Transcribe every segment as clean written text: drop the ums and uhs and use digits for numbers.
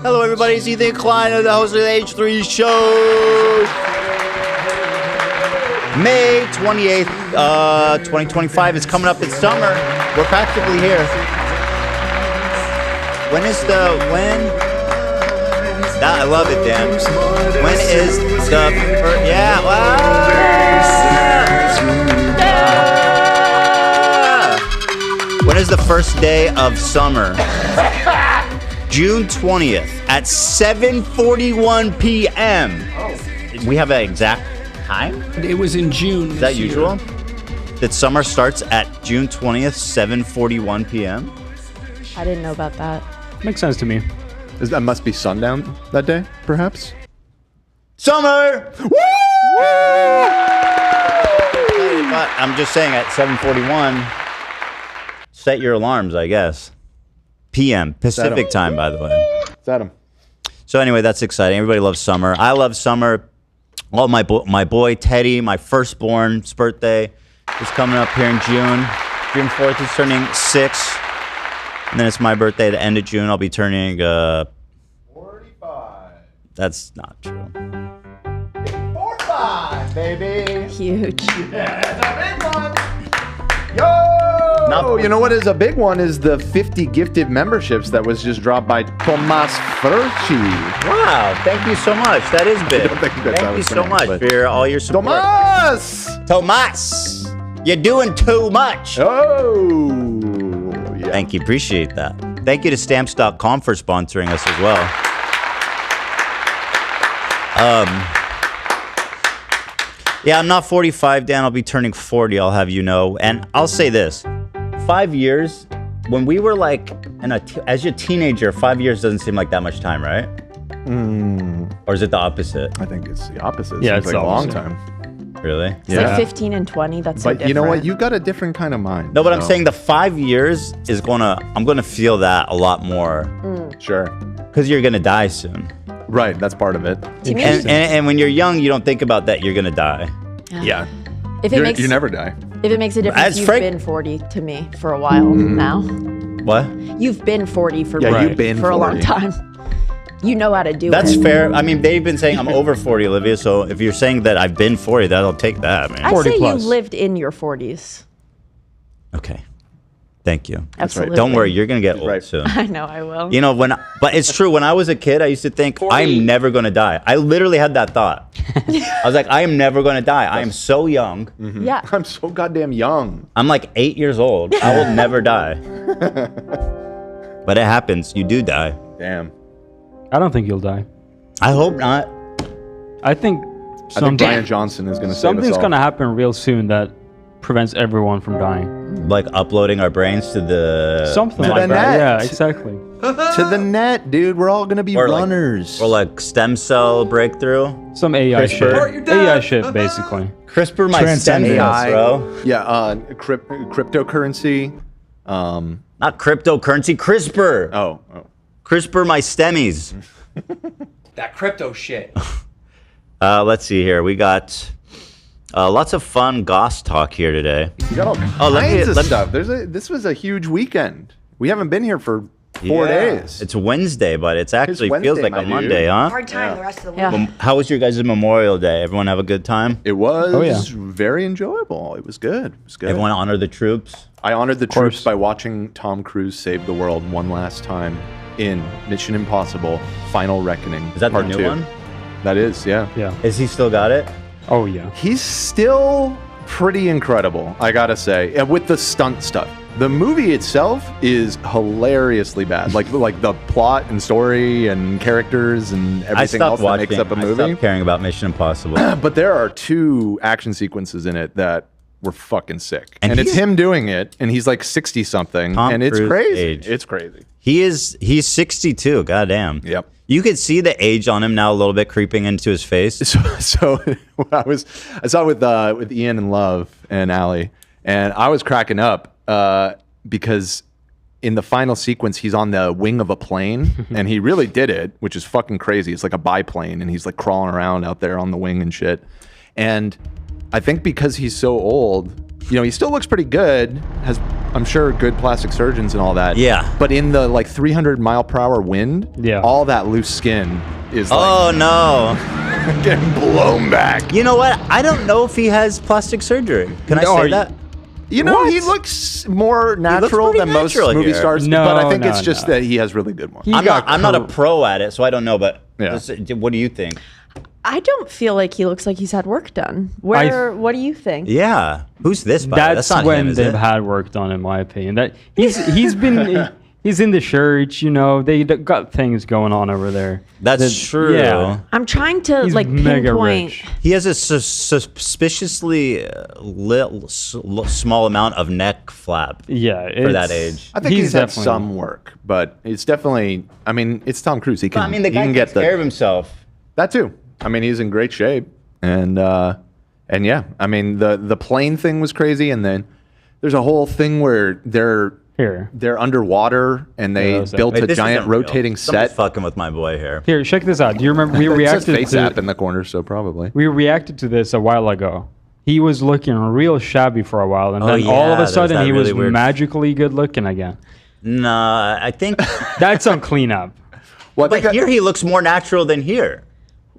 Hello, everybody. It's Ethan Klein, the host of the H3 Show. May 28th, 2025 is coming up. It's summer. We're practically here. When? I love it, Dan. When is the first? Yeah. When is the first day of summer? June 20th at 7:41 p.m. We have an exact time? It was in June. Is that usual? That summer starts at June 20th, 7:41 p.m.? I didn't know about that. Makes sense to me. That must be sundown that day, perhaps? Summer! Woo! But I'm just saying at 7:41, set your alarms, I guess. PM, Pacific time, by the way. Set 'em. So anyway, that's exciting. Everybody loves summer. I love summer. Oh, my boy Teddy, my firstborn's birthday is coming up here in June. June 4th, he's turning 6. And then it's my birthday at the end of June. I'll be turning 45. That's not true. 45, baby. Huge. Yeah, that's a big one. Yo! You know what is a big one is the 50 gifted memberships that was just dropped by Tomas Furchi. Wow, thank you so much. That is big. Thank you so much for all your support. Tomas! You're doing too much. Oh, yeah. Thank you. Appreciate that. Thank you to Stamps.com for sponsoring us as well. Yeah, I'm not 45, Dan. I'll be turning 40, I'll have you know. And I'll say this. 5 years, when we were like, as a teenager, 5 years doesn't seem like that much time, right? Or is it the opposite? I think it's the opposite. Yeah, it's like a long time. Really? It's like 15 and 20. That's so But different. you know what? You got a different kind of mind. No, but I'm saying the 5 years is I'm gonna feel that a lot more. Sure. Because you're gonna die soon. Right, that's part of it. And when you're young, you don't think about that you're gonna die. Yeah. If it makes you never die. If it makes a difference, you've been 40 to me for a while now. What? You've been 40 for me you've been for 40. a long time. You know how to do That's it. fair. I mean, they've been saying I'm over 40, Olivia. So if you're saying that I've been 40, that'll take that, man. I'd 40 say plus. you've lived in your 40s. Okay. Thank you. Absolutely. Don't worry, you're gonna get old soon. I know I will. You know, but it's true. When I was a kid, I used to think, I'm never going to die. I literally had that thought. I was like, I am never going to die. I am so young. Yeah. I'm so goddamn young. I'm like 8 years old. I will never die. But it happens. You do die. Damn. I don't think you'll die. I hope not. I think Brian Johnson is going to save us something's all. going to happen real soon that prevents everyone from dying. Like uploading our brains to the... Something To like the that. net. Yeah, exactly. To the net, dude. We're all going to be runners. Or like stem cell breakthrough. Some AI CRISPR. shit. AI shit, basically. CRISPR my stem cells, AI. bro. Yeah, cryptocurrency. Not cryptocurrency, CRISPR. Oh. CRISPR my stemmies. That crypto shit. Let's see here. We got lots of fun goss talk here today. You got all kinds of stuff. This was a huge weekend. We haven't been here for 4 days. It's Wednesday, but it actually feels Wednesday, like my a Monday, dude. huh? Hard time the rest of the week. Yeah. How was your guys' Memorial Day? Everyone have a good time? It was yeah. very enjoyable. It was good. Everyone honor the troops? I honored the troops by watching Tom Cruise save the world one last time in Mission Impossible: Final Reckoning. Is that the Part new 2. one? That is, yeah. Yeah. Is he still got it? Oh, yeah. He's still pretty incredible, I gotta say, and with the stunt stuff. The movie itself is hilariously bad. Like the plot and story and characters and everything else that makes up a I movie. stopped caring about Mission Impossible. But there are 2 action sequences in it that were fucking sick. And it's he's- him doing it, and he's like 60-something, Tom and it's Cruise crazy. age. It's crazy. He's 62. Goddamn. Yep. You could see the age on him now a little bit creeping into his face. So I saw it with Ian and Love and Allie, and I was cracking up because in the final sequence he's on the wing of a plane, and he really did it, which is fucking crazy. It's like a biplane, and he's like crawling around out there on the wing and shit. And I think because he's so old, he still looks pretty good. Has, I'm sure, good plastic surgeons and all that. Yeah. But in the like 300-mile-per-hour wind, all that loose skin is like no. getting blown back. You know what? I don't know if he has plastic surgery. Can I say that? He looks more natural pretty than most natural movie here. stars, but I think it's just that he has really good ones. I'm not a pro at it, so I don't know. But what do you think? I don't feel like he looks like he's had work done. What do you think? Yeah. Who's this? That's not when him, is they've it? had work done, in my opinion. That he's been he's in the church. They got things going on over there. That's true. Yeah. I'm trying to He's like mega pinpoint. rich. He has a suspiciously small amount of neck flap. Yeah, for that age. I think he's had some work, but it's definitely. I mean, it's Tom Cruise. He can. The guy can get takes care of himself. That too. I mean, he's in great shape, and yeah. I mean, the plane thing was crazy, and then there's a whole thing where they're underwater and they built a giant rotating set. Fucking with my boy here. Here, check this out. Do you remember we reacted face to app in the corner? So probably we reacted to this a while ago. He was looking real shabby for a while, and then all of a sudden he was magically good looking again. Nah, I think that's some cleanup. Well, but here he looks more natural than here.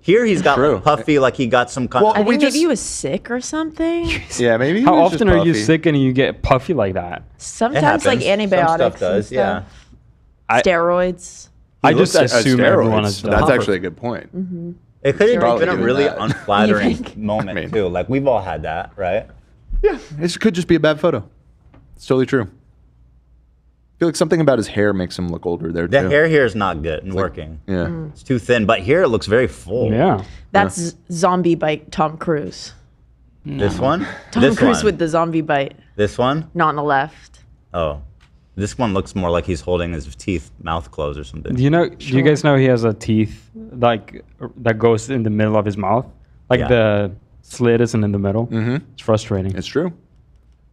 Here he's got like puffy, like he got some kind. I think maybe he was sick or something. Yeah, maybe. How often are you sick and you get puffy like that? Sometimes like antibiotics. Some stuff does, yeah. Steroids. I just assume everyone has done. That's actually a good point. Mm-hmm. It could have been a really unflattering moment too. Like we've all had that, right? Yeah, it could just be a bad photo. It's totally true. I feel like something about his hair makes him look older there, too. The hair here is not good and working. Yeah. It's too thin, but here it looks very full. Yeah. That's zombie bite Tom Cruise. This one? Tom Cruise with the zombie bite. This one? Not on the left. Oh. This one looks more like he's holding his teeth, mouth closed or something. Do you guys know he has a teeth like that goes in the middle of his mouth? Like the slit isn't in the middle. Mm-hmm. It's frustrating. It's true.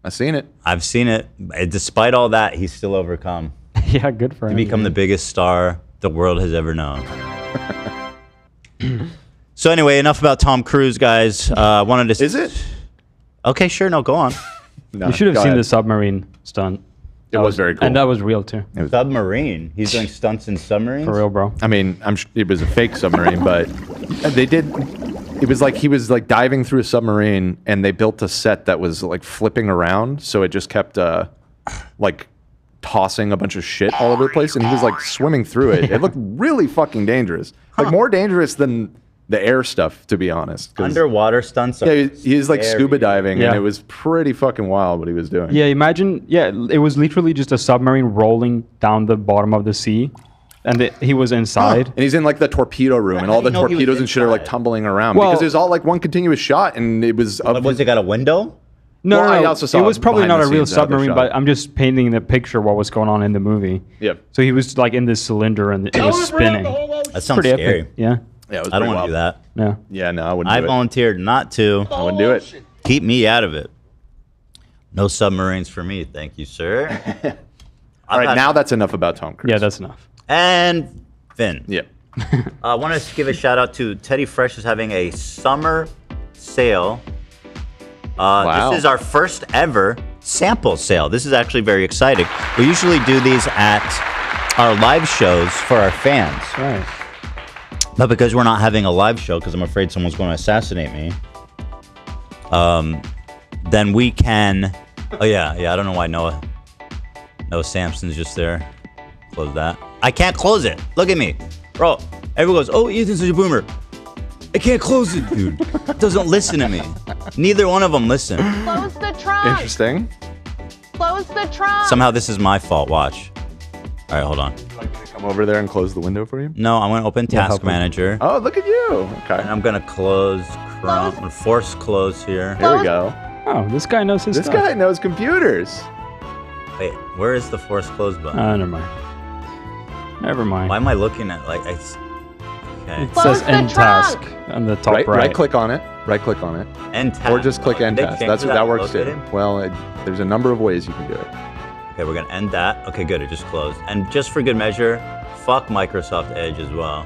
I've seen it. I've seen it. Despite all that, he's still overcome. Yeah, good for him. To become the biggest star the world has ever known. So anyway, enough about Tom Cruise, guys. Wanted to. Is it? Okay, sure. No, go on. You should have seen the submarine stunt. It was very cool. And that was real, too. Submarine? He's doing stunts in submarines? For real, bro. I mean, it was a fake submarine, but they did... It was like he was like diving through a submarine, and they built a set that was like flipping around, so it just kept like tossing a bunch of shit all over the place, and he was like swimming through it. It looked really fucking dangerous, like more dangerous than the air stuff, to be honest. Underwater stunts. Yeah, he's like scuba diving, and it was pretty fucking wild what he was doing. Yeah, imagine. Yeah, it was literally just a submarine rolling down the bottom of the sea. And he was inside. And he's in like the torpedo room, and all the torpedoes and shit are like tumbling around because it was all like one continuous shot, and it was. Was it got a window? No, I also saw it was probably not a real submarine, shot. but I'm just painting the picture of what was going on in the movie. Yep. So he was like in this cylinder, and it was spinning. That sounds pretty scary. Epic. Yeah. Yeah, it was I don't want to do that. Yeah. Yeah, no, I wouldn't. I volunteered not to. I wouldn't do it. Keep me out of it. No submarines for me, thank you, sir. All right, now that's enough about Tom Cruise. Yeah, that's enough. And Finn. Yep. I want to give a shout out to Teddy Fresh is having a summer sale. Wow. This is our first ever sample sale. This is actually very exciting. We usually do these at our live shows for our fans. Right. But because we're not having a live show, because I'm afraid someone's going to assassinate me, then we can... Oh, yeah. I don't know why Noah Sampson's just there. Close that. I can't close it. Look at me. Bro, everyone goes, oh, Ethan's such a boomer. I can't close it, dude. It doesn't listen to me. Neither one of them listen. Close the trunk. Interesting. Close the trunk. Somehow this is my fault. Watch. All right, hold on. Come over there and close the window for you? No, I'm going to open Task Manager. Oh, look at you. Okay. And I'm going to close Chrome. I'm going to force close here. Here we go. Oh, this guy knows his This stuff. guy knows computers. Wait, where is the force close button? Never mind. Never mind. Why am I looking at like okay? It says end task on the top right. Right click on it. Right click on it. End task. Or just click end task. That works too. Located? Well, there's a number of ways you can do it. Okay, we're gonna end that. Okay, good. It just closed. And just for good measure, fuck Microsoft Edge as well.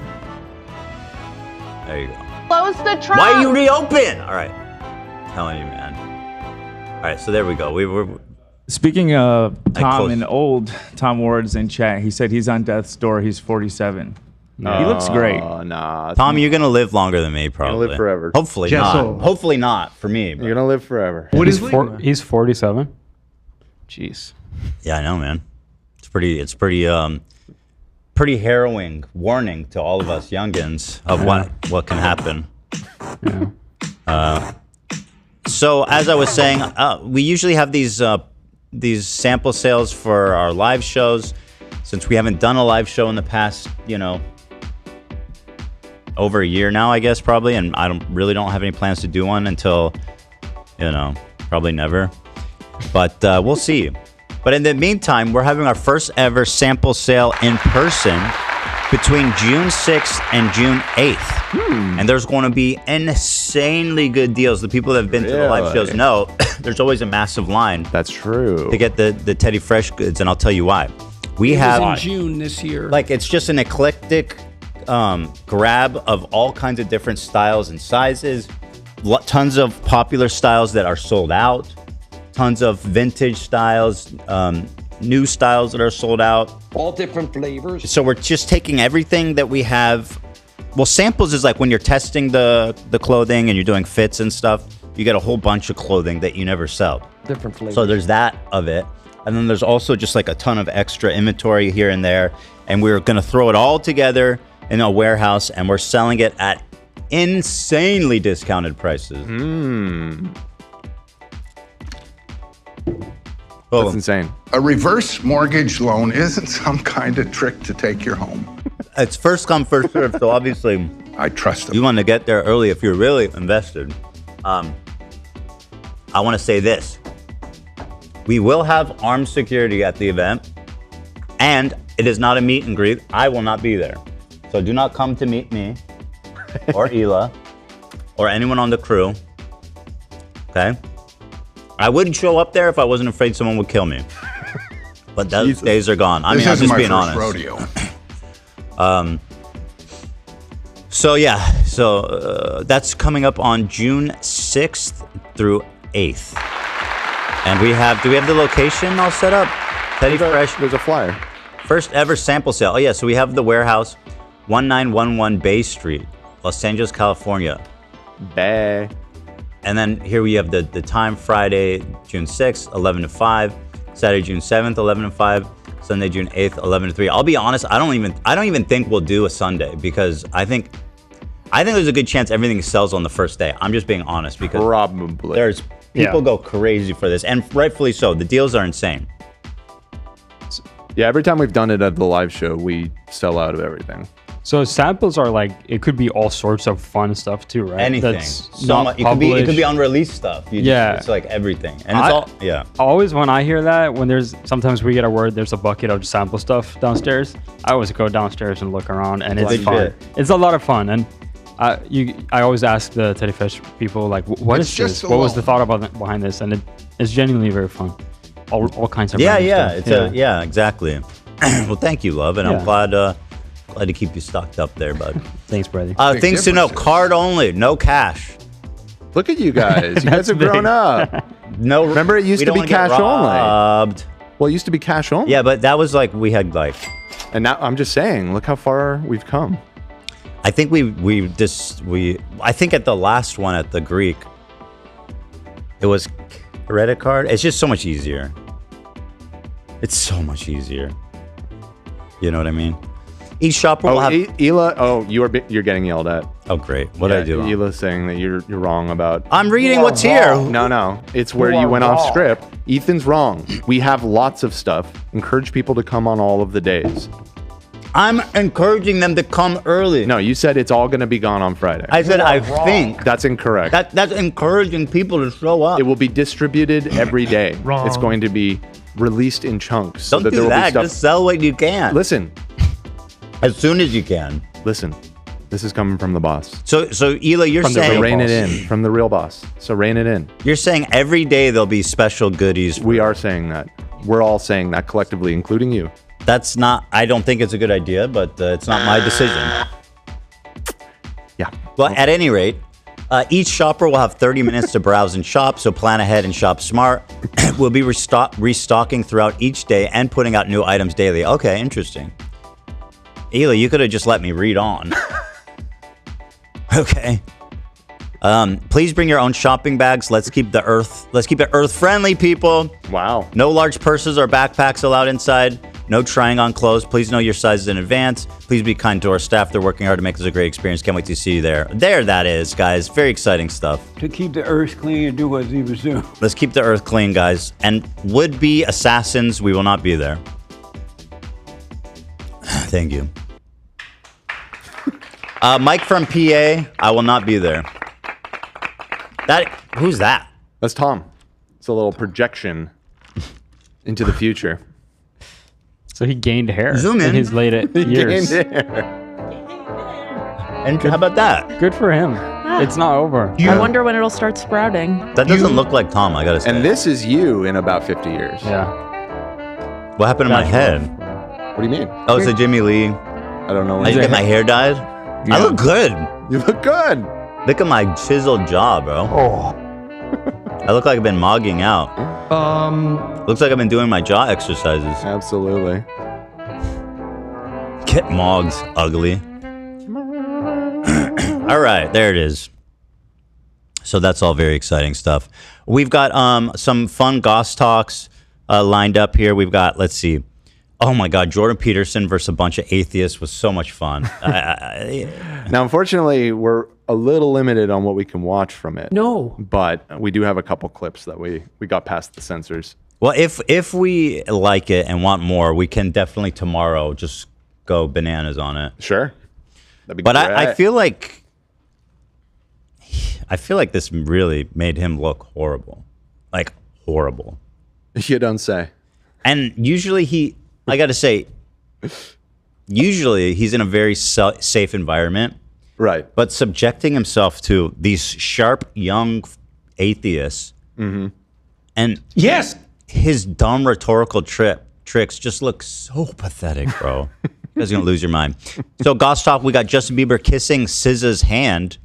There you go. Close the trunk. Why are you reopen? All right, I'm telling you, man. All right, so there we go. We were. Speaking of Tom close. and old, Tom Ward's in chat. He said he's on death's door. He's 47. He looks great. Oh, nah. Tom, you're gonna live longer than me, probably. live forever. Hopefully Yeah, not. so- Hopefully not for me. But You're gonna live forever. What is He's 47. Jeez. yeah, I know, man. It's pretty harrowing warning to all of us youngins of what can happen. Yeah. So as I was saying, we usually have these sample sales for our live shows. Since we haven't done a live show in the past, over a year now, I guess probably, and I don't have any plans to do one until, probably never. But we'll see. But in the meantime, we're having our first ever sample sale in person between June 6th and June 8th. And there's going to be insanely good deals. The people that have been to the live shows know there's always a massive line That's true. to get the Teddy Fresh goods, and I'll tell you why. We have in June this year. like it's just an eclectic grab of all kinds of different styles and sizes. Tons of popular styles that are sold out. Tons of vintage styles, new styles that are sold out. All different flavors. So we're just taking everything that we have. Well, samples is like when you're testing the clothing and you're doing fits and stuff. You get a whole bunch of clothing that you never sell. Different flavors. So there's that of it. And then there's also just like a ton of extra inventory here and there. And we're going to throw it all together in a warehouse, and we're selling it at insanely discounted prices. That's insane. A reverse mortgage loan isn't some kind of trick to take your home. It's first come, first served. So obviously, I trust them. you want to get there early if you're really invested. I want to say this. We will have armed security at the event, and it is not a meet and greet. I will not be there. So do not come to meet me or Hila or anyone on the crew. Okay? I wouldn't show up there if I wasn't afraid someone would kill me. But those days are gone. I This mean, I'm isn't just my being first honest. rodeo. So yeah, that's coming up on June 6th through 8th. And do we have the location all set up? Teddy Fresh. There's a flyer. First ever sample sale. Oh yeah, so we have the warehouse, 1911 Bay Street, Los Angeles, California. Bay. And then here we have the time, Friday, June 6th, 11 to 5, Saturday, June 7th, 11 to 5, Sunday, June 8th, 11 to 3. I'll be honest, I don't even think we'll do a Sunday because I think there's a good chance everything sells on the first day. I'm just being honest because Probably. there's people go crazy for this, and rightfully so. The deals are insane. Yeah, every time we've done it at the live show, we sell out of everything. So samples are like, it could be all sorts of fun stuff too, right? Anything. That's So not much, it could be published. unreleased stuff. It's like everything, and it's all Always when I hear that, sometimes we get a word, there's a bucket of sample stuff downstairs. I always go downstairs and look around, and it's fun. Legit. It's a lot of fun, and I always ask the Teddy Fish people like, what It's is just this? What was alone. the thought behind this? And it's genuinely very fun. All kinds of Yeah, random stuff. exactly. Well, thank you, love, and I'm glad to keep you stocked up there, bud. Thanks, brother. Things to know: difference is- card only, no cash. Look at you guys. You guys have grown up. No, Remember, it used we to don't be wanna get cash only. robbed. Well, it used to be cash only. Yeah, but that was like we had like. And now I'm just saying, look how far we've come. I think I think at the last one at the Greek, it was credit card. It's just so much easier. It's so much easier. You know what I mean? Each shop will have. Hila. Oh, you're getting yelled at. Oh, great. What did I do? Hila's saying that you're wrong about. I'm reading what's here. No. It's where you went off script. Ethan's wrong. We have lots of stuff. Encourage people to come on all of the days. I'm encouraging them to come early. No, you said it's all going to be gone on Friday. I said I think. That's incorrect. That's encouraging people to show up. It will be distributed every day. Wrong. It's going to be released in chunks. So Don't that do there will that. be stuff. Just sell what you can. Listen. As soon as you can. Listen. This is coming from the boss. So Hila, you're So saying rein it in from the real boss. So rein it in. You're saying every day there'll be special goodies. We are saying that. We're all saying that collectively, including you. That's not. I don't think it's a good idea, but it's not my decision. Yeah. Well, at any rate, Each shopper will have 30 minutes to browse and shop, so plan ahead and shop smart. We'll be restocking throughout each day and putting out new items daily. Okay, interesting. Ela, you could have just let me read on. Okay. Please bring your own shopping bags. Let's keep it earth friendly, people. Wow. No large purses or backpacks allowed inside. No trying on clothes. Please know your sizes in advance. Please be kind to our staff. They're working hard to make this a great experience. Can't wait to see you there. There that is, guys. Very exciting stuff. To keep the earth clean and do what he was doing. Let's keep the earth clean, guys. And would-be assassins, we will not be there. Thank you. Mike from PA, I will not be there. Who's that? That's Tom. It's a little projection into the future. So he gained hair Zoom in. his late years. Gained hair. And how about that? Good for him. It's not over. I wonder when it'll start sprouting. That doesn't look like Tom, I gotta say. And this is you in about 50 years. Yeah. What happened to my head? What do you mean? Oh, it's a Jimmy Lee. I don't know. I just get my hair dyed. Yeah. I look good. You look good. Look at my chiseled jaw, bro. Oh. I look like I've been mogging out. Looks like I've been doing my jaw exercises. Absolutely. Get mogs, ugly. All right, there it is. So that's all very exciting stuff. We've got some fun Goss talks lined up here. We've got, let's see. Oh my God, Jordan Peterson versus a bunch of atheists was so much fun. Now, unfortunately, we're a little limited on what we can watch from it. No. But we do have a couple clips that we got past the censors. Well, if we like it and want more, we can definitely tomorrow just go bananas on it. Sure. That'd be But great. I feel like this really made him look horrible. Like, horrible. You don't say. And usually I got to say, usually he's in a very safe environment. Right. But subjecting himself to these sharp, young atheists and Yes. his dumb rhetorical tricks just look so pathetic, bro. You guys are going to lose your mind. So, Goss Talk, we got Justin Bieber kissing SZA's hand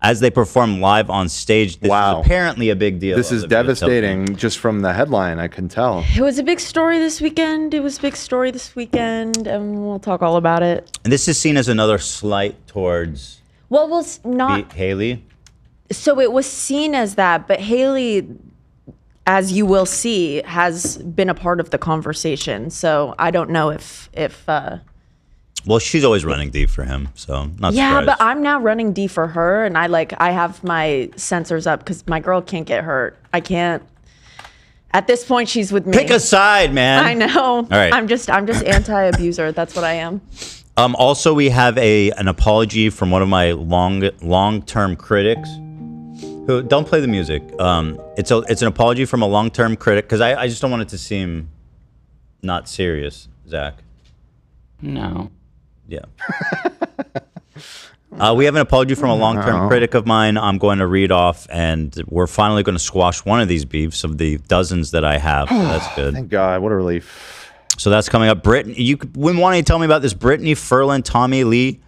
as they perform live on stage. This is apparently a big deal. This is devastating just from the headline, I can tell. It was a big story this weekend. And we'll talk all about it. And this is seen as another slight towards Well, it was not. Haley. So it was seen as that, but Haley, as you will see, has been a part of the conversation. So I don't know if Well, she's always running deep for him, so not surprised. but I'm now running D for her, and I have my sensors up because my girl can't get hurt. I can't. At this point, she's with me. Pick a side, man. I know. All right. I'm just anti-abuser. That's what I am. Also, we have an apology from one of my long-term critics. Who don't play the music. It's an apology from a long-term critic because I just don't want it to seem not serious, Zach. No. Yeah. We have an apology from a long-term critic of mine. I'm going to read off, and we're finally going to squash one of these beefs of the dozens that I have. So that's good. Thank God. What a relief. So that's coming up. Brittany, you wouldn't want to tell me about this. Brittany, Ferlin, Tommy Lee,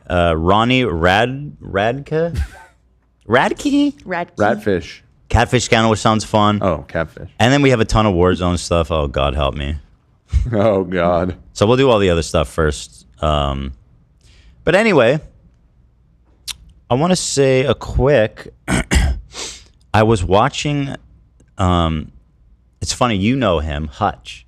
Ronnie Radke? Ratfish. Catfish scandal, which sounds fun. Oh, catfish. And then we have a ton of Warzone stuff. Oh, God help me. Oh, God. So we'll do all the other stuff first. But anyway, I want to say a quick... I was watching... it's funny, you know him, Hutch.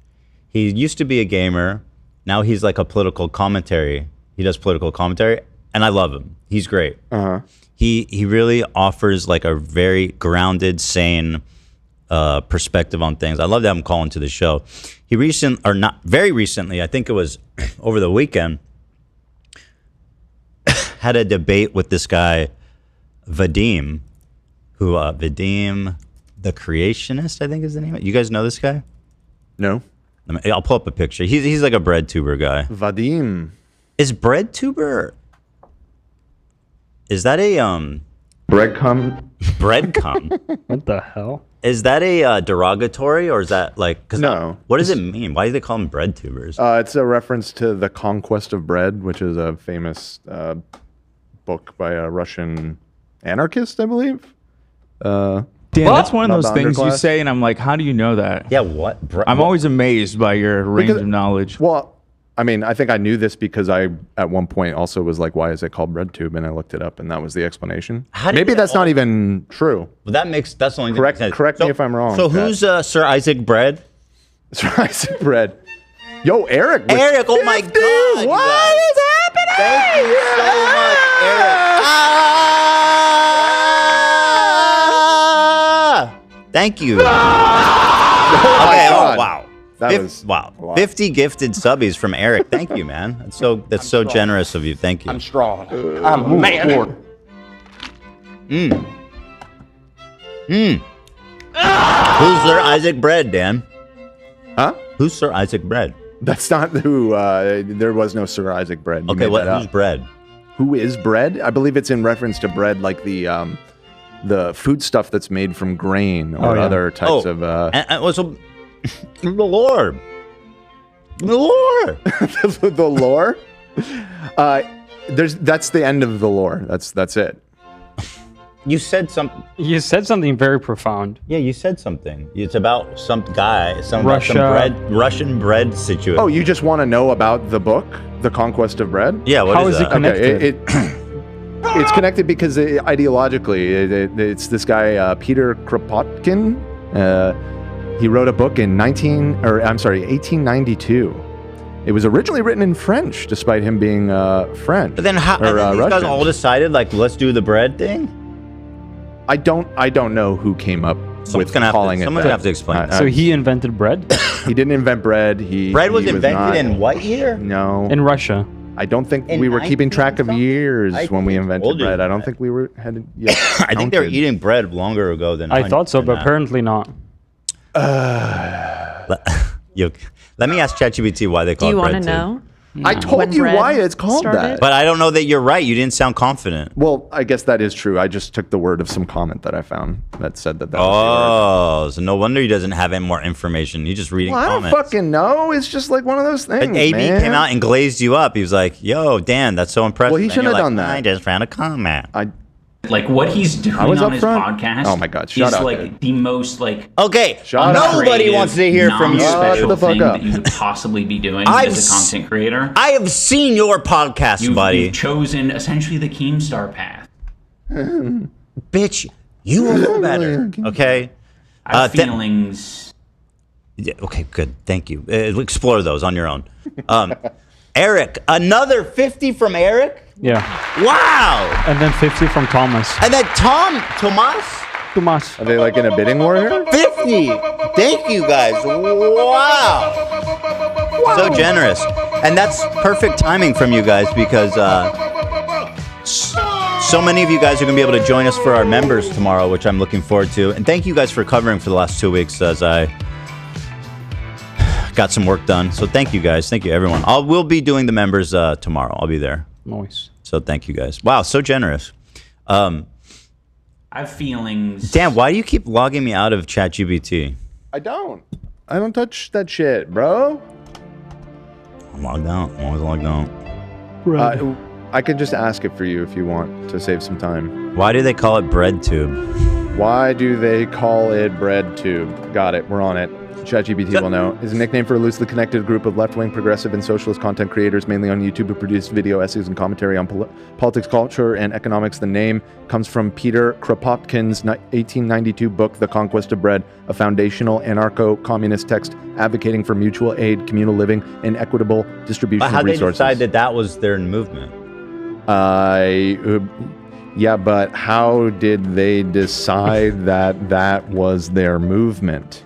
He used to be a gamer. Now he's like a political commentary. He does political commentary, and I love him. He's great. Uh-huh. He really offers like a very grounded, sane perspective on things. I love to have him call into the show. He very recently, I think it was over the weekend, had a debate with this guy, Vadim, who Vadim the Creationist, I think is the name. You guys know this guy? No. I'll pull up a picture. He's like a bread tuber guy. Vadim. Is bread tuber? Is that a Breadcrumb? Breadcrumb. What the hell? Is that a derogatory, or is that like? No. What does it mean? Why do they call them bread tubers? It's a reference to The Conquest of Bread, which is a famous book by a Russian anarchist, I believe. Dan, that's one of Not those the things you underclass. say, and I'm like, how do you know that? Yeah, what? I'm always amazed by your range of knowledge. Well, I mean, I think I knew this because I, at one point, also was like, why is it called bread tube? And I looked it up, and that was the explanation. Maybe that's not even true. But that's the only thing. Correct me if I'm wrong. So who's Sir Isaac Bread? Sir Isaac Bread. Yo, Eric. Was Eric, oh my 50. God. What is happening? Thank you so much, Eric. Thank you. Okay, God. wow. That was wow. a lot. 50 gifted subbies from Eric. Thank you, man. That's so generous of you. Thank you. I'm strong. I'm a man. Who's Sir Isaac Bread, Dan? Huh? Who's Sir Isaac Bread? That's not who. There was no Sir Isaac Bread. You Okay, made that who's up. Bread? Who is bread? I believe it's in reference to bread, like the food stuff that's made from grain or other types of. And also, the Lord. The Lore. The lore. That's the end of the lore. That's it. You said something. You said something very profound. Yeah, you said something. It's about some guy, some Russia. Russian bread situation. Oh, you just want to know about the book, The Conquest of Bread? Yeah. How is it that? connected? Okay, it's connected because ideologically, it's this guy Peter Kropotkin. He wrote a book in 1892. It was originally written in French, despite him being French. But then how? or, And then these guys Russian. all decided like, let's do the bread thing. I don't know who came up with calling it. Someone's that. gonna have to explain. So he invented bread He didn't invent bread. Bread was he invented not- in what year? No, in Russia. I don't think In we were keeping 19 track of something? years I when we think invented told you bread. I don't that. think we were had. I think they were eating bread longer ago than I thought so, than but that. apparently not. Let me ask ChatGPT why they Do call you it want bread to tube. know? I told When you bread why it's called started? that. But I don't know that you're right. You didn't sound confident. Well, I guess that is true. I just took the word of some comment that I found that said that. Was Oh, so no wonder he doesn't have any more information. He's just reading the word. Well, I don't comments. fucking know. It's just like one of those things. But AB man. came out and glazed you up. He was like, "Yo, Dan, that's so impressive." Well, he And shouldn't you're have like, done that. I just found a comment. Like what he's doing I was on up his front. podcast. Oh my God, shut is up, like dude. the most like Okay, Shut up. nobody creative, wants to hear from you. non-special Shut the fuck thing up. that you could possibly be doing I've as a content creator. I have seen your podcast, buddy. You've chosen essentially the Keemstar path. Bitch, you will know better. Okay. I have th- feelings. Yeah, okay, good. Thank you. Explore those on your own. Eric, another 50 from Eric. Yeah. Wow. And then 50 from Thomas. And then Tomas. Thomas. Are they like in a bidding war here? 50. Thank you guys. Wow. So generous. And that's perfect timing from you guys because so many of you guys are going to be able to join us for our members tomorrow, which I'm looking forward to. And thank you guys for covering for the last 2 weeks as I got some work done. So thank you guys. Thank you, everyone. We'll be doing the members tomorrow. I'll be there. Nice. So thank you guys. Wow, so generous. I have feelings. Dan, why do you keep logging me out of ChatGPT? I don't touch that shit, bro. I'm logged out. I'm always logged out. I can just ask it for you if you want to save some time. Why do they call it bread tube? Why do they call it bread tube? Got it. We're on it. ChatGPT will know. Is a nickname for a loosely connected group of left-wing, progressive, and socialist content creators, mainly on YouTube, who produce video essays and commentary on politics, culture, and economics. The name comes from Peter Kropotkin's 1892 book, The Conquest of Bread, a foundational anarcho-communist text advocating for mutual aid, communal living, and equitable distribution How of they resources. decide that was their movement? Yeah, but how did they decide that was their movement?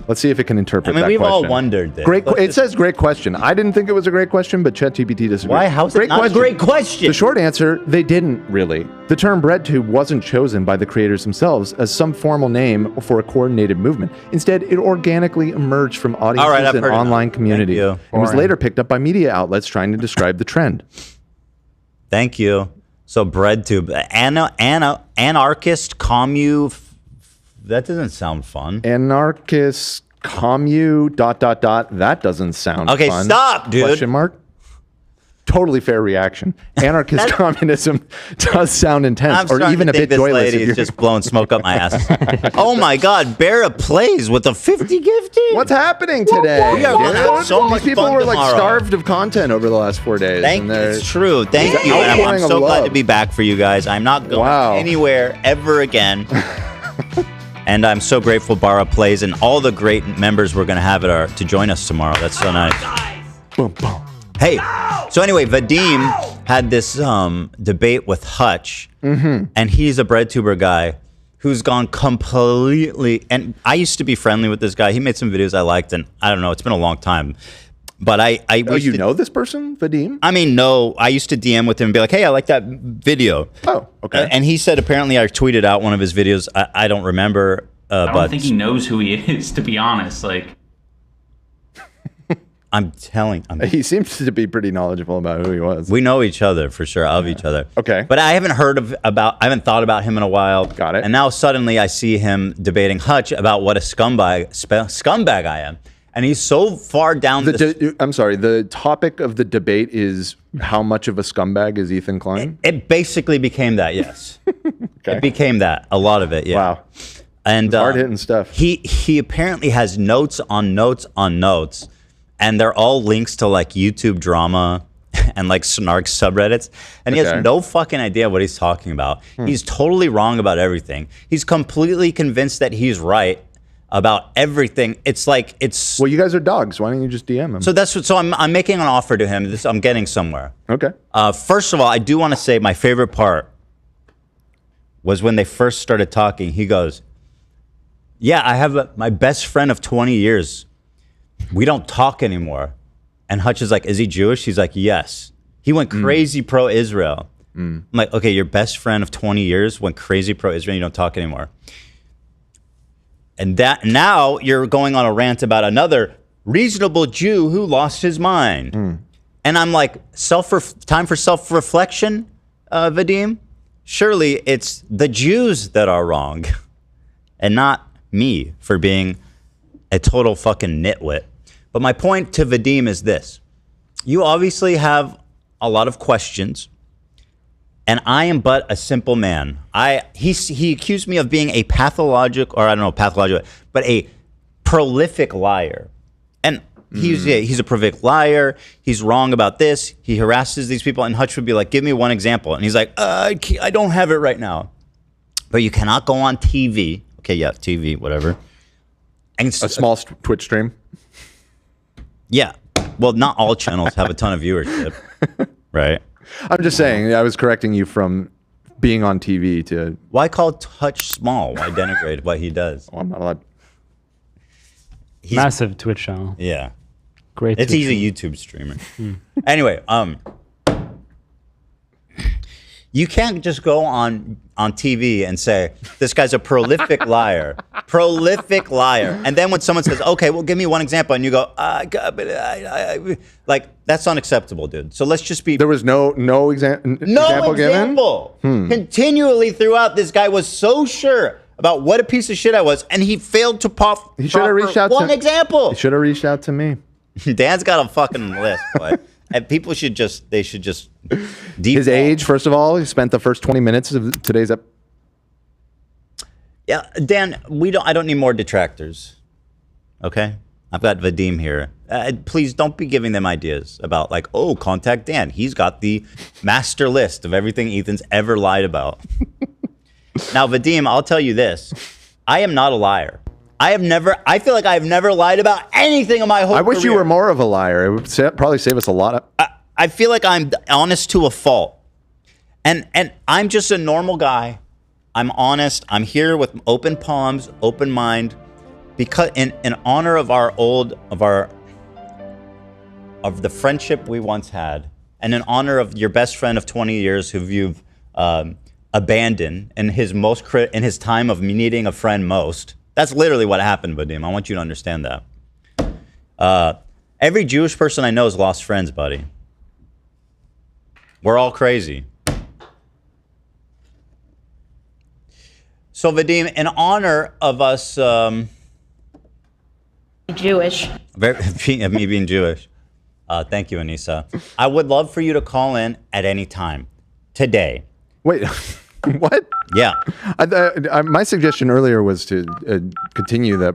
Let's see if it can interpret that we've question. all wondered this. It says great question. I didn't think it was a great question, but ChatGPT disagrees. Why? How's it not a great question? The short answer, they didn't really. The term bread tube wasn't chosen by the creators themselves as some formal name for a coordinated movement. Instead, it organically emerged from audiences I've and heard enough. online community. Thank you. It was later picked up by media outlets trying to describe the trend. Thank you. So bread tube, anarchist commune. That doesn't sound fun. Anarchist commune ... That doesn't sound Okay, fun. stop, dude. Question mark. totally fair reaction. Anarchist communism does sound intense, or even a bit this joyless. lady is just blowing smoke up my ass. Oh my God, Barra plays with a 50 gifted. What's happening today? We are gonna have so much These people fun were like tomorrow. starved of content over the last 4 days. It's true. Thank you. And I'm so glad to be back for you guys. I'm not going anywhere ever again. And I'm so grateful Barra plays and all the great members we're going to have to join us tomorrow. That's so nice. Boom, boom. Hey, so anyway, Vadim had this debate with Hutch, and he's a breadtuber guy who's gone completely. And I used to be friendly with this guy. He made some videos I liked, and I don't know, it's been a long time. But Oh, you know this person, Vadim? I mean, no, I used to DM with him and be like, hey, I like that video. Oh, okay. And he said apparently I tweeted out one of his videos. I don't remember. I don't think he knows who he is, to be honest. Like, I'm telling. He seems to be pretty knowledgeable about who he was. We know each other for sure, of each other. Okay. But I haven't I haven't thought about him in a while. Got it. And now suddenly I see him debating Hutch about what a scumbag I am. And he's so far down I'm sorry, the topic of the debate is how much of a scumbag is Ethan Klein? It basically became that, yes. Okay. It became that, a lot of it, yeah. Wow. And hard-hitting stuff. He apparently has notes on notes on notes, and they're all links to like YouTube drama and like snark subreddits, and he has no fucking idea what he's talking about. He's totally wrong about everything. He's completely convinced that he's right about everything. It's like well, you guys are dogs. Why don't you just DM him? So I'm making an offer to him. I'm getting somewhere. Okay. First of all, I do want to say my favorite part was when they first started talking. He goes, "Yeah, I have my best friend of 20 years. We don't talk anymore." And Hutch is like, "Is he Jewish?" He's like, "Yes." He went crazy pro-Israel. I'm like, okay, your best friend of 20 years went crazy pro-Israel. You don't talk anymore. And that now you're going on a rant about another reasonable Jew who lost his mind. And I'm like, time for self-reflection, Vadim? Surely it's the Jews that are wrong and not me for being a total fucking nitwit. But my point to Vadim is this. You obviously have a lot of questions, and I am but a simple man. He accused me of being a pathological, but a prolific liar. And he's a prolific liar. He's wrong about this. He harasses these people. And Hutch would be like, give me one example. And he's like, I don't have it right now. But you cannot go on TV. Okay, yeah, TV, whatever. And a small Twitch stream. Yeah. Well, not all channels have a ton of viewership, right? I'm just saying, I was correcting you from being on TV to... Why call Hutch small? Why denigrate what he does? Oh, I'm not allowed... Massive Twitch channel. Yeah. Great. He's a YouTube streamer. Anyway, you can't just go on TV and say, this guy's a prolific liar. Prolific liar. And then when someone says, okay, well, give me one example, and you go, like, that's unacceptable, dude. So let's just be... There was no example given? Continually throughout, this guy was so sure about what a piece of shit I was, and he failed to pop He should have reached out one example. He should have reached out to me. Dan's got a fucking list, but and people should just default. His age, first of all, he spent the first 20 minutes of today's episode. Yeah, Dan, I don't need more detractors. Okay? I've got Vadim here. Please don't be giving them ideas about like, oh, contact Dan. He's got the master list of everything Ethan's ever lied about. Now, Vadim, I'll tell you this. I am not a liar. I feel like I've never lied about anything in my whole career. I wish you were more of a liar. It would probably save us a lot of... I feel like I'm honest to a fault. And I'm just a normal guy. I'm honest. I'm here with open palms, open mind, because in honor of of the friendship we once had, and in honor of your best friend of 20 years who you've abandoned in his time of needing a friend most. That's literally what happened, Vadim. I want you to understand that. Every Jewish person I know has lost friends, buddy. We're all crazy. So, Vadim, in honor of us... Jewish. Me being Jewish. Thank you, Anisa. I would love for you to call in at any time today. Wait, what? Yeah. My suggestion earlier was to continue that.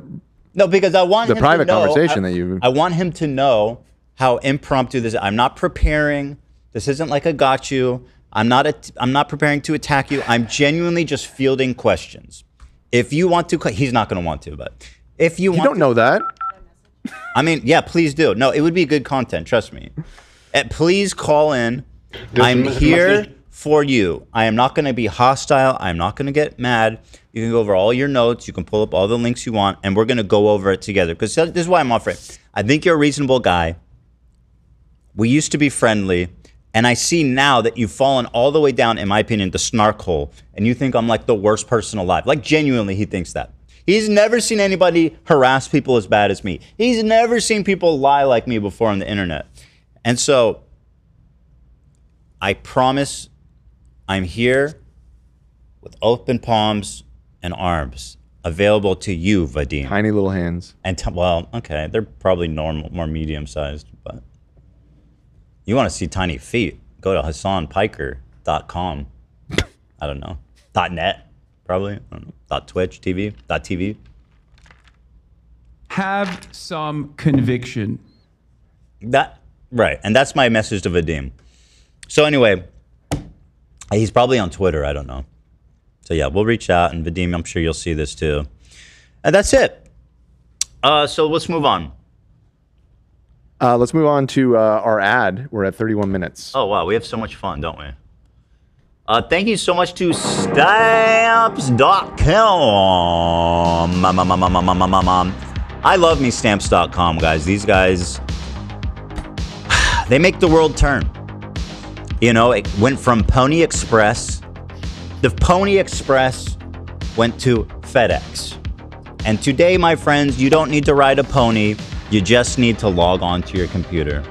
No, because I want the him private to know, conversation that you. I want him to know how impromptu this is. I'm not preparing. This isn't like a got you. I'm not preparing to attack you. I'm genuinely just fielding questions. If you want to, he's not going to want to, but if you want, you don't know that. I mean, yeah, please do. No, it would be good content. Trust me. Please call in. I'm here for you. I am not going to be hostile. I'm not going to get mad. You can go over all your notes. You can pull up all the links you want, and we're going to go over it together. Because this is why I'm offering. I think you're a reasonable guy. We used to be friendly, and I see now that you've fallen all the way down, in my opinion, the snark hole, and you think I'm like the worst person alive. Like, genuinely, he thinks that. He's never seen anybody harass people as bad as me. He's never seen people lie like me before on the internet. And so, I promise I'm here with open palms and arms available to you, Vadim. Tiny little hands. And well, okay, they're probably normal, more medium-sized, but you want to see tiny feet, go to HassanPiker.com. I don't know. .net, probably. I don't know. .twitch, TV, .tv. Have some conviction. Right, and that's my message to Vadim. So anyway, he's probably on Twitter, I don't know. So yeah, we'll reach out, and Vadim, I'm sure you'll see this too. And that's it. So let's move on. Let's move on to our ad. We're at 31 minutes. Oh, wow. We have so much fun, don't we? Thank you so much to Stamps.com. I love me Stamps.com, guys. These guys, they make the world turn. You know, it went from Pony Express. The Pony Express went to FedEx. And today, my friends, you don't need to ride a pony. You just need to log on to your computer.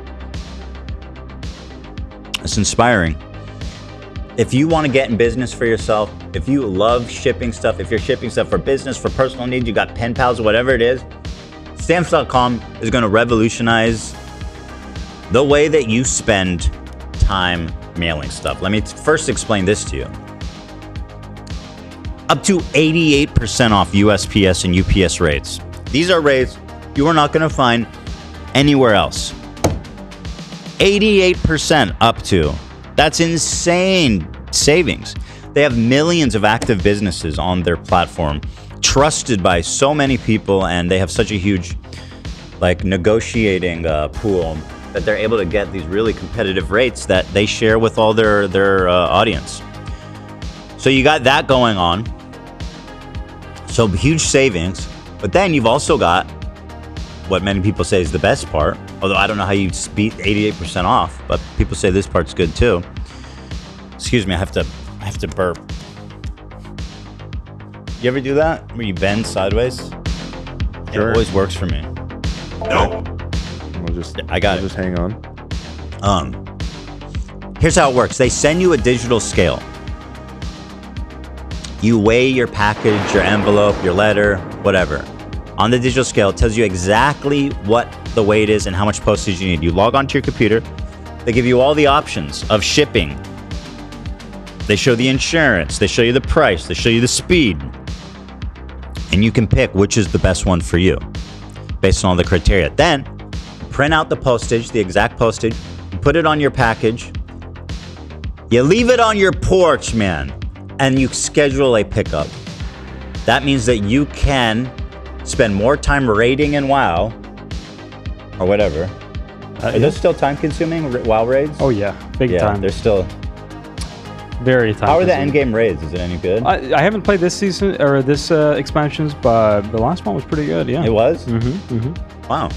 It's inspiring. If you want to get in business for yourself, if you love shipping stuff, if you're shipping stuff for business, for personal needs, you got pen pals, whatever it is, Stamps.com is going to revolutionize the way that you spend time mailing stuff. Let me first explain this to you. Up to 88% off USPS and UPS rates. These are rates you are not going to find anywhere else. 88% up to. That's insane savings. They have millions of active businesses on their platform, trusted by so many people, and they have such a huge negotiating pool that they're able to get these really competitive rates that they share with all their audience. So you got that going on. So huge savings. But then you've also got what many people say is the best part, although I don't know how you beat 88% off, but people say this part's good too. Excuse me, I have to burp. You ever do that where you bend sideways? Sure. It always works for me. No. We'll just hang on. Here's how it works. They send you a digital scale. You weigh your package, your envelope, your letter, whatever. On the digital scale, it tells you exactly what the weight is and how much postage you need. You log onto your computer. They give you all the options of shipping. They show the insurance. They show you the price. They show you the speed. And you can pick which is the best one for you based on all the criteria. Then, print out the postage, the exact postage. You put it on your package. You leave it on your porch, man. And you schedule a pickup. That means that you can spend more time raiding in WoW, or whatever. Are those still time-consuming WoW raids? Oh yeah, big time. They're still very time. How are the endgame raids? Is it any good? I haven't played this season or this expansions, but the last one was pretty good. Yeah, it was. Mm-hmm. Wow.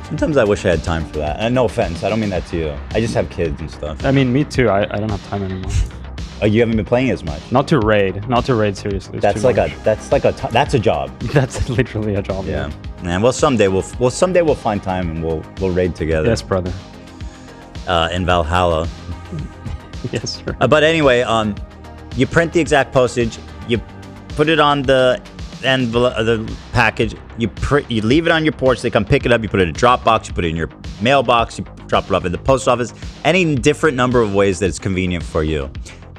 Sometimes I wish I had time for that. And no offense, I don't mean that to you. I just have kids and stuff. I mean, me too. I don't have time anymore. Oh, you haven't been playing as much. Not to raid seriously. That's a job. That's literally a job. Yeah. Man, well someday we'll find time and we'll raid together. Yes, brother. In Valhalla. Yes, sir. But anyway, you print the exact postage, you put it on the envelope, the package, you leave it on your porch. They come pick it up. You put it in a Dropbox. You put it in your mailbox, you drop it off at the post office, any different number of ways that it's convenient for you.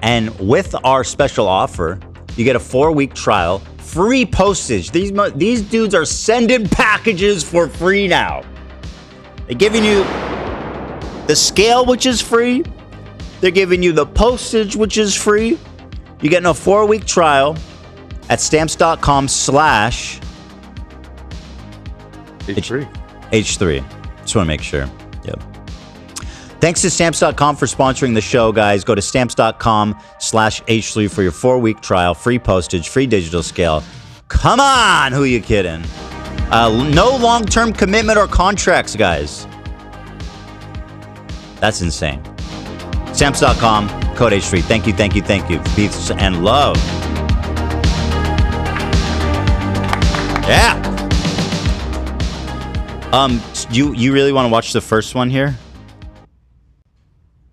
And with our special offer, you get a 4-week trial, free postage. These dudes are sending packages for free now. They're giving you the scale, which is free. They're giving you the postage, which is free. You're getting a 4-week trial at stamps.com/H3. H3. Just want to make sure. Yep. Thanks to Stamps.com for sponsoring the show, guys. Go to Stamps.com/H3 for your 4-week trial, free postage, free digital scale. Come on, who you kidding? No long-term commitment or contracts, guys. That's insane. Stamps.com, code H3. Thank you, thank you, thank you. Peace and love. Yeah. You really want to watch the first one here?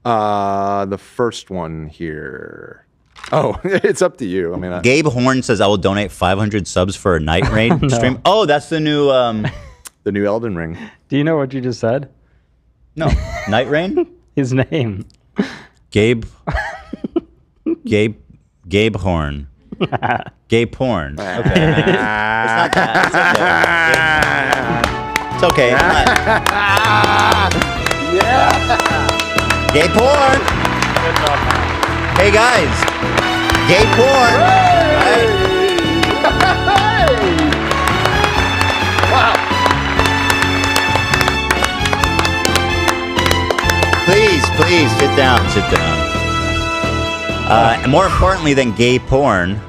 The first one here. Oh, it's up to you. I mean, Gabe Horn says I will donate 500 subs for a night raid stream. Oh, that's the new the new Elden Ring. Do you know what you just said? No, Night Rain. His name. Gabe Horn. Gabe Porn. Okay. It's not that. It's okay. Yeah. Gay porn. Hey guys. Gay porn. Right? Wow. Please sit down. And more importantly than gay porn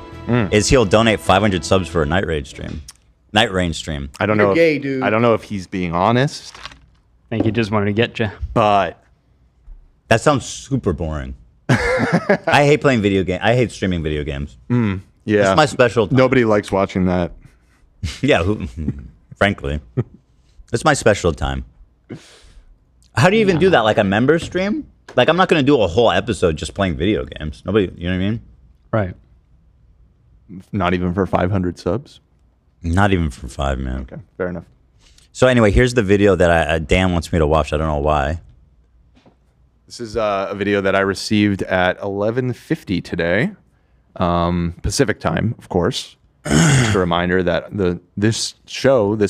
is he'll donate 500 subs for a night raid stream. Night rain stream. I don't know. Gay, dude. I don't know if he's being honest. I think he just wanted to get you. But that sounds super boring. I hate playing video games. I hate streaming video games. Yeah. It's my special time. Nobody likes watching that. Yeah, frankly. It's my special time. How do you even do that? Like a member stream? Like, I'm not going to do a whole episode just playing video games. Nobody, you know what I mean? Right. Not even for 500 subs? Not even for 5, man. Okay, fair enough. So anyway, here's the video that Dan wants me to watch. I don't know why. This is a video that I received at 11:50 today, Pacific time, of course. Just a reminder that this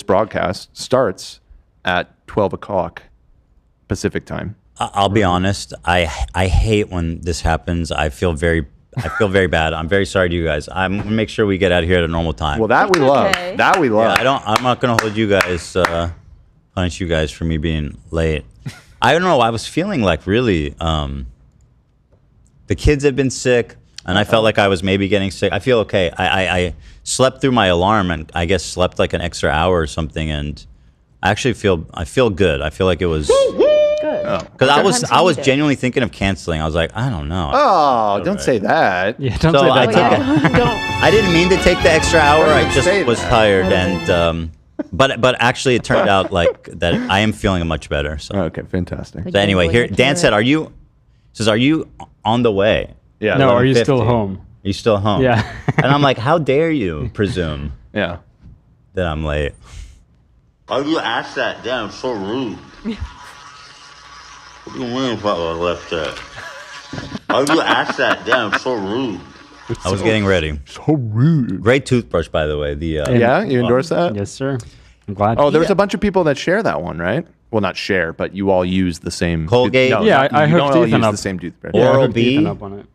broadcast starts at 12 o'clock Pacific time. I'll be honest. I hate when this happens. I feel very bad. I'm very sorry to you guys. I'm gonna make sure we get out of here at a normal time. Well, that we love. That we love. Yeah, I'm not gonna hold you guys, punish you guys for me being late. I don't know. I was feeling like really. The kids have been sick, and I felt like I was maybe getting sick. I feel okay. I slept through my alarm, and I guess slept like an extra hour or something, and I feel good. I feel like it was. Because I was genuinely thinking of canceling. I was like, I don't know. Oh, don't say that. Yeah, don't say that. I didn't mean to take the extra hour. I just was tired, and but actually, it turned out like that. I am feeling much better. So okay, fantastic. So anyway, here Dan said, "Are you on the way?" Yeah. No, are you still home? Are you still home? Yeah. And I'm like, how dare you presume? Yeah. That I'm late. Why you ask that? Damn, so rude. What do you mean if I left that? Why you ask that? Damn, so rude. I was getting ready. So rude. Great toothbrush, by the way. Yeah, you endorse that? Yes, sir. I'm glad. Oh, there's a bunch of people that share that one, right? Well, not share, but you all use the same. Colgate. No, yeah, I you don't hooked all Ethan use up. the same toothbrush. Yeah, Oral B. Up on it.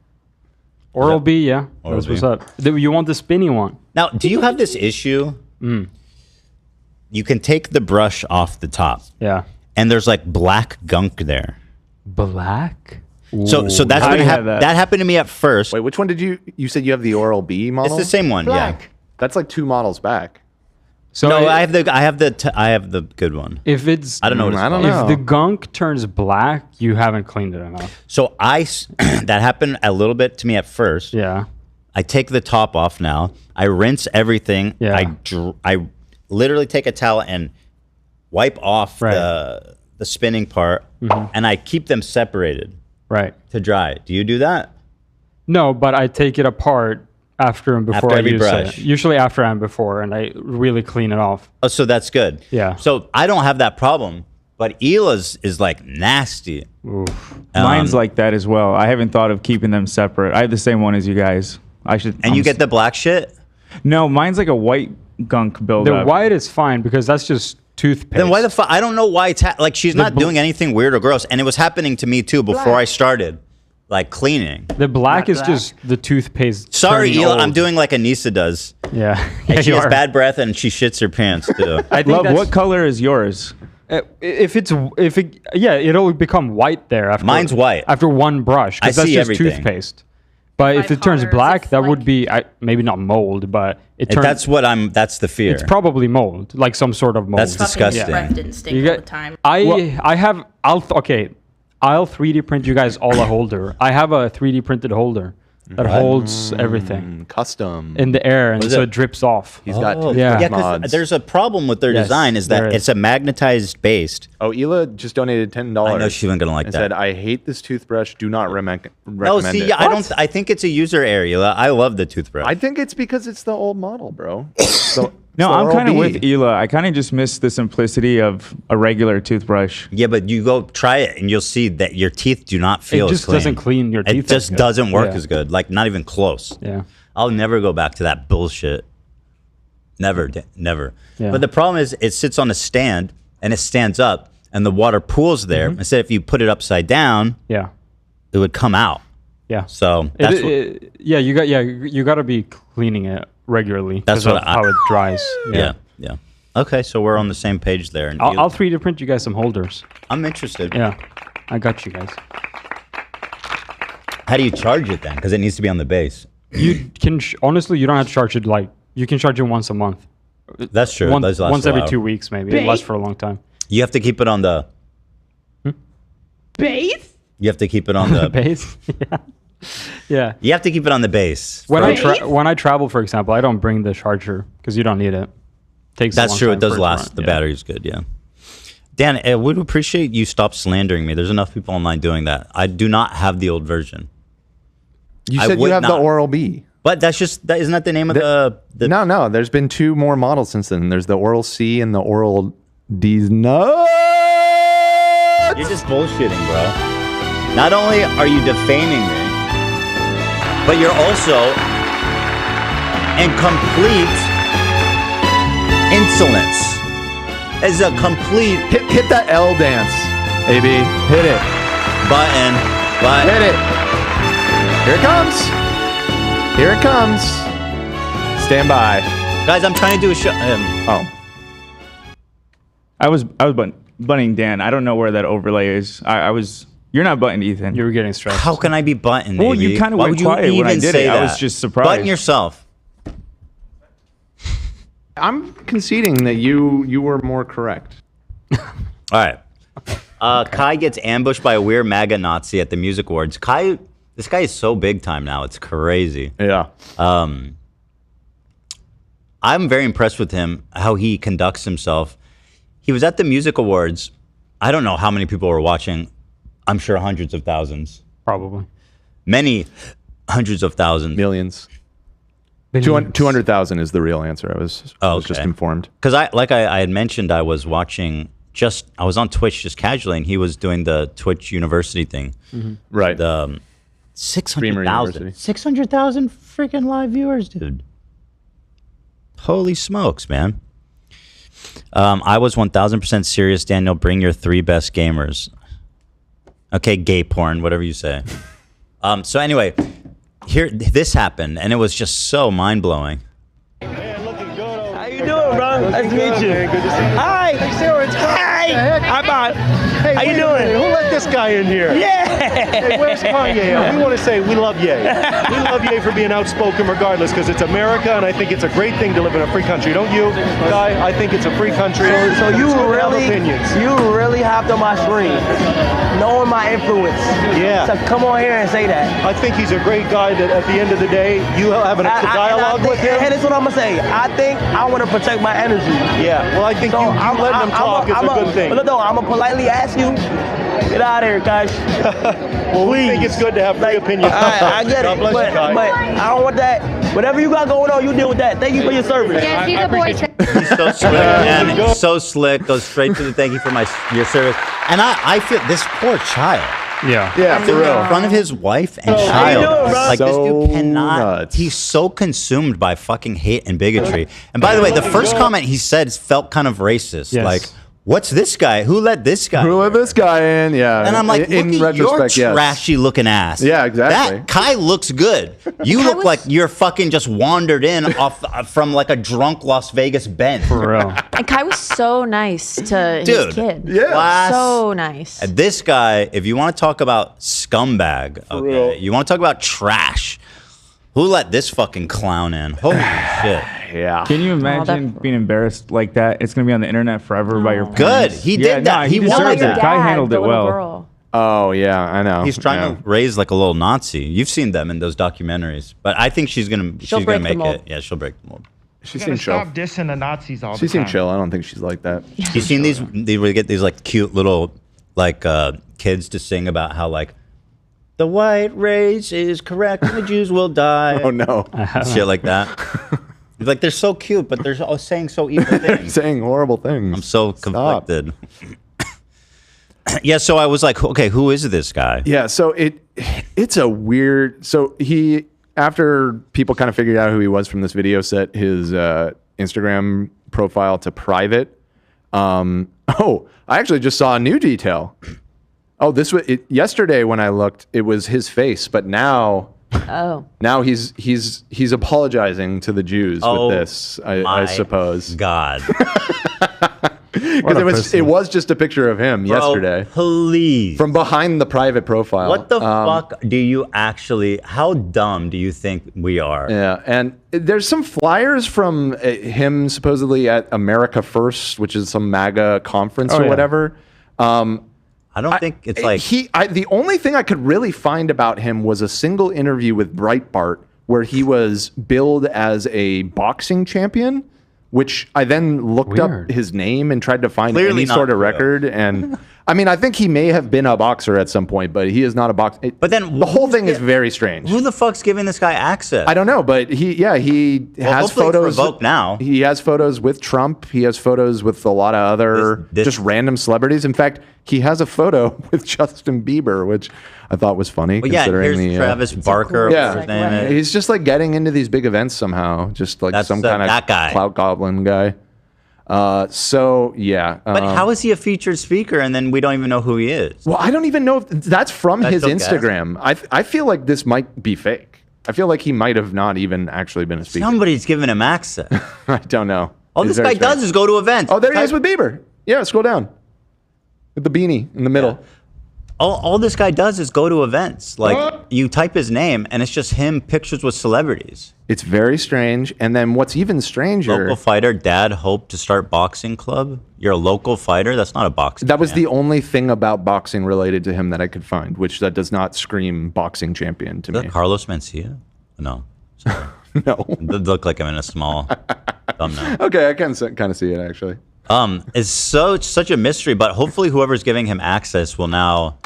Oral B, yeah. Oral That's B. what's up. You want the spinny one? Now, do you have this issue? You can take the brush off the top. Yeah. And there's like black gunk there. Black? So that's How gonna do you have happen. that? That happened to me at first. Wait, which one did you said you have the Oral B model? It's the same one. Black. Yeah. That's like 2 models back. So No, I have the good one. If it's I don't know what it's I don't called. know. if the gunk turns black, you haven't cleaned it enough. So that happened a little bit to me at first. Yeah. I take the top off now. I rinse everything. Yeah. I literally take a towel and wipe off Right. the spinning part, and I keep them separated Right. to dry. Do you do that? No, but I take it apart after and before After I every use brush. it. Usually after and before, and I really clean it off. Oh, so that's good. Yeah. So I don't have that problem. But Hila's is like nasty. Mine's like that as well. I haven't thought of keeping them separate. I have the same one as you guys. You get the black shit? No, mine's like a white gunk buildup. The white is fine because that's just toothpaste. Then why the fuck? I don't know why it's like she's not doing anything weird or gross, and it was happening to me too before I started, like cleaning. The black is just the toothpaste. Sorry, turning Hila, old. I'm doing like Anisa does. Yeah, And she you has are. bad breath and she shits her pants too. I think Love, that's- what color is yours? It'll become white there after. Mine's white. after one brush. I Because that's see just everything. toothpaste. But if it turns black, that would be maybe not mold, but it turns. That's the fear. It's probably mold, like some sort of mold. That's disgusting. Breath didn't stink You all get- the time. I'll 3D print you guys all a holder. I have a 3D printed holder that holds everything Custom. in the air, and What is so it? it drips off. He's got Oh, Yeah. yeah, 'cause mods. there's a problem with their Yes, design is that there is. it's a magnetized based. Oh, Hila just donated $10. I know she wasn't gonna like and that. said, "I hate this toothbrush. Do not recommend No, see, it." yeah, I don't. I think it's a user area. I love the toothbrush. I think it's because it's the old model, bro. No, I'm kind of Oral-B. with Hila. I kind of just miss the simplicity of a regular toothbrush. Yeah, but you go try it and you'll see that your teeth do not feel It as just clean. doesn't clean your teeth It as just good. doesn't work Yeah. as good. Like not even close. Yeah. I'll never go back to that bullshit. Never, never. Yeah. But the problem is it sits on a stand and it stands up and the water pools there. Instead, if you put it upside down, Yeah. it would come out. Yeah. So that's you got to be cleaning it regularly. That's 'cause what of how it dries. yeah. Okay, so we're on the same page there. And I'll 3D print you guys some holders. I'm interested. Yeah, I got you guys. How do you charge it then? Because it needs to be on the base. You can honestly, you don't have to charge it like you can charge it once a month. That's true. It does last Once a every while. 2 weeks, maybe. It lasts for a long time. You have to keep it on the. Base? You have to keep it on the base. Yeah. You have to keep it on the base. When I travel, for example, I don't bring the charger because you don't need it. Takes. That's a long true. It time does for to last. run. The Yeah. battery's good. Yeah. Dan, I would appreciate you stop slandering me. There's enough people online doing that. I do not have the old version. You I said you would have not. the Oral-B. But that's just isn't that the name of the No. There's been 2 more models since then. There's the Oral-C and the Oral-D's. No. You're just bullshitting, bro. Not only are you defaming me, but you're also in complete insolence. It's a complete hit that L dance, AB. Hit it. Button. Hit it. Here it comes. Here it comes. Stand by. Guys, I'm trying to do a show. I was buttoning Dan. I don't know where that overlay is. I was. You're not buttoned, Ethan. You were getting stressed. How can I be buttoned? Well, AB? you kind of Why went would you quiet when I even did say it. I was that? just surprised. Button yourself. I'm conceding that you were more correct. All right. Kai gets ambushed by a weird MAGA Nazi at the music awards. Kai, this guy is so big time now. It's crazy. Yeah. I'm very impressed with him, how he conducts himself. He was at the music awards. I don't know how many people were watching. I'm sure hundreds of thousands. Probably. Many hundreds of thousands. Millions. 200,000 is the real answer. I was just informed. Because I had mentioned, I was watching I was on Twitch just casually, and he was doing the Twitch University thing. Right. The 600,000. 600,000 freaking live viewers, dude. Holy smokes, man. I was 1,000% serious, Daniel. Bring your 3 best gamers. Okay, gay porn, whatever you say. So anyway, this happened, and it was just so mind-blowing. How you doing, bro? Nice to meet you. Good to see you. Hi. Hi. How about? Hey, how you wait a doing? minute. Who let this guy in here? Yeah. Hey, where's Kanye? We want to say we love Ye. We love Ye for being outspoken regardless, because it's America, and I think it's a great thing to live in a free country. Don't you, Guy? I think it's a free country. So you It's good to have really, opinions. you really hopped on my screen, knowing my influence. Yeah. So come on here and say that. I think he's a great guy that at the end of the day, you have a dialogue with him. And this is what I'm going to say. I think I want to protect my energy. Yeah, well, I think you letting him talk is a good thing. Look, though, I'm going to politely ask you, Get out of here, guys. Well, we think it's good to have free opinion. I get God it, bless but you, Kai. I don't want that. Whatever you got going on, you deal with that. Thank you for your service. Yes, he's a boy. He's so slick, man. So slick. Goes straight to the thank you for your service. And I feel this poor child. Yeah. Yeah, for real. In front of his wife and How you child. doing, bro? Like, this So dude cannot. nuts. He's so consumed by fucking hate and bigotry. And by the way, the first comment he said felt kind of racist. Yes. Like, what's this guy? Who let this guy? Who let this guy in? Yeah. And I'm like, in look at your retrospect, yes. trashy looking ass. Yeah, exactly. That Kai looks good. You look like you're fucking just wandered in off from like a drunk Las Vegas bend. For real. And Kai was so nice to Dude, his kid. yeah. Class. So nice. And this guy, if you want to talk about scumbag, okay, real. you want to talk about trash, who let this fucking clown in? Holy shit. Yeah. Can you imagine being embarrassed like that? It's gonna be on the internet forever by your Good. parents. He did that. Nah, He deserved wanted it. that. Kai handled the it little well. girl. Oh, yeah, I know. He's trying to raise like a little Nazi. You've seen them in those documentaries, but I think she's gonna She'll make break the mold. it. Yeah, she'll break the mold. She You seems chill. stop dissing the Nazis all She the time. seems chill. I don't think she's like that. You seen these? They would get these like cute little like kids to sing about how like the white race is correct and the Jews will die. Oh no. Shit like that. Like they're so cute, but they're all saying so evil things. Saying horrible things. I'm so conflicted. Yeah, so I was like, okay, who is this guy? Yeah, so it's a weird. So he, after people kind of figured out who he was from this video, set his Instagram profile to private. Oh, I actually just saw a new detail. Oh, this was yesterday when I looked. It was his face, but now he's apologizing to the Jews with this. I suppose. God. Because it was just a picture of him yesterday. Please. From behind the private profile. What the fuck do you actually, how dumb do you think we are? Yeah, and there's some flyers from him supposedly at America First, which is some MAGA conference or whatever. I don't think it's like... the only thing I could really find about him was a single interview with Breitbart where he was billed as a boxing champion, which I then looked up his name and tried to find any sort of record. And I mean, I think he may have been a boxer at some point, but he is not a boxer. But then the whole thing is very strange. Who the fuck's giving this guy access? I don't know, but he has photos. It's revoked now. He has photos with Trump. He has photos with a lot of other just random celebrities. In fact, he has a photo with Justin Bieber, which I thought was funny. Well, yeah, considering here's Travis Barker. Yeah, his name is. he's just like getting into these big events somehow, just like some kind of that guy. clout goblin guy. So yeah, But how is he a featured speaker and then we don't even know who he is? Well, I don't even know if that's from his still Instagram. I feel like this might be fake. I feel like he might have not even actually been a speaker. Somebody's giving him access. I don't know. All It's this very guy strange. does is go to events. Oh, there he is with Bieber. Yeah, scroll down. With the beanie in the middle. All this guy does is go to events. Like, you type his name, and it's just him, pictures with celebrities. It's very strange. And then what's even stranger... Local fighter, dad hoped to start boxing club. You're a local fighter? That's not a boxing That was fan. the only thing about boxing related to him that I could find, which that does not scream boxing champion to Is me. that Carlos Mencia? No. Sorry. No. It looked like I'm in a small thumbnail. Okay, I can kind of see it, actually. It's such a mystery, but hopefully whoever's giving him access will now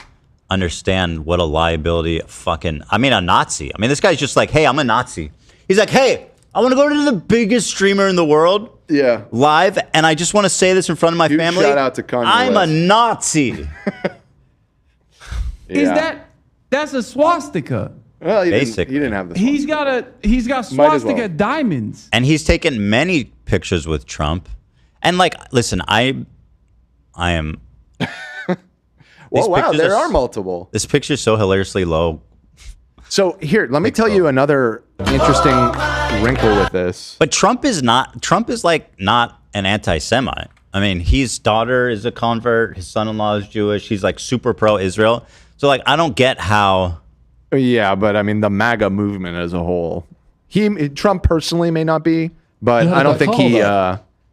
understand what a liability a Nazi. I mean, this guy's just like, hey, I'm a Nazi. He's like, hey, I want to go to the biggest streamer in the world. Yeah. Live, and I just want to say this in front of my family. Shout out to Kanye I'm West. a Nazi. That's a swastika. Well, he Basically. didn't have this. He's got Might as well. swastika diamonds. And he's taken many pictures with Trump. And like, listen, I am. Well, wow, pictures there are multiple. This picture's so hilariously low. So here, let me tell you another interesting wrinkle with this. But Trump is like not an anti-Semite. I mean, his daughter is a convert. His son-in-law is Jewish. He's like super pro-Israel. So like, I don't get how. Yeah, but I mean, the MAGA movement as a whole. Trump personally may not be, but I don't think he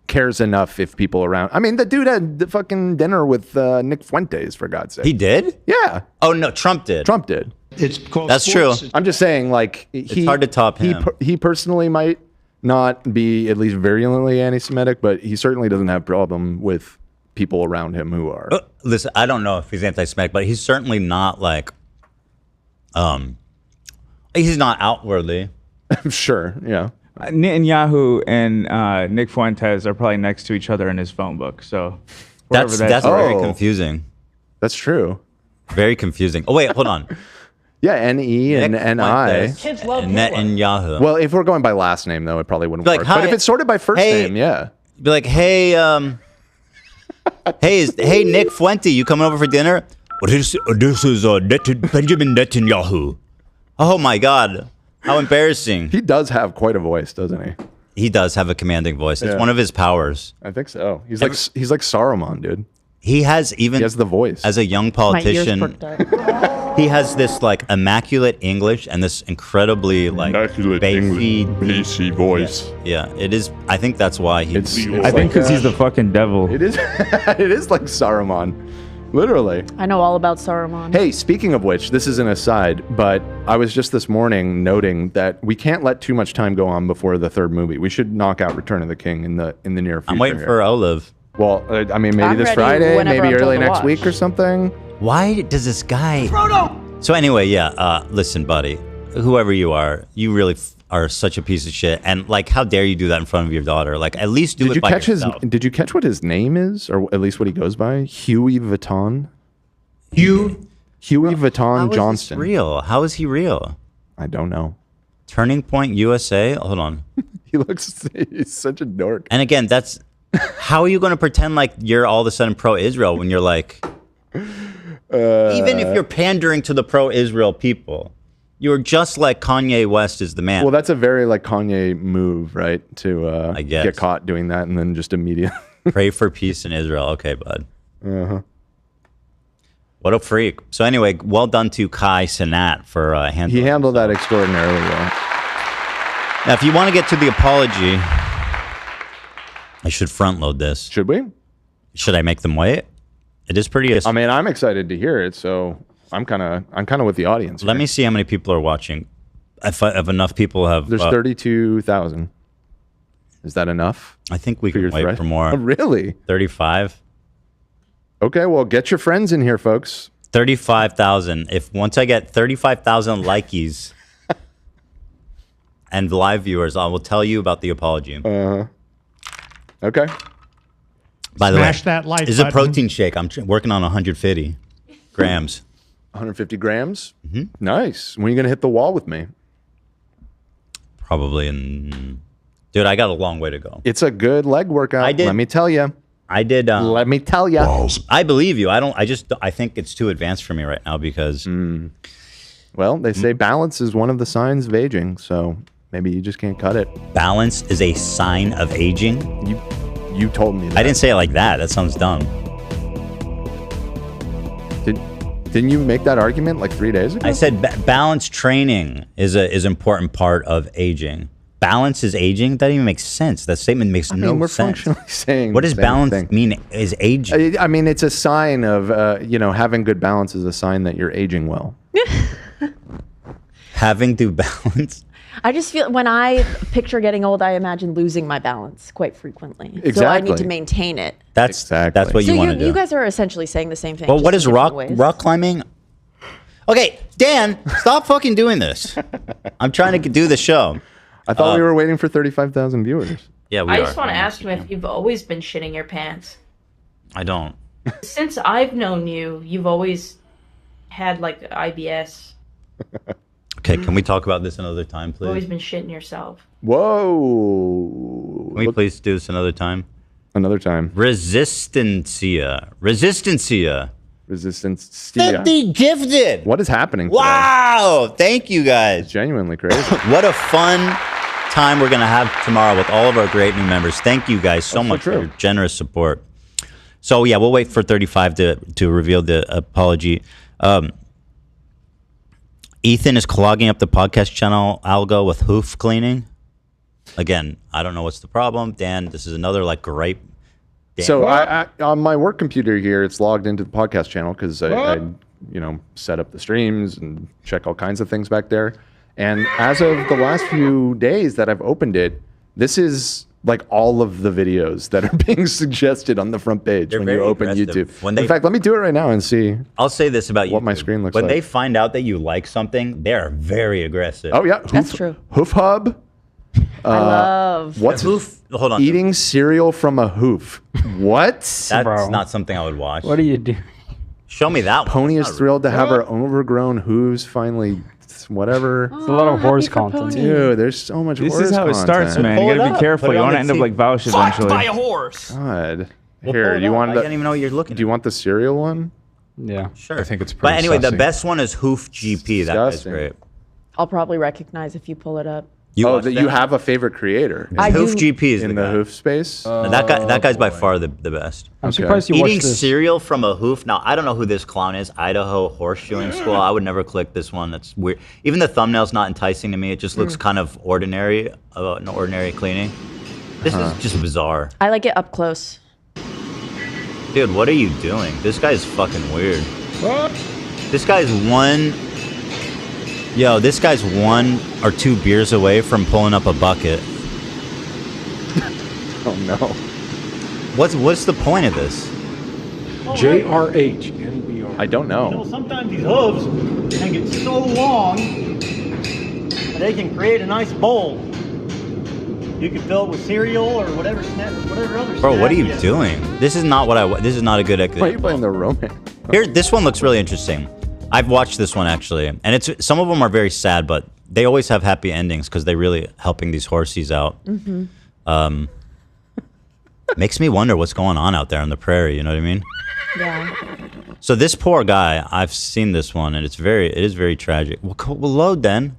cares enough if people around. I mean, the dude had the fucking dinner with Nick Fuentes, for God's sake. He did? Yeah. Oh no, Trump did. Trump did. It's called That's sports. true. I'm just saying, like, It's hard to top him. He personally might not be at least virulently anti-Semitic, but he certainly doesn't have problem with people around him who are. Listen, I don't know if he's anti-Semitic, but he's certainly not like, he's not outwardly. Sure, yeah. Netanyahu and Nick Fuentes are probably next to each other in his phone book. So that's very confusing. That's true. Very confusing. Oh wait, hold on. Yeah, N-E and N-I. Kids love Netanyahu. Well, if we're going by last name, though, it probably wouldn't Like, work. hi- But if it's sorted by first hey- name, yeah. Be like, hey, hey, Nick Fuente, you coming over for dinner? This is Benjamin Netanyahu. Oh my God, how embarrassing! He does have quite a voice, doesn't he? He does have a commanding voice. It's Yeah. one of his powers. I think so. He's like Saruman, dude. He has the voice. As a young politician. He has this like immaculate English and this incredibly like bassy voice. Yeah, it is. I think that's why he. I think because he's the fucking devil. It is. It is like Saruman, literally. I know all about Saruman. Hey, speaking of which, this is an aside, but I was just this morning noting that we can't let too much time go on before the third movie. We should knock out Return of the King in the near future. I'm waiting for Olive. Well, I mean, maybe I'm this ready Friday, whenever maybe I'm told early to next watch. week or something. Why does this guy? So anyway, yeah. Listen, buddy, whoever you are, you really are such a piece of shit. And like, how dare you do that in front of your daughter? Like, at least do Did it you by catch yourself. Did you catch what his name is, or at least what he goes by? Huey Vuitton. Huey Vuitton How is Johnston. this real? How is he real? I don't know. Turning Point USA. Hold on. He's such a dork. And again, that's how are you going to pretend like you're all of a sudden pro-Israel when you're like, even if you're pandering to the pro-Israel people, you're just like Kanye West is the man. Well, that's a very like Kanye move, right? To I guess. get caught doing that and then just immediately Pray for peace in Israel. Okay, bud. Uh-huh. What a freak. So anyway, well done to Kai Cenat for handling. He handled that extraordinarily well. Now, if you want to get to the apology, I should front load this. Should we? Should I make them wait? It is pretty. I mean, I'm excited to hear it, so I'm kind of with the audience. Let me see how many people are watching. If enough people have. There's 32,000. Is that enough? I think we for can your wait threat? for more. Oh, really? 35. Okay, well, get your friends in here, folks. 35,000. If once I get 35,000 likes and live viewers, I will tell you about the apology. Okay. By the way, Smash that like this is a button. protein shake. I'm working on 150 grams. 150 grams? Mm-hmm. Nice. When are you going to hit the wall with me? Probably in... Dude, I got a long way to go. It's a good leg workout. I did. Let me tell you. I did. Let me tell you. I believe you. I think it's too advanced for me right now because... Well, they say balance is one of the signs of aging, so maybe you just can't cut it. Balance is a sign of aging? You told me that. I didn't say it like that. That sounds dumb. Didn't you make that argument like 3 days ago? I said balance training is an important part of aging. Balance is aging? That even makes sense. That statement makes no we're sense. functionally saying What the does same balance thing. mean is aging? I mean, it's a sign of, having good balance is a sign that you're aging well. Having to balance? I just feel when I picture getting old, I imagine losing my balance quite frequently. So I Exactly. need to maintain it. That's what So you want to do. you guys are essentially saying the same thing. Well, just what in is different rock ways. climbing? Okay, Dan, stop fucking doing this. I'm trying to do the show. I thought we were waiting for 35,000 viewers. Yeah, we I are. just want to ask you if you've always been shitting your pants. I don't. Since I've known you, you've always had like IBS. Okay, can we talk about this another time, You've always please? been shitting yourself. Whoa. Can we please do this another time? Another time. Resistencia. 50 gifted. What is happening today? Wow. Thank you guys. It's genuinely crazy. What a fun time we're going to have tomorrow with all of our great new members. Thank you guys so much for your generous support. So, yeah, we'll wait for 35 to reveal the apology. Ethan is clogging up the podcast channel algo with hoof cleaning. Again, I don't know what's the problem. Dan, this is another like gripe. Dan. So I on my work computer here, it's logged into the podcast channel because I set up the streams and check all kinds of things back there. And as of the last few days that I've opened it, this is like all of the videos that are being suggested on the front page when you very open aggressive. YouTube. In fact, let me do it right now and see. I'll say this about what my screen looks when like. they find out that you like something, they are very aggressive. Oh yeah, That's true. Hoof Hub. I love. What's Hoof? Hold on. Eating cereal from a hoof. What? That's not something I would watch. What do you do? Show me that one. Pony is thrilled to have her overgrown hooves finally. Whatever. It's a lot of horse content. Dude, there's so much horse This is how it starts, content. man. You gotta be careful. You want to end up like Vaush eventually. by a horse. God. Well, Here, pull it do you up. want I the? don't even know what you're looking Do you want the cereal one? Yeah. Sure. I think it's But pretty anyway, the sussy. best one is Hoof GP. That guy's Disgusting. great. I'll probably recognize if you pull it up. You oh, watch that you have a favorite creator. I Hoof do- GP is in the the guy. hoof space. That guy's by far the best. I'm surprised you Eating watched this. cereal from a hoof. Now I don't know who this clown is. Idaho Horseshoeing School. I would never click this one. That's weird. Even the thumbnail's not enticing to me. It just looks kind of ordinary, an ordinary cleaning. This is just bizarre, I like it up close. dude. What are you doing? This guy's fucking weird. This guy's one. Yo, this guy's 1 or 2 beers away from pulling up a bucket. Oh no. What's the point of this? JRH NBR. I don't know. Sometimes these hooves can get so long they can create a nice bowl. You can fill it with cereal or whatever snack, whatever other. Bro, what are snack you is. doing? This is not what I. This is not a good. Why are you playing the romance? Here, this one looks really interesting. I've watched this one actually, and it's some of them are very sad, but they always have happy endings because they're really helping these horsies out. Makes me wonder what's going on out there on the prairie. You know what I mean? Yeah. So this poor guy, I've seen this one, and it is very tragic. Well, we'll load then.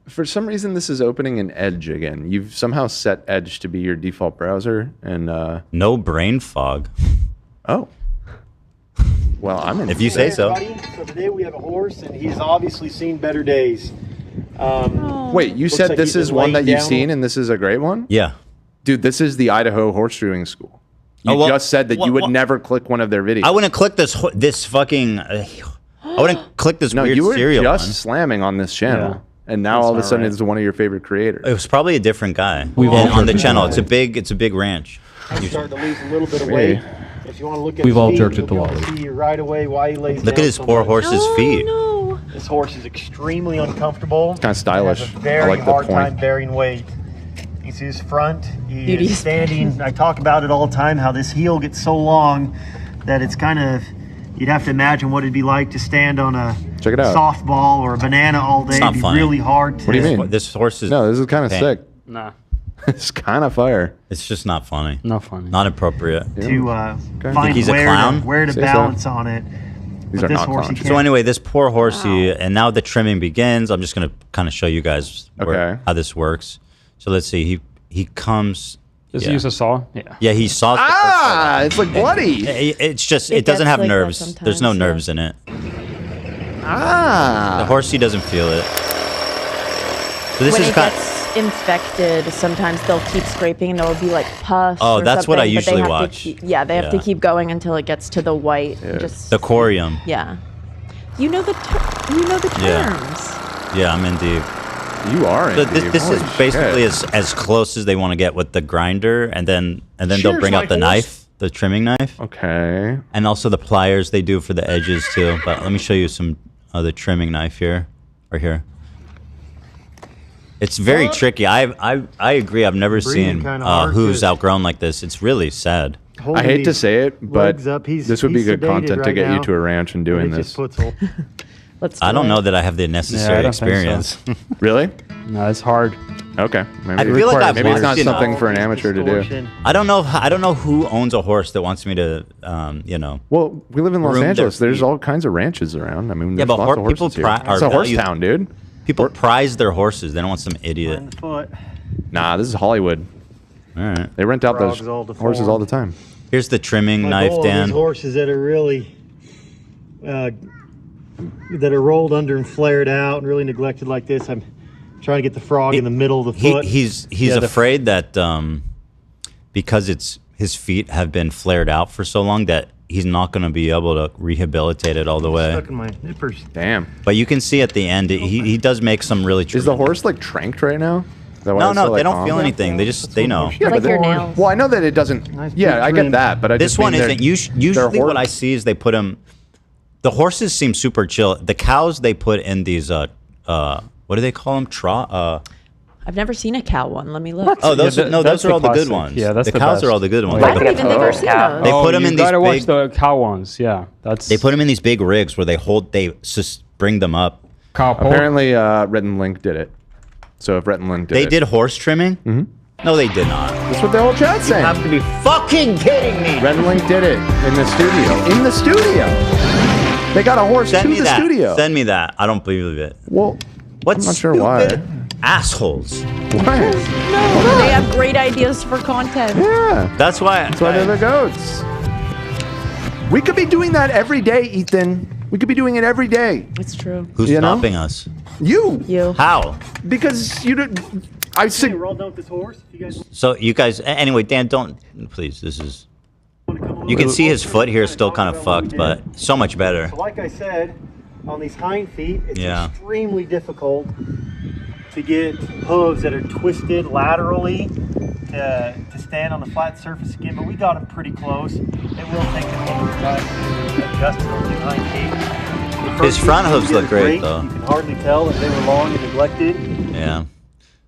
For some reason, this is opening in Edge again. You've somehow set Edge to be your default browser, and No brain fog. oh, well, I'm in. If you say so. So today we have a horse, and he's obviously seen better days. Wait, you Looks said like this he's is been one that laying you've down. seen, and this is a great one? Yeah. Dude, this is the Idaho Horseshoeing School. You Oh, well, just said that you would never click one of their videos. I wouldn't click this fucking. I wouldn't click this No, weird you were cereal just one. slamming on this channel, Yeah. and now That's all of a not sudden right. it's one of your favorite creators. It was probably a different guy We've all on the jerked it channel. to It's a big ranch. He's starting to lose a little bit of Really? weight. If you want to look at We've his all feet, jerked you'll at the be able wall. to see right away why he lays Look down at his so poor much. horse's feet. No. This horse is extremely uncomfortable. Kinda stylish. He has a I very like the hard point. time bearing weight. You see his front. He Beauty is is standing. I talk about it all the time. How this heel gets so long that it's kind of. You'd have to imagine what it'd be like to stand on a Check it out. softball or a banana all day. It's not It'd be funny. really hard to. What do you mean? This horse is. No, this is kind of Dang. sick. Nah. It's kind of fire. It's just not funny. Not funny. Not appropriate. To Okay. find he's a where clown? to, where to Say so. balance on it. These But are this not horse, he clowns. can't. So anyway, this poor horsey, and now the trimming begins. I'm just gonna kind of show you guys Okay. how this works. So let's see. He comes. Just yeah. use a saw. Yeah. Yeah, he saws. the Ah, it's like bloody. It's just It it doesn't gets have like that nerves. There's no sometimes, yeah. nerves in it. The Ah. horsey doesn't feel it. So this When is it kind. gets infected, sometimes they'll keep scraping and there'll be like pus. Oh, or that's what I something, but they usually have to watch. keep- yeah, they have to Yeah. keep going until it gets to the white. Just The corium. yeah. You know the terms. Yeah. Yeah, I'm in deep. You are in So deep. this is Holy basically shit. as close as they want to get with the grinder, and then they'll Cheers, bring out the my horse. knife, the trimming knife, Okay. and also the pliers they do for the edges too. But let me show you some of the trimming knife here, or here. It's very tricky. I agree. I've never Breathing seen kinda hard, hooves 'cause- outgrown like this. It's really sad. I hate to say it, but legs up. this would be He's good sedated content to right get you now, to a ranch and doing it this. just puts a- Let's. I don't do know it. that I have the Yeah, necessary I don't think so. experience. Really? No, it's hard. Okay. Maybe, I feel like I've maybe it's not watched, something for an amateur to do. Distortion. I don't know who owns a horse that wants me to, you know. Well, we live in Los Groom their Angeles. There's feet. all kinds of ranches around. I mean, Yeah, there's but lots of people horses here. are It's a horse valued- town, dude. People prize their horses. They don't want some idiot. Find the foot. Nah, this is Hollywood. All right. They rent out those Frogs all horses deformed. all the time. Here's the trimming My knife, goal on Dan. these horses that are really that are rolled under and flared out and really neglected like this. I'm trying to get the frog in the middle of the foot. He's Yeah, the- afraid that because his feet have been flared out for so long that he's not going to be able to rehabilitate it all the way. Stuck in my nippers. Damn. But you can see at the end, he does make some really. Is the horse like tranked right now? that why No, it's no, so, they like, don't feel calm? anything. They know. Yeah, Like but your they- nails. Well, I know that it doesn't. Yeah, I get that, but I This just one mean they're- isn't. Usually, hor- what I see is they put them. The horses seem super chill. The cows they put in these. What do they call them? I've never seen a cow one. Let me look. Oh, those Yeah, those that's are the all the good classic. ones. Yeah, that's the the cows best. are all the good ones. I haven't even never seen those. They put them you in these gotta watch big. the cow ones. Yeah, that's. They put them in these big rigs where they just bring them up. Apparently, Rhett and Link did it. So if Rhett and Link did They it, did horse trimming. Mhm. No, they did not. That's what the whole chat's saying. You have to be fucking kidding me. Rhett and Link did it in the studio. In the studio, they got a horse Send to me the that. studio. Send me that. I don't believe it. Well, What's I'm not sure why. Assholes. Why? No, they have great ideas for content. Yeah, That's why. that's why they're the goats. We could be doing that every day, Ethan. We could be doing it every day. It's true. Who's You know? stopping us? You. How? Because you don't. I said. Roll down with this horse. If you guys So you guys. Anyway, Dan, don't please. This is. You can see his foot here, still kind of fucked, but so much better. So like I said, on these hind feet, it's Yeah. extremely difficult to get hooves that are twisted laterally to stand on the flat surface again, but we got them pretty close. It will take a little bit of time to adjust those new hind feet. The His first front feet hooves did look great, You though. can hardly tell if they were long and neglected. Yeah.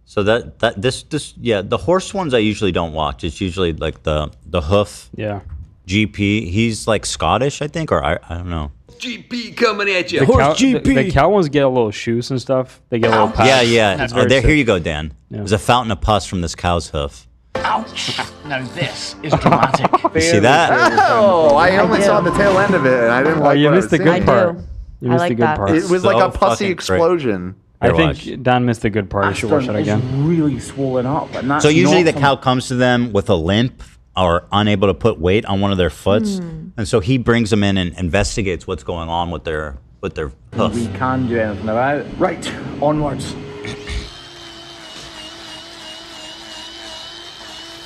So the horse ones I usually don't watch. It's usually like the Hoof. Yeah. GP. He's like Scottish, I think, or I don't know. GP coming at you. The cow ones get a little shoes and stuff. They get a little pads. Yeah, yeah. It's Oh, very there, sick. here you go, Dan. Yeah. There's a fountain of pus from this cow's hoof. Ouch. Now this is dramatic. You see that? Oh, I only saw the tail end of it, and I didn't like. you what I missed was the good seeing. part. You I missed like the good that. part. It was So like a fucking pussy great. explosion. I Here, think Dan missed the good part. You should watch it again. really swollen up, and that's So usually the not cow comes to them with a limp or unable to put weight on one of their foots, and so he brings them in and investigates what's going on with their hoof. we can do anything about it. Right, onwards.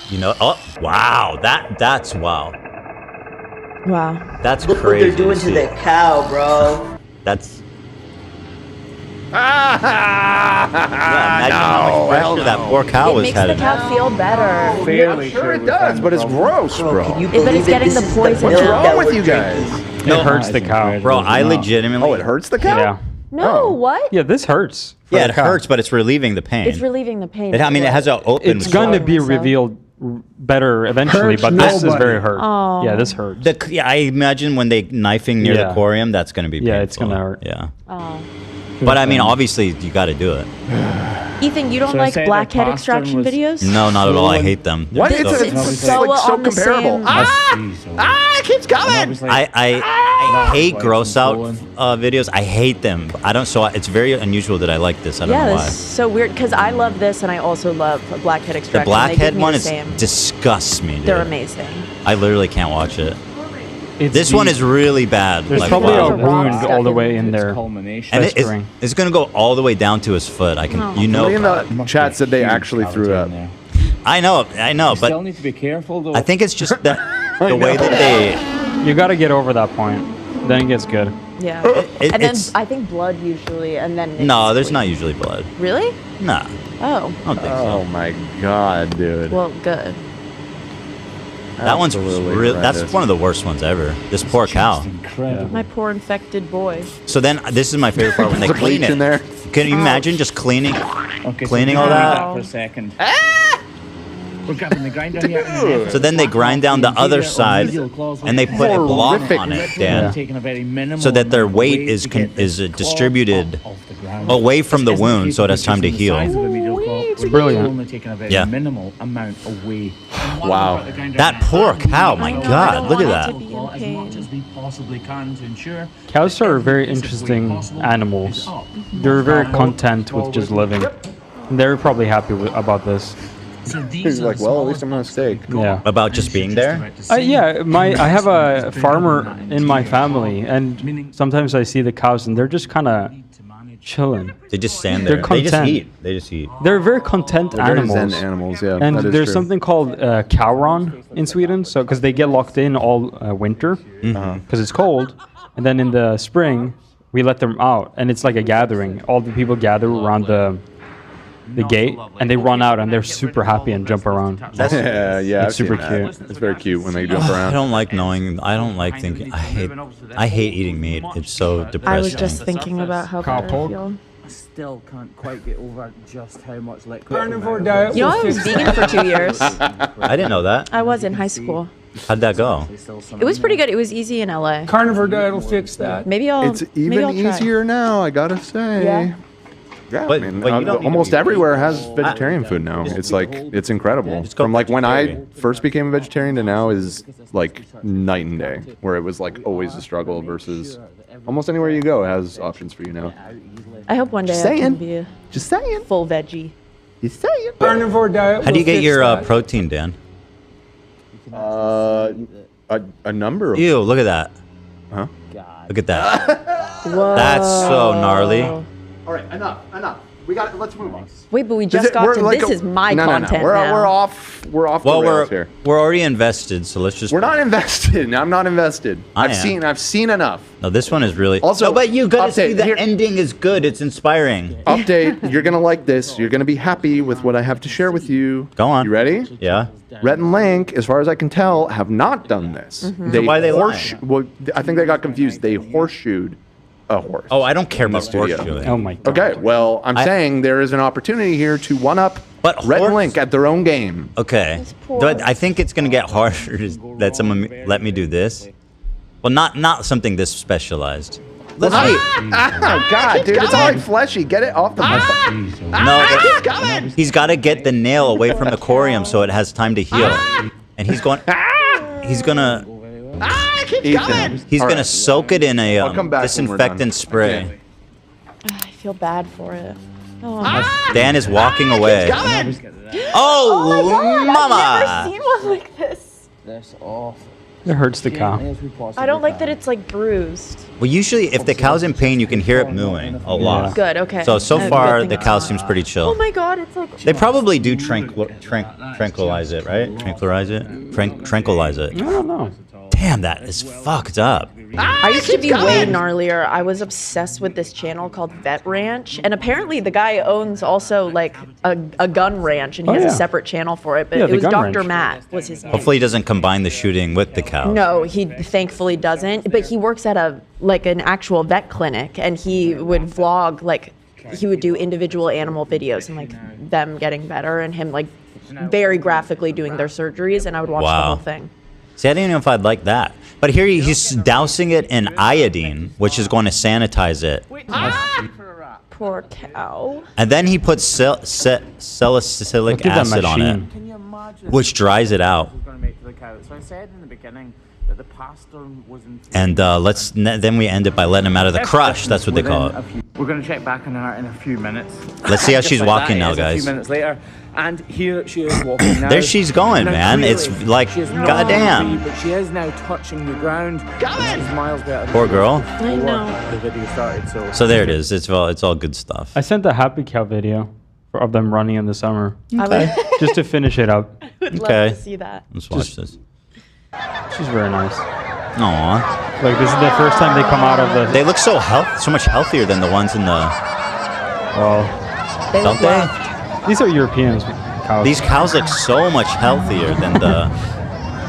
You know? Oh, wow! That's wow. Wow. That's Look crazy. what they're doing to see. that cow, bro. That's. Yeah, imagine how much pressure that poor cow It was makes the having. cow feel better. Fairly Sure it does, but it's gross, bro. Can you But it's believe that getting this the is poison milk out. What's that wrong with we're you drinking? guys? It hurts the cow. Bro, I legitimately. Oh, it hurts the cow. Yeah. No, what? Yeah, this hurts. for Yeah, the it cow. hurts, but it's relieving the pain. It's relieving the pain. I mean, it has an open. It's going to be So- revealed better eventually, Hurts but this is nobody. very hurt. Oh. Yeah, this hurts. Yeah, I imagine when they knifing near the Yeah. aquarium, that's going to be painful. Yeah, it's gonna hurt. Yeah. Oh. But I mean, obviously, you got to do it. Ethan, you don't So I like say the blackhead pastern extraction was- videos? No, not at all. I hate them. What? They're It's, so- it's so like so on the comparable. same- It keeps coming. I hate gross out videos. I hate them. I don't. So it's very unusual that I like this. I don't Yeah, know this why. is so weird because I love this and I also love a blackhead The extraction. They blackhead give me one the is same. disgusts me. Dude. They're amazing. I literally can't watch it. It's This one is really bad. There's like, probably wow. a wound Stuff all the in way in It's there. culmination. And festering. it's going to go all the way down to his foot. I can, you know. Somebody in the chat said they actually threw up. I know, Still but need to be careful though. I think it's just that the way that they. You got to get over that point. Then it gets good. Yeah. It- and then it's- I think blood usually, and then No, it's there's sweet. not usually blood. Really? Nah, Oh. I don't think Oh so. my god, dude. Well, good. That one's Absolutely real. That's horrendous. one of the worst ones ever. This poor cow. Incredible. My poor infected boy. So then, this is my favorite part when they There's a clean bleach it. in there. Can you imagine just cleaning? Okay, Cleaning so all leave that? for a second. We're grabbing the grinder here. So then they grind down the other side, and they put a block Horrific. on it, Dan, Taking a very minimal so that their amount of weight weight is to get the claw distributed off the ground. away from the This isn't a wound, case so of it has time to reducing the size heal. of a medial claw. We're brilliant. only taking a very Yeah. minimal amount away. Wow. That poor cow, my God, look at that. To be in pain. As much as we possibly can to ensure Cows are very interesting animals. They're very content with just living. They're probably happy about this. He's like, well, at least I'm on a steak. Yeah. About just being there? Yeah, I have a farmer in my family, and sometimes I see the cows, and they're just kind of chilling. They just stand They're there. They just content. eat. They just eat. They're very content They're very animals. zen animals, yeah. And that is there's true. something called cowron in Sweden, so because they get locked in all winter because it's cold, and then in the spring we let them out, and it's like a gathering. All the people gather around the gate, and they run out and they're super happy and jump around. Yeah, it's super cute. It's very cute when they jump around. I don't like knowing. I don't like thinking. I hate eating meat. It's so depressing. I was just thinking about how bad I feel. I still can't quite get over just how much liquid. Carnivore diet. You know, I was vegan for 2 years. I didn't know that. I was in high school. How'd that go? It was pretty good. It was easy in LA. Carnivore diet will fix that. Maybe I'll. It's even easier now, I gotta say. Yeah. Yeah, But- I mean, but you don't need to almost be everywhere has vegetarian food now. It's like, it's incredible. From like when I first became a vegetarian to now is like night and day, where it was like always a struggle versus almost anywhere you go has options for you now. I hope one day Just I can saying. be Just saying. full veggie. Just saying. Carnivore diet. How do you will get fix your that. protein, Dan? A number of. Ew, look at that. Huh? Look at that. Whoa. That's so gnarly. All right, enough. We got. Let's move on. Wait, but we just got to. This is my content We're now. off. We're off Well, the rails here. we're already invested, so let's just. We're not invested. I'm not invested. I've seen enough. No, this one is really. Also, no, but you gotta see update, the here- ending is good. It's inspiring. Update. You're gonna like this. You're gonna be happy with what I have to share with you. Go on. You ready? Yeah. Rhett and Link, as far as I can tell, have not done this. Mm-hmm. So why they Well, I think they got confused. They horseshoed a horse. Oh, I don't care about studio. horseshoeing. Oh my god. Okay, well, I'm saying there is an opportunity here to one-up But Rhett and horse- Link at their own game. Okay. But I think it's gonna get harder to let someone let me do this. Well, not something this specialized. Let's see. Oh God, dude, it's all like fleshy. Get it off the. No, he's got to get the nail away from the corium so it has time to heal. And he's going. He's gonna. He's gonna soak it in a I'll come back when we're done. disinfectant spray. I feel bad for it. Oh, Dan is walking away. Oh, mama! I've never seen one like this. This off. It hurts the cow. I don't like that it's like bruised. Well, usually if the cow's in pain, you can hear it mooing a lot. Good, okay. So I have a far, good thing the it's cow not. seems pretty chill. Oh my god, it's like. They probably do tranquilize it, right? Tranquilize it? Tranquilize it. I don't know. Damn, that is fucked up. I used to be way gnarlier. I was obsessed with this channel called Vet Ranch, and apparently the guy owns also like a gun ranch, and he has a separate channel for it. But Yeah, it the was gun Dr. ranch. Matt was his name. Hopefully he doesn't combine the shooting with the cow. No, he thankfully doesn't. But he works at an actual vet clinic, and he would vlog like he would do individual animal videos and like them getting better, and him like very graphically doing their surgeries, and I would watch the Wow. whole thing. See, I didn't know if I'd like that. But here he's dousing it in iodine, which is going to sanitize it. Poor cow. And then he puts salicylic Look at that acid on it, machine. Can you imagine? which dries it out. Going to make to the cow. So I said in the beginning that the pastor was in. And then we end it by letting him out of the crush. That's what they call it. We're going to check back on her in a few minutes. Let's see how Just she's like walking that, now, it is A guys. few minutes later, and here she is walking now. There she's going, Now, man. It's clearly, like, she is not goddamn. free, but she is now touching the ground. She's miles better. Poor girl. I know. The video started, So there it is. It's all good stuff. I sent the happy cow video of them running in the summer. Okay. Just to finish it up. I would Okay. love to see that. Let's watch this. She's very nice. Aww. Like this is the first time they come out of the. They look so much healthier than the ones in the. Well, Don't they? These are Europeans. Cows. These cows look so much healthier than the.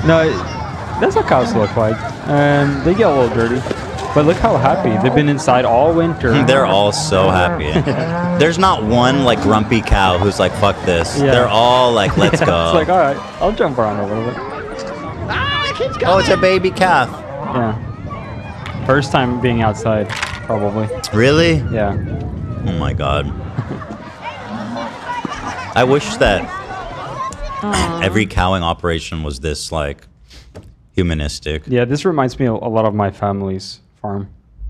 No, that's what cows look like. And they get a little dirty. But look how happy. They've been inside all winter. They're all so happy. There's not one like grumpy cow who's like, fuck this. Yeah. They're all like, let's go. It's like, all right, I'll jump around a little bit. Oh, it's a baby calf. Yeah. First time being outside, probably. Really? Yeah. Oh my god. I wish that every cowing operation was this like humanistic. Yeah, this reminds me a lot of my family's farm.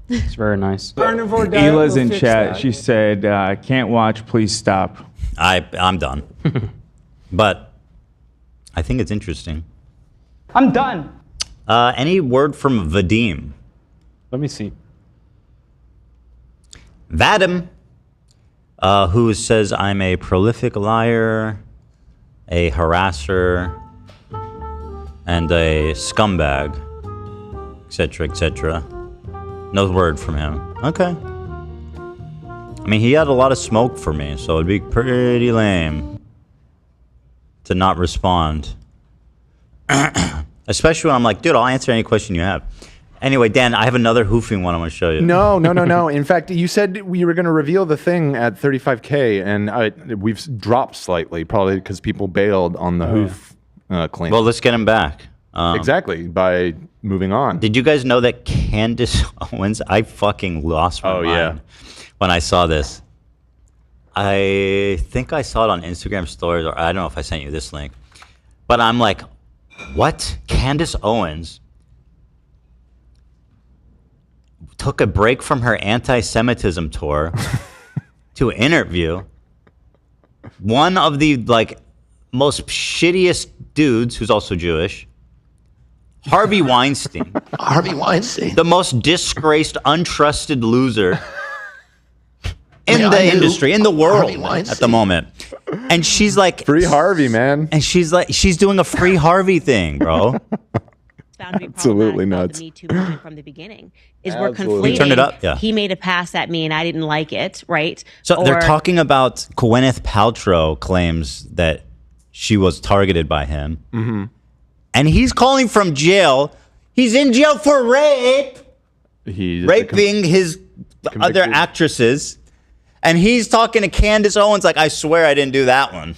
It's very nice. Carnivore diet Hila's will in fix chat. that. She said, "Can't watch. Please stop." I'm done. But I think it's interesting. I'm done. Any word from Vadim? Let me see. Vadim, who says I'm a prolific liar, a harasser, and a scumbag, etc., etc. No word from him. Okay. I mean, he had a lot of smoke for me, so it'd be pretty lame to not respond. Especially when I'm like, dude, I'll answer any question you have. Anyway, Dan, I have another hoofing one I'm going to show you. No. In fact, you said we were going to reveal the thing at 35K, and we've dropped slightly, probably because people bailed on the hoof claim. Well, let's get him back. Exactly, by moving on. Did you guys know that Candace Owens, I fucking lost my mind when I saw this. I think I saw it on Instagram stories, or I don't know if I sent you this link. But I'm like, what? Candace Owens took a break from her anti-Semitism tour to interview one of the most shittiest dudes who's also Jewish, Harvey Weinstein. Harvey Weinstein. The most disgraced, untrusted loser in the industry, in the world at the moment. And she's like, free Harvey, man. And she's like, she's doing a free Harvey thing, bro. Absolutely nuts. The Me Too movement from the beginning is we're Absolutely. conflating. Turn it up, yeah. He made a pass at me and I didn't like it, right? So they're talking about Gwyneth Paltrow claims that she was targeted by him. Mm-hmm. And he's calling from jail. He's in jail for rape. He's raping his other actresses. And he's talking to Candace Owens like, I swear I didn't do that one.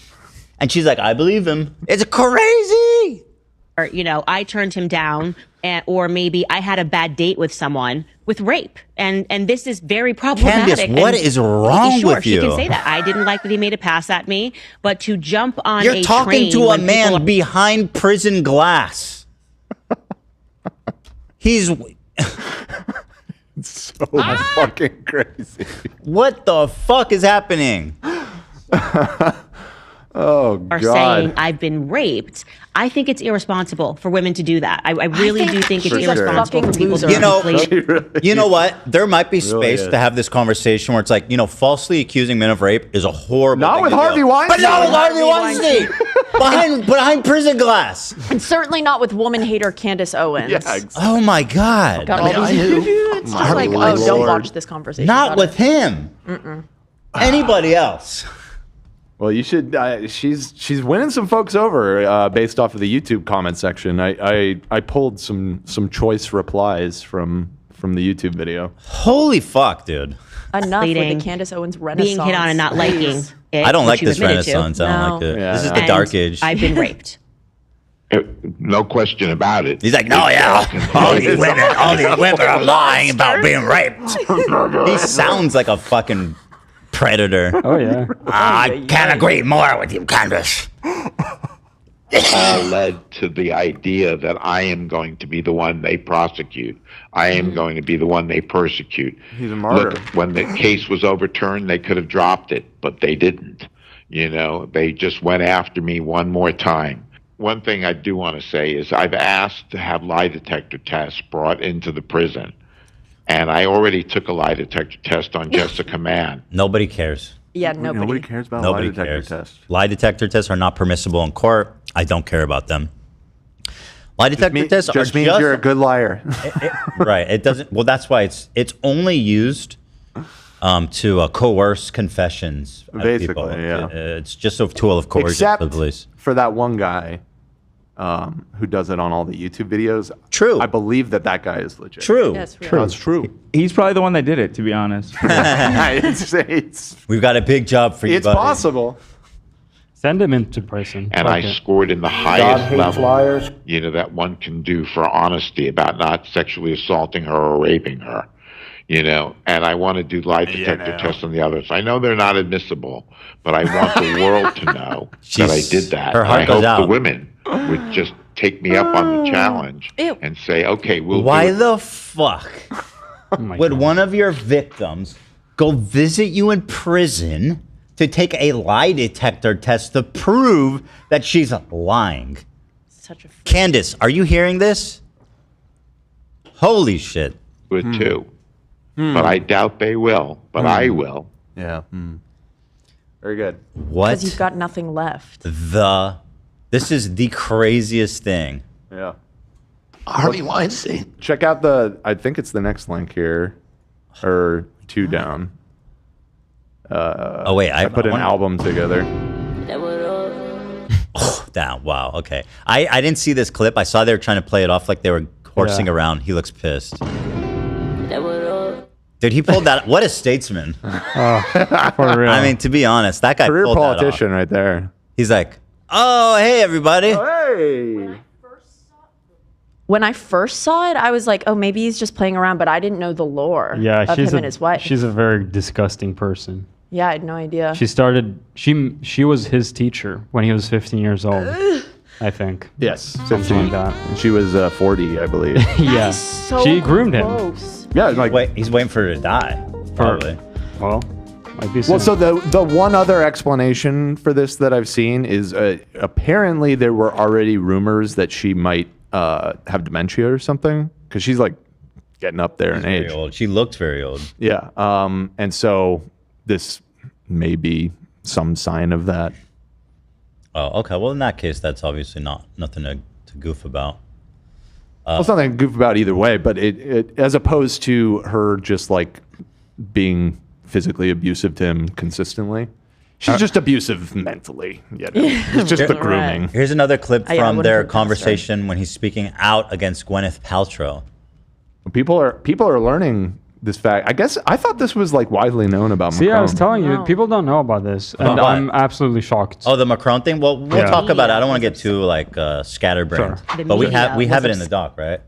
And she's like, I believe him. It's crazy. Or, I turned him down, or maybe I had a bad date with someone with rape. And this is very problematic. Candace, what is wrong with you? She can say that. I didn't like that he made a pass at me, but to jump on You're talking to a man behind prison glass. He's... It's so fucking crazy. What the fuck is happening? Oh, are God. saying I've been raped. I think it's irresponsible for women to do that. I really do think it's irresponsible for people to You know what? There might be space to have this conversation where it's like, falsely accusing men of rape is a horrible Not thing with to do. Harvey Weinstein. But not with Harvey Weinstein. behind prison glass. And certainly not with woman hater Candace Owens. Yeah, exactly. Oh my God. Got all these dudes just like, don't watch this conversation. Not with him. Anybody else. Well, you should. She's winning some folks over based off of the YouTube comment section. I pulled some choice replies from the YouTube video. Holy fuck, dude! Enough with the Candace Owens renaissance. Being hit on and not liking it. I don't like this admitted to. renaissance. I don't like it. This is the dark age. I've been raped. No question about it. He's like, no, all these women are lying about being raped. He sounds like a fucking predator. Oh yeah. I can't agree more with you, Candace. All led to the idea that I am going to be the one they prosecute. I am going to be the one they persecute. He's a martyr. Look, when the case was overturned, they could have dropped it, but they didn't. They just went after me one more time. One thing I do want to say is I've asked to have lie detector tests brought into the prison. And I already took a lie detector test on Jessica Mann. Nobody cares. Yeah, nobody cares about Nobody lie detector cares. tests. Lie detector tests are not permissible in court. I don't care about them. Lie detector tests are just means you're a good liar. Right. It doesn't. Well, that's why it's only used to coerce confessions of Basically, people. yeah. It's just a tool of coercion Except for the police. for that one guy who does it on all the YouTube videos. True. I believe that guy is legit. True. Yes, really. That's true. He's probably the one that did it, to be honest. It's We've got a big job for you, buddy. possible. Send him into person. And I scored in the highest level, that one can do for honesty about not sexually assaulting her or raping her, and I want to do lie detector tests on the others. I know they're not admissible, but I want the world to know that I did that. Her heart I goes hope out. the women would just take me up on the challenge and say, okay, we'll Why do it. the fuck would one of your victims go visit you in prison to take a lie detector test to prove that she's lying? Such a Candace, are you hearing this? Holy shit. Do it too. But I doubt they will, but I will. Yeah. Very good. What? Because you've got nothing left. This is the craziest thing. Yeah. Harvey Weinstein. Check out I think it's the next link here, or two down. Oh wait, I put an album together. Oh, damn! Wow. Okay, I didn't see this clip. I saw they were trying to play it off like they were horsing around. He looks pissed. Dude, he pulled that. What a statesman! For real. I mean, to be honest, that guy Career pulled politician that off. right there. He's like, "Oh, hey, everybody." Hey. When I first saw it, I was like, oh, maybe he's just playing around, but I didn't know the lore of him and his wife. She's a very disgusting person. Yeah, I had no idea. She was his teacher when he was 15 years old, I think. Yes, 15. Like that. And she was 40, I believe. Yeah, so she groomed gross. him. Yeah, like he's waiting for her to die. Probably. Well, might be well, soon. so the one other explanation for this that I've seen is apparently there were already rumors that she might have dementia or something, because she's like getting up there in age. Very old. She looked very old. Yeah. And so this may be some sign of that. Oh, okay. Well, in that case, that's obviously nothing to goof about. Well, it's nothing to goof about either way, but it as opposed to her just like being physically abusive to him consistently. She's just abusive mentally. You know? It's just the grooming. Here's another clip I from wouldn't their put it past conversation when he's speaking out against Gwyneth Paltrow. People are learning this fact. I guess I thought this was like widely known about Macron. See, I was telling you, people don't know about this, and what? I'm absolutely shocked. Oh, the Macron thing. Well, we'll talk about it. I don't want to get too like scatterbrained, The but we media have it was in the doc, right?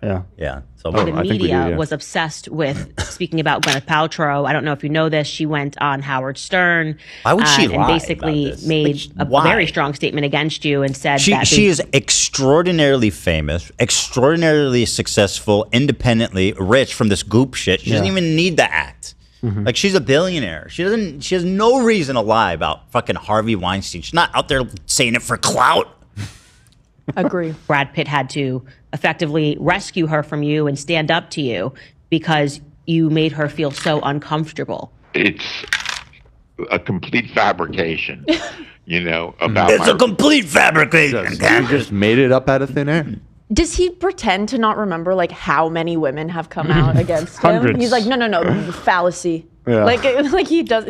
Yeah. Yeah. So The media was obsessed with speaking about Gwyneth Paltrow. I don't know if you know this. She went on Howard Stern. Why would she and lie basically about this? made a why? very strong statement against you and said that she is extraordinarily famous, extraordinarily successful, independently rich from this goop shit. She doesn't even need the act. Like, she's a billionaire. She has no reason to lie about fucking Harvey Weinstein. She's not out there saying it for clout. Agree. Brad Pitt had to effectively rescue her from you and stand up to you because you made her feel so uncomfortable. It's a complete fabrication, about It's a complete fabrication. You just made it up out of thin air. Does he pretend to not remember like how many women have come out against him? Hundreds. He's like, no, fallacy. Yeah. Like he does.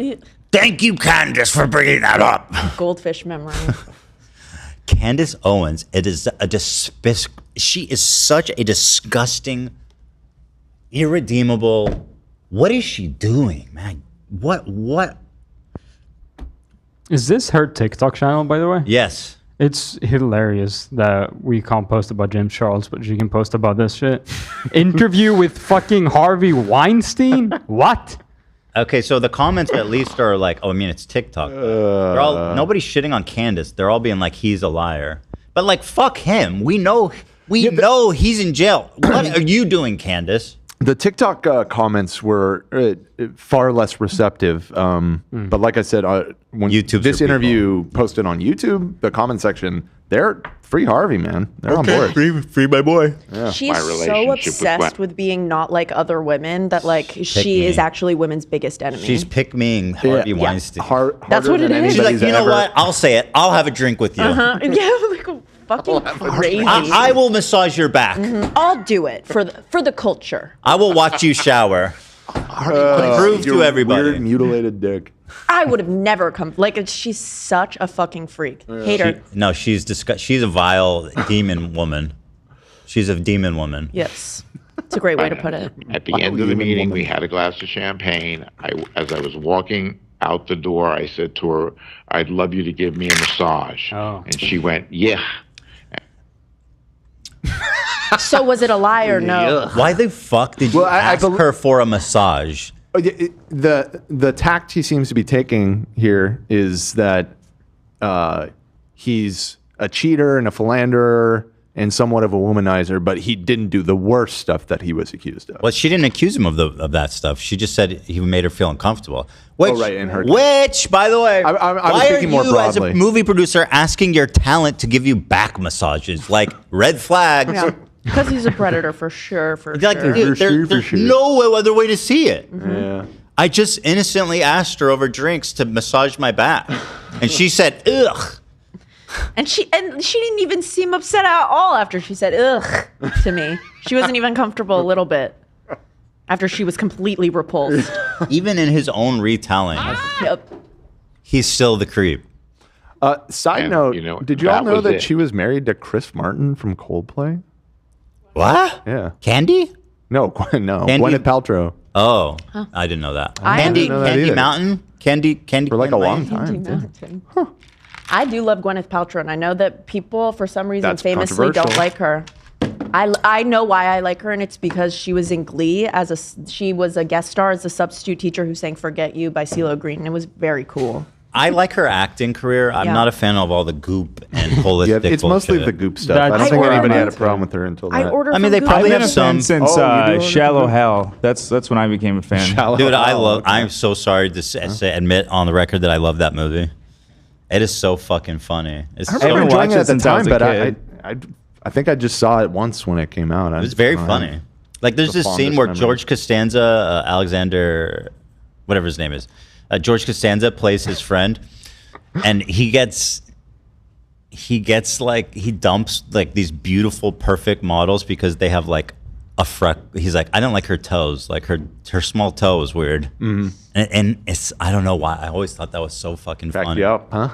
Thank you, Candace, for bringing that up. Goldfish memory. Candace Owens, it is she is such a disgusting, irredeemable. What is she doing, man? What? Is this her TikTok channel, by the way? Yes. It's hilarious that we can't post about James Charles, but she can post about this shit. Interview with fucking Harvey Weinstein? What? Okay, so the comments at least are like, oh, I mean, it's TikTok. They're all, nobody's shitting on Candace. They're all being like, he's a liar. But like, fuck him. We know he's in jail. What are you doing, Candace? The TikTok comments were far less receptive. But like I said, when this interview posted on YouTube, the comment section, they're free Harvey, man. They're on board. Free my boy. Yeah. She is so obsessed with being not like other women that like she is actually women's biggest enemy. She's pick-meing Harvey Weinstein. That's what it is. She's like, you know what? I'll say it. I'll have a drink with you. Yeah, like fucking crazy. I will massage your back. I'll do it for the culture. I will watch you shower. Prove to everybody. Weird mutilated dick. I would have never come. Like, she's such a fucking freak. Hate her. No, she's she's a vile demon woman. She's a demon woman. Yes. It's a great way to put it. At the end of the meeting, we had a glass of champagne. As I was walking out the door, I said to her, I'd love you to give me a massage. Oh. And she went, yeah. So was it a lie or no? Why the fuck did you ask her for a massage? The tact he seems to be taking here is that he's a cheater and a philanderer and somewhat of a womanizer, but he didn't do the worst stuff that he was accused of. Well, she didn't accuse him of that stuff. She just said he made her feel uncomfortable. Which, in her which, by the way, I was why thinking are more you broadly. as a movie producer asking your talent to give you back massages? Like, red flags. Yeah. Because he's a predator for sure. Like, dude, there's no other way to see it. Yeah. I just innocently asked her over drinks to massage my back, and she said, "Ugh." And she didn't even seem upset at all after she said "ugh" to me. She wasn't even comfortable a little bit after she was completely repulsed. Even in his own retelling, Yep. he's still the creep. Side And, note, you know, did you all that know was that it. she was married to Chris Martin from Coldplay? What? Yeah. Candy? No, no. Candy? Gwyneth Paltrow. I didn't know that. I Candy, didn't know that Candy either. Mountain? Candy For like a Cane long Lane? time. Candy Mountain. I do love Gwyneth Paltrow, and I know that people, for some reason, That's famously don't controversial. like her. I know why I like her, and it's because she was in Glee she was a guest star as a substitute teacher who sang "Forget You" by CeeLo Green, and it was very cool. I like her acting career. I'm Yeah. not a fan of all the goop and holistic Yeah, it's mostly bullshit. the goop stuff. That's I don't think where anybody I'm had a at. problem with her until I that. order. I mean, from they Google. probably I've been have a fan some. since Oh, you do Shallow Hell. That's when I became a fan. Shallow Dude, I Hell, love. okay. I'm so sorry to admit on the record that I love that movie. It is so fucking funny. It's I so, remember haven't enjoying watched it it at the since I was time, a but kid. I think I just saw it once when it came out. it was very funny. Like there's The this scene fondest where memory. George Costanza, Alexander, whatever his name is, George Costanza plays his friend, and he dumps like these beautiful, perfect models because they have like a he's like, I don't like her toes, like her small toe is weird, and it's, I don't know why, I always thought that was so fucking Cracked funny. you up, huh?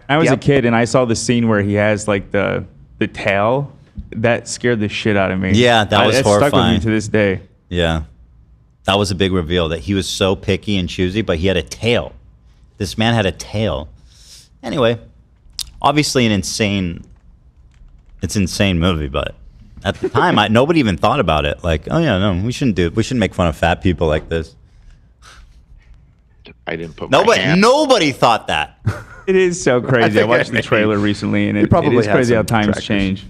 I was a kid and I saw the scene where he has like the tail. That scared the shit out of me. Yeah, that was Stuck with me horrifying. to this day. Yeah, that was a big reveal that he was so picky and choosy, but he had a tail. This man had a tail. Anyway, obviously an insane movie, but at the time, nobody even thought about it. Like, oh yeah, no, we shouldn't make fun of fat people like this. I didn't put my hand. Nobody thought that. It is so crazy. I watched the trailer recently, and it probably is has crazy how some times detractors. change.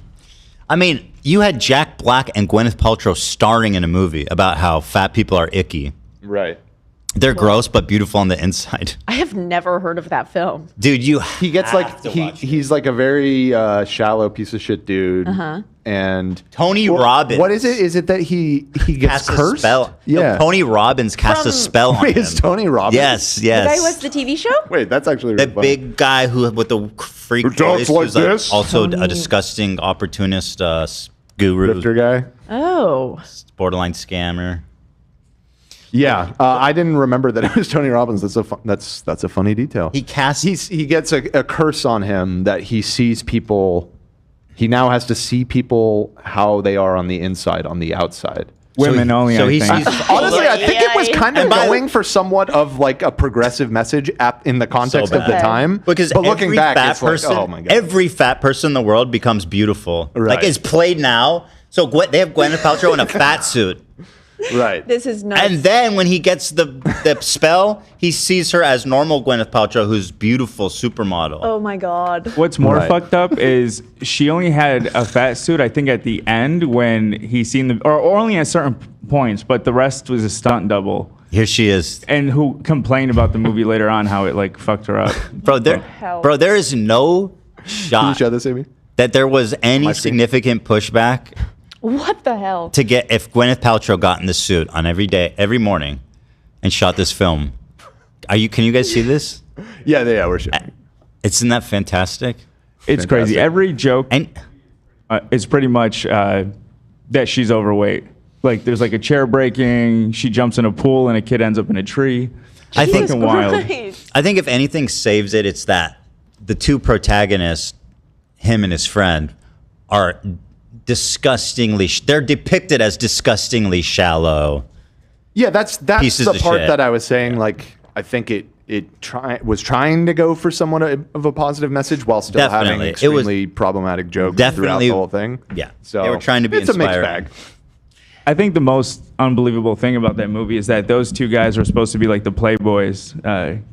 I mean, you had Jack Black and Gwyneth Paltrow starring in a movie about how fat people are icky. Right. They're gross but beautiful on the inside. I have never heard of that film. Dude, He gets like he's like a very shallow piece of shit dude. And Tony Robbins. What is it? Is it that he gets Cast a cursed? spell. Yeah. No, Tony Robbins cast a spell on Wait, him. is Tony Robbins? Yes, The guy who yes. has the TV show? Wait, that's actually The really funny. big guy who with the freak Who talks voice, like who's like this? also a disgusting opportunist guru, Drifter guy. Oh. borderline scammer. Yeah, I didn't remember that it was Tony Robbins. That's a funny detail. He casts. He gets a curse on him that he sees people. He now has to see people how they are on the inside, on the outside. Women only. so I he think. sees- Honestly, I think it was kind of And by the- going for somewhat of like a progressive message in the context So of the bad. time. Because but looking every back, fat it's person, like, oh my god, every fat person in the world becomes beautiful. Right. Like it's played now. So they have Gwyneth Paltrow in a fat suit. right. This is nuts. And then when he gets the spell, he sees her as normal Gwyneth Paltrow, who's beautiful supermodel. Oh my God. What's more Right. fucked up is she only had a fat suit, I think, at the end when he seen the, or only at certain points, but the rest was a stunt double. Here she is. And who complained about the movie later on, how it like fucked her up. Bro, there is no Can you shot show this, Amy? that there was any significant pushback What the hell? to get if Gwyneth Paltrow got in the suit on every morning and shot this film. Can you guys see this? Yeah, we're showing. Isn't that fantastic? It's crazy. Fantastic. Every joke And is pretty much that she's overweight. Like there's like a chair breaking, she jumps in a pool, and a kid ends up in a tree. I think Fucking wild. I think if anything saves it, it's that the two protagonists, him and his friend, are disgustingly. They're depicted as disgustingly shallow. Yeah, that's Pieces the of part shit. that I was saying. Like, I think it was trying to go for somewhat of a positive message while still Definitely. having It was extremely problematic jokes definitely- throughout the whole thing. Yeah, So they were trying to be it's a mixed inspiring. bag. I think the most unbelievable thing about that movie is that those two guys were supposed to be like the playboys,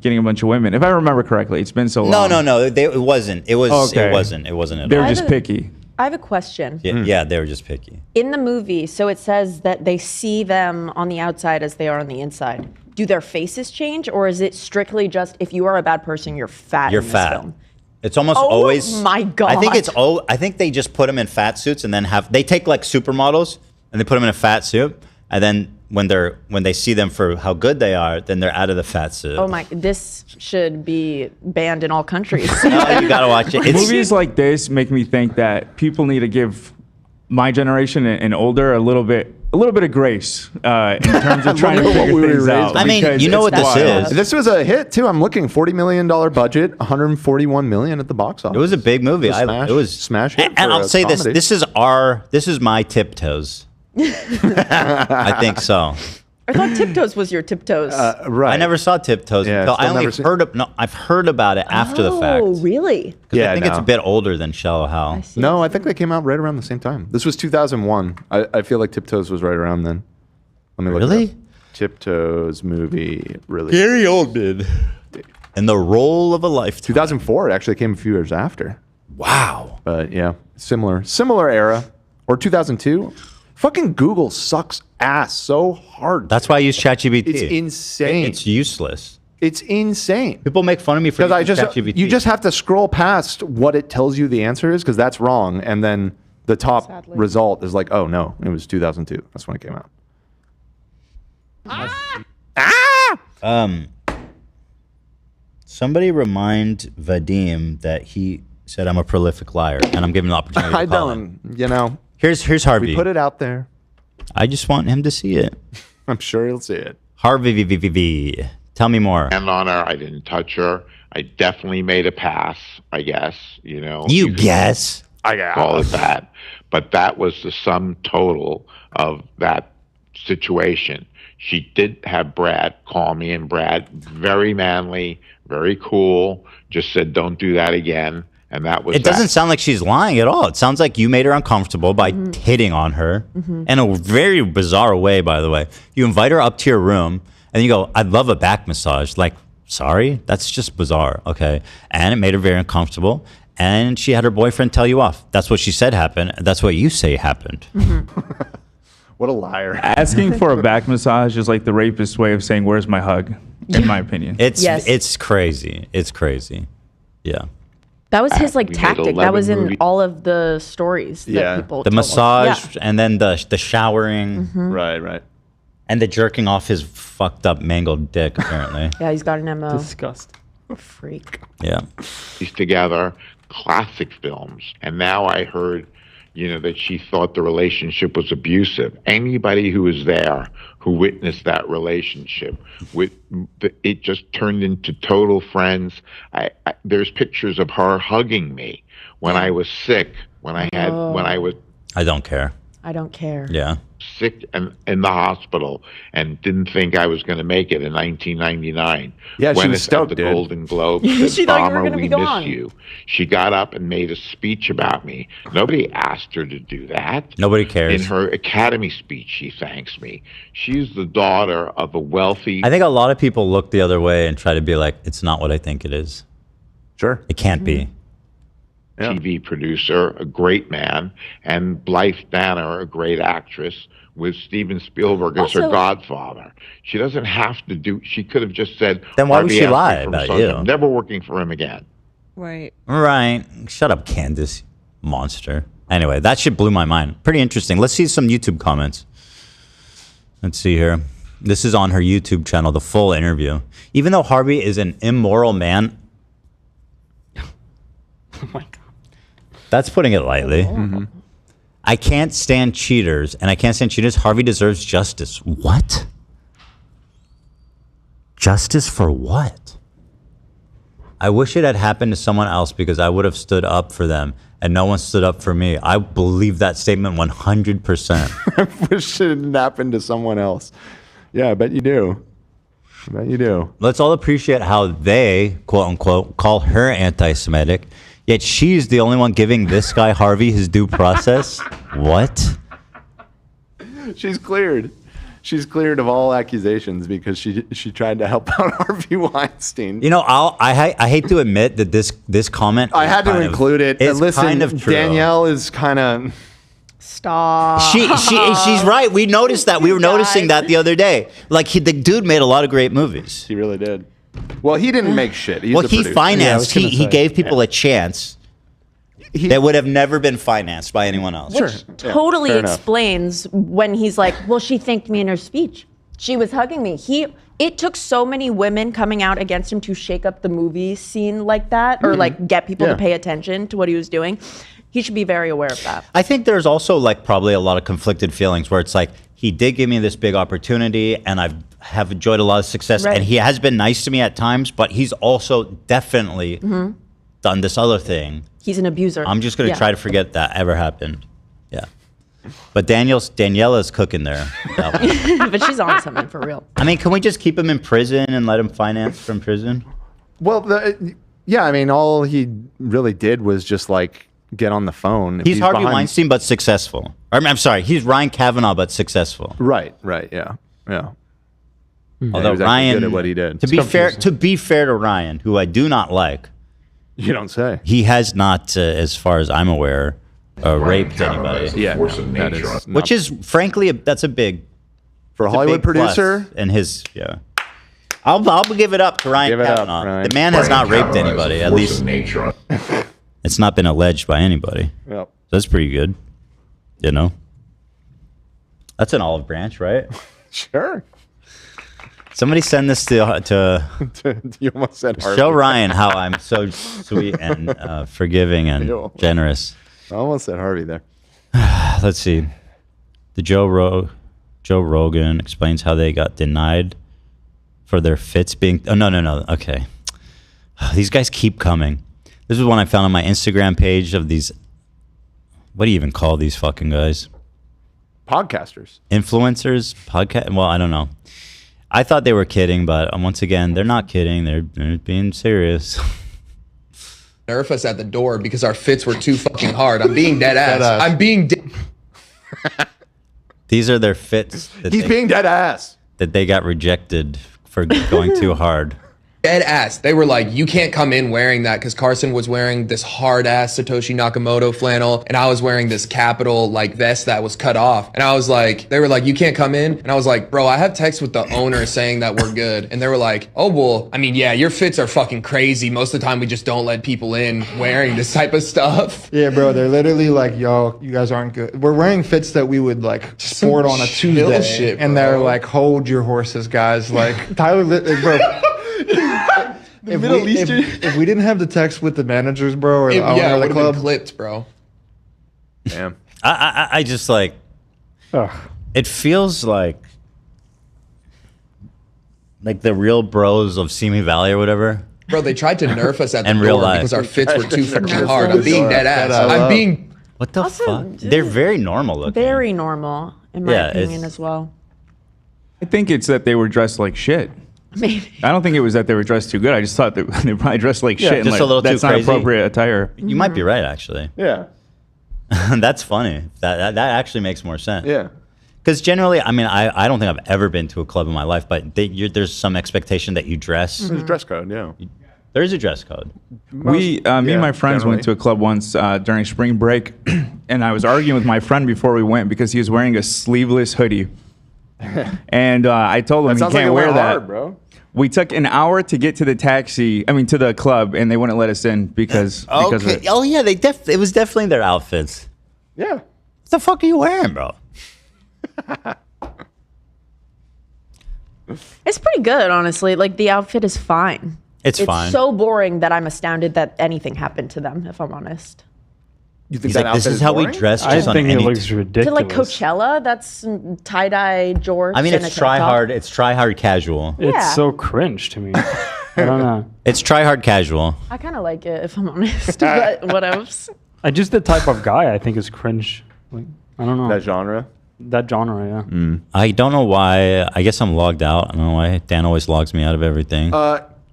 getting a bunch of women. If I remember correctly, it's been so long. No. It wasn't. It was. Okay. It wasn't. It wasn't at They all. were just picky. I have a question. Yeah, they were just picky. In the movie, so it says that they see them on the outside as they are on the inside. Do their faces change, or is it strictly just if you are a bad person, you're fat? You're in this fat. Film? It's almost Oh always. my God. I think they just put them in fat suits and then they take like supermodels and they put them in a fat suit, and then when they see them for how good they are, then they're out of the fat suit. Oh my! This should be banned in all countries. No, you gotta watch it. Movies like this make me think that people need to give my generation and older a little bit a little bit of grace in terms of trying to figure things out. I mean, because you know it's what this wild. is. This was a hit too. I'm looking $40 million budget, 141 million at the box office. It was a big movie. It was smash hit. And for I'll a say this: comedy. this is my tiptoes. I think so. I thought Tiptoes was your Tiptoes. Right. I never saw Tiptoes. Yeah, until I still only never seen- heard of. No, I've heard about it after the fact. Oh, really? 'Cause Yeah, I think it's a no. bit older than Shallow Hal. No, I think they came out right around the same time. This was 2001. I feel like Tiptoes was right around then. Let me look. Really? It up. Tiptoes movie release. Gary Oldman. In the role of a lifetime. 2004. It actually came a few years after. Wow. But yeah, similar era. Or 2002. Fucking Google sucks ass so hard. That's why I use ChatGPT. It's insane. It's useless. It's insane. People make fun of me for using ChatGPT. You just have to scroll past what it tells you the answer is because that's wrong, and then the top result is like, oh no, it was 2002. That's when it came out. Somebody remind Vadim that he said I'm a prolific liar, and I'm giving the opportunity to I call don't. him. You know. Here's Harvey. We put it out there. I just want him to see it. I'm sure he'll see it. Harvey, v. Tell me more. And on her, I didn't touch her. I definitely made a pass, I guess. You know. You guess. I call it that. But that was the sum total of that situation. She did have Brad call me, and Brad, very manly, very cool, just said, don't do that again. And that was It doesn't sound like she's lying at all. It sounds like you made her uncomfortable by hitting on her in a very bizarre way, by the way. You invite her up to your room and you go, I'd love a back massage. Like, sorry, that's just bizarre. Okay. And it made her very uncomfortable. And she had her boyfriend tell you off. That's what she said happened. That's what you say happened. What a liar. Asking for a back massage is like the rapist way of saying, where's my hug? In my opinion. It's crazy. It's crazy. Yeah. That was his like We made tactic. That 11 was in movies. all of the stories that people The told us. massage Yeah. and then the showering. Right. And the jerking off his fucked up mangled dick, apparently. Yeah, he's got an MO. Disgust. Freak. Yeah. These together, classic films. And now I heard, that she thought the relationship was abusive. Anybody who was there, who witnessed that relationship, it just turned into total friends. There's pictures of her hugging me when I was sick, when I was I don't care. I don't care. Yeah. sick and in the hospital and didn't think I was going to make it in 1999. Yeah, she when was it's stoked, at the dude. Golden Globes. She said, thought you were "Bomber, gonna be we gone." miss you." She got up and made a speech about me. Nobody asked her to do that. Nobody cares. In her Academy speech, she thanks me. She's the daughter of a wealthy. I think a lot of people look the other way and try to be like, it's not what I think it is. Sure. It can't be. TV producer, a great man, and Blythe Danner, a great actress, with Steven Spielberg as her Also- godfather. She doesn't have to do. She could have just said, Then why would "Harvey she asked me lie for about massage. you?" I'm never working for him again. Right. Right. Shut up, Candace. Monster. Anyway, that shit blew my mind. Pretty interesting. Let's see some YouTube comments. Let's see here. This is on her YouTube channel, the full interview. Even though Harvey is an immoral man. Oh my God. That's putting it lightly. I can't stand cheaters, and I can't stand cheaters. Harvey deserves justice. What? Justice for what? I wish it had happened to someone else because I would have stood up for them, and no one stood up for me. I believe that statement 100%. I wish it had happened to someone else. Yeah, I bet you do. I bet you do. Let's all appreciate how they, quote unquote, call her anti-Semitic, yet she's the only one giving this guy Harvey his due process. What? She's cleared. She's cleared of all accusations because she tried to help out Harvey Weinstein. You know, I hate to admit that this comment. I had to kind of- include it. It's Listen, kind of true. Danielle is kind of. Stop. She's right. We noticed that. We were noticing that the other day. Like the dude made a lot of great movies. He really did. Well, he didn't make shit. He's Well, a he producer. financed. He gave people a chance that would have never been financed by anyone else. Which totally explains when he's like, well, she thanked me in her speech. She was hugging me. It took so many women coming out against him to shake up the movie scene like that, or like get people to pay attention to what he was doing. He should be very aware of that. I think there's also like probably a lot of conflicted feelings where it's like he did give me this big opportunity, and have enjoyed a lot of success. Right. And he has been nice to me at times, but he's also definitely done this other thing. He's an abuser. I'm just going to try to forget that ever happened. Yeah. But Daniela's cooking there. But she's on something for real. I mean, can we just keep him in prison and let him finance from prison? Well, yeah, I mean, all he really did was just like get on the phone. If He's Harvey behind- Weinstein, but successful. I'm sorry, he's Ryan Kavanaugh, but successful. Right, yeah. Although he was actually Ryan, good at what he did. To be fair to Ryan, who I do not like, you don't say. He has not, as far as I'm aware, raped anybody. Yeah, that is which is frankly that's a big for a it's Hollywood big plus producer. And his I'll give it up to Ryan Give it up, Kavanaugh. Ryan. The man has not raped anybody. At least it's not been alleged by anybody. Yep. That's pretty good. You know, that's an olive branch, right? Sure. Somebody send this to you almost said Harvey. Show Ryan how I'm so sweet and forgiving and generous. I almost said Harvey there. Let's see. The Joe Rogan explains how they got denied for their fits being. Oh, no. Okay. These guys keep coming. This is one I found on my Instagram page of these. What do you even call these fucking guys? Podcasters. Influencers? Podcast? Well, I don't know. I thought they were kidding, but once again, they're not kidding. They're being serious. Nerf us at the door because our fits were too fucking hard. I'm being dead ass. I'm being These are their fits. He's being dead ass. That they got rejected for going too hard. dead ass. They were like, you can't come in wearing that, because Carson was wearing this hard ass Satoshi Nakamoto flannel, and I was wearing this Capital like vest that was cut off. And I was like, they were like, you can't come in. And I was like, bro, I have text with the owner saying that we're good. And they were like, oh, well, I mean, yeah, your fits are fucking crazy. Most of the time we just don't let people in wearing this type of stuff. Yeah, bro, they're literally like, yo, you guys aren't good. We're wearing fits that we would like sport on a Tuesday. Shit, and they're like, hold your horses, guys. Like, Tyler, bro. If we didn't have the text with the managers, bro, or the owner of the club, been clipped, bro. Damn. I just like. It feels like the real bros of Simi Valley or whatever. Bro, they tried to nerf us at the In door real life. because our fits were too fucking hard. I'm being dead ass. I'm being. What the fuck? They're very normal looking. Very normal, in my Yeah, opinion, as well. I think it's that they were dressed like shit. Maybe. I don't think it was that they were dressed too good. I just thought that they were probably dressed like Yeah, shit. just and a little that's too not crazy. appropriate attire. You might be right, actually. Yeah. That's funny. That actually makes more sense. Yeah. Because generally, I mean, I don't think I've ever been to a club in my life, but there's some expectation that you dress. There's a dress code, yeah. There is a dress code. Me and my friends went to a club once during spring break, and I was arguing with my friend before we went because he was wearing a sleeveless hoodie. And I told him he can't wear that. Hard, bro. We took an hour to get to the to the club, and they wouldn't let us in because of it. Oh yeah, it was definitely their outfits. Yeah. What the fuck are you wearing, bro? It's pretty good, honestly. Like, the outfit is fine. It's fine. It's so boring that I'm astounded that anything happened to them, if I'm honest. You He's like, this is how we dress. I Just on think it any looks ridiculous. To like Coachella, that's tie-dye jorts. I mean, and it's a tank top. try hard. It's try hard casual. It's Yeah. so cringe to me. I don't know. It's try hard casual. I kind of like it, if I'm honest. But what else? I just the type of guy I think is cringe. Like, I don't know. That genre? That genre, yeah. I don't know why. I guess I'm logged out. I don't know why. Dan always logs me out of everything.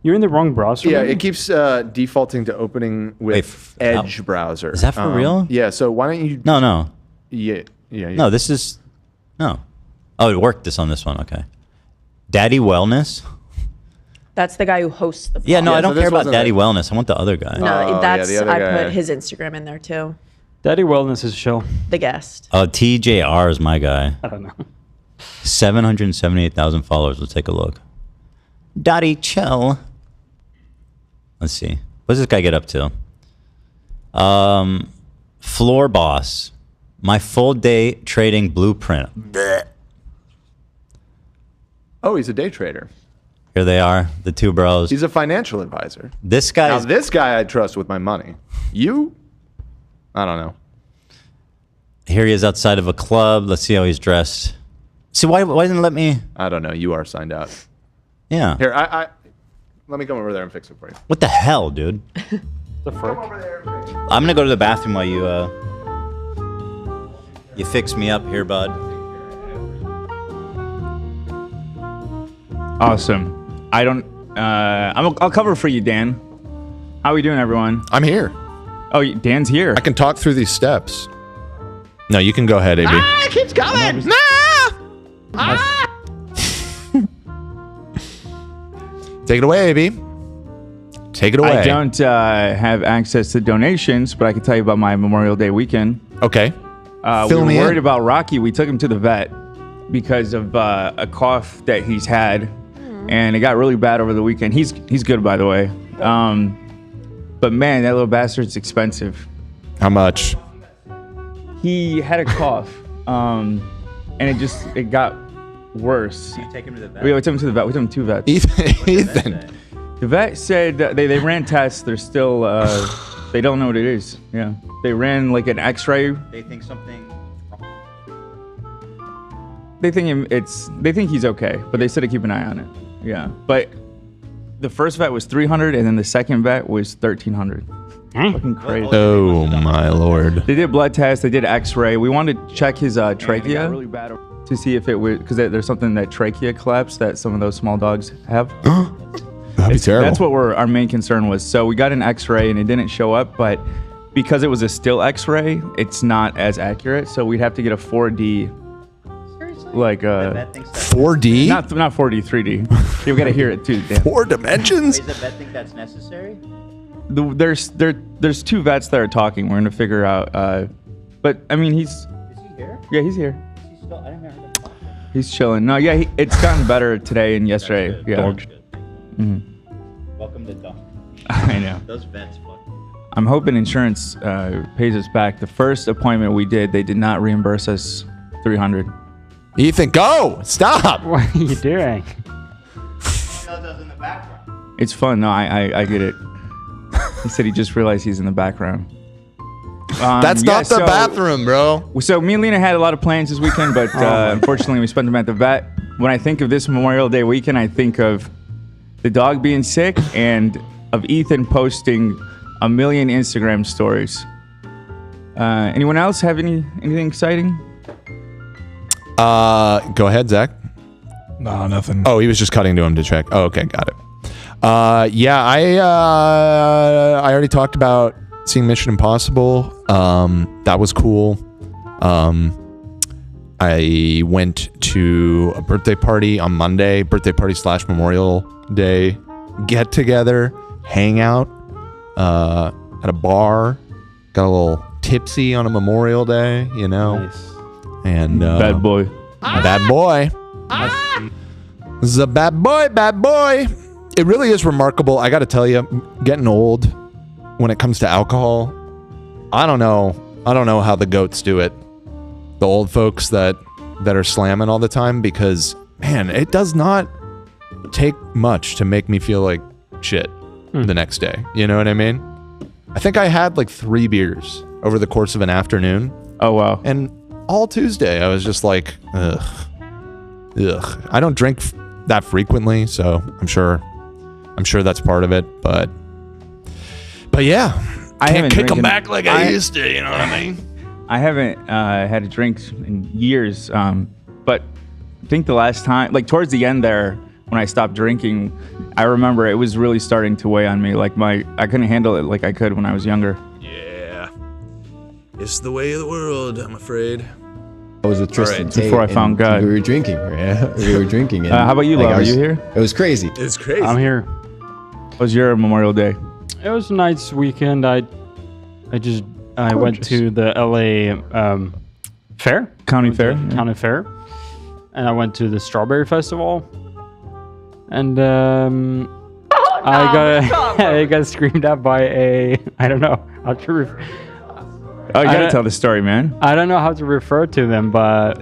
You're in the wrong browser. Yeah, maybe? it keeps defaulting to opening with Edge browser. Is that for real? Yeah, so why don't you... No. Yeah. No, this is... No. Oh, it worked on this one. Okay. Daddy Wellness? That's the guy who hosts the Yeah, no, vlog. I don't care about Daddy Wellness. I want the other guy. No, that's the other I guy. put his Instagram in there too. Daddy Wellness is chill. The guest. TJR is my guy. I don't know. 778,000 followers. Let's take a look. Daddy Chill. Let's see. What does this guy get up to? Floor Boss. My full day trading blueprint. Blech. Oh, he's a day trader. Here they are, the two bros. He's a financial advisor. This guy. Now, this guy I trust with my money. You? I don't know. Here he is outside of a club. Let's see how he's dressed. See, why didn't it let me? I don't know. You are signed out. Yeah. Here, let me come over there and fix it for you. What the hell, dude? The frick? I'm gonna go to the bathroom while you fix me up here, bud. Awesome. I don't. I'll cover for you, Dan. How we doing, everyone? I'm here. Oh, Dan's here. I can talk through these steps. No, you can go ahead, AB. Ah, it keeps coming. Take it away, AB. Take it away. I don't have access to donations, but I can tell you about my Memorial Day weekend. Okay. We were worried about Rocky. We took him to the vet because of a cough that he's had, and it got really bad over the weekend. He's good, by the way. But man, that little bastard's expensive. How much? He had a cough, and it got worse. Did you take him to the vet? We took him to the vet. We took him to 2 vets. Ethan. The vet said they ran tests. They're still they don't know what it is. Yeah, they ran like an X-ray. They think something. They think he's okay, but they said to keep an eye on it. Yeah, but the first vet was $300, and then the second vet was $1,300. Fucking crazy. Oh my lord. They did blood tests. They did X-ray. We wanted to check his trachea to see if it would, because there's something that trachea collapse that some of those small dogs have. That'd be terrible. That's what our main concern was. So we got an X-ray and it didn't show up, but because it was a still X-ray, it's not as accurate. So we'd have to get a 4D. Seriously? Like 4D? Not 4D, 3D. You gotta hear it too. Dan. 4 dimensions? Does the vet think that's necessary? There's 2 vets that are talking. We're gonna figure out. But I mean, Is he here? Yeah, he's here. Is he still? I didn't hear him talk. He's chilling. No, yeah, it's gotten better today and yesterday. Yeah. Dogs. Welcome to dog. I know. Those vets fuck. I'm hoping insurance pays us back. The first appointment we did, they did not reimburse us $300. Ethan, go! Stop! What are you doing? It's fun. No, I get it. He said he just realized he's in the background. That's not the bathroom, bro. So me and Lena had a lot of plans this weekend, but unfortunately we spent them at the vet. When I think of this Memorial Day weekend, I think of the dog being sick and of Ethan posting 1 million Instagram stories. Anyone else have anything exciting? Go ahead, Zach. No, nothing. Oh, he was just cutting to him to check. Oh, okay, got it. Yeah, I already talked about seeing Mission Impossible. That was cool. I went to a birthday party on Monday, birthday party / Memorial Day get together, hang out at a bar, got a little tipsy on a Memorial Day, you know. Nice. And bad boy. Bad boy. This is a bad boy. It really is remarkable. I got to tell you, getting old when it comes to alcohol, I don't know how the goats do it. The old folks that are slamming all the time, because man, it does not take much to make me feel like shit the next day. You know what I mean? I think I had like 3 beers over the course of an afternoon. Oh wow. And all Tuesday I was just like, ugh. I don't drink that frequently, so I'm sure that's part of it, but yeah, I can't kick them back like I used to, you know what I mean? I haven't had a drink in years, but I think the last time, like towards the end there, when I stopped drinking, I remember it was really starting to weigh on me. Like I couldn't handle it like I could when I was younger. Yeah, it's the way of the world, I'm afraid. I was with Tristan before I found God. We were drinking, yeah. We were drinking. And how about you, Love? Are you here? It was crazy. It's crazy. I'm here. How was your Memorial Day? It was a nice weekend. I went to the LA fair, county fair, and I went to the Strawberry Festival, and I got screamed at by a, I don't know how to. Oh, you gotta tell the story, man. I don't know how to refer to them, but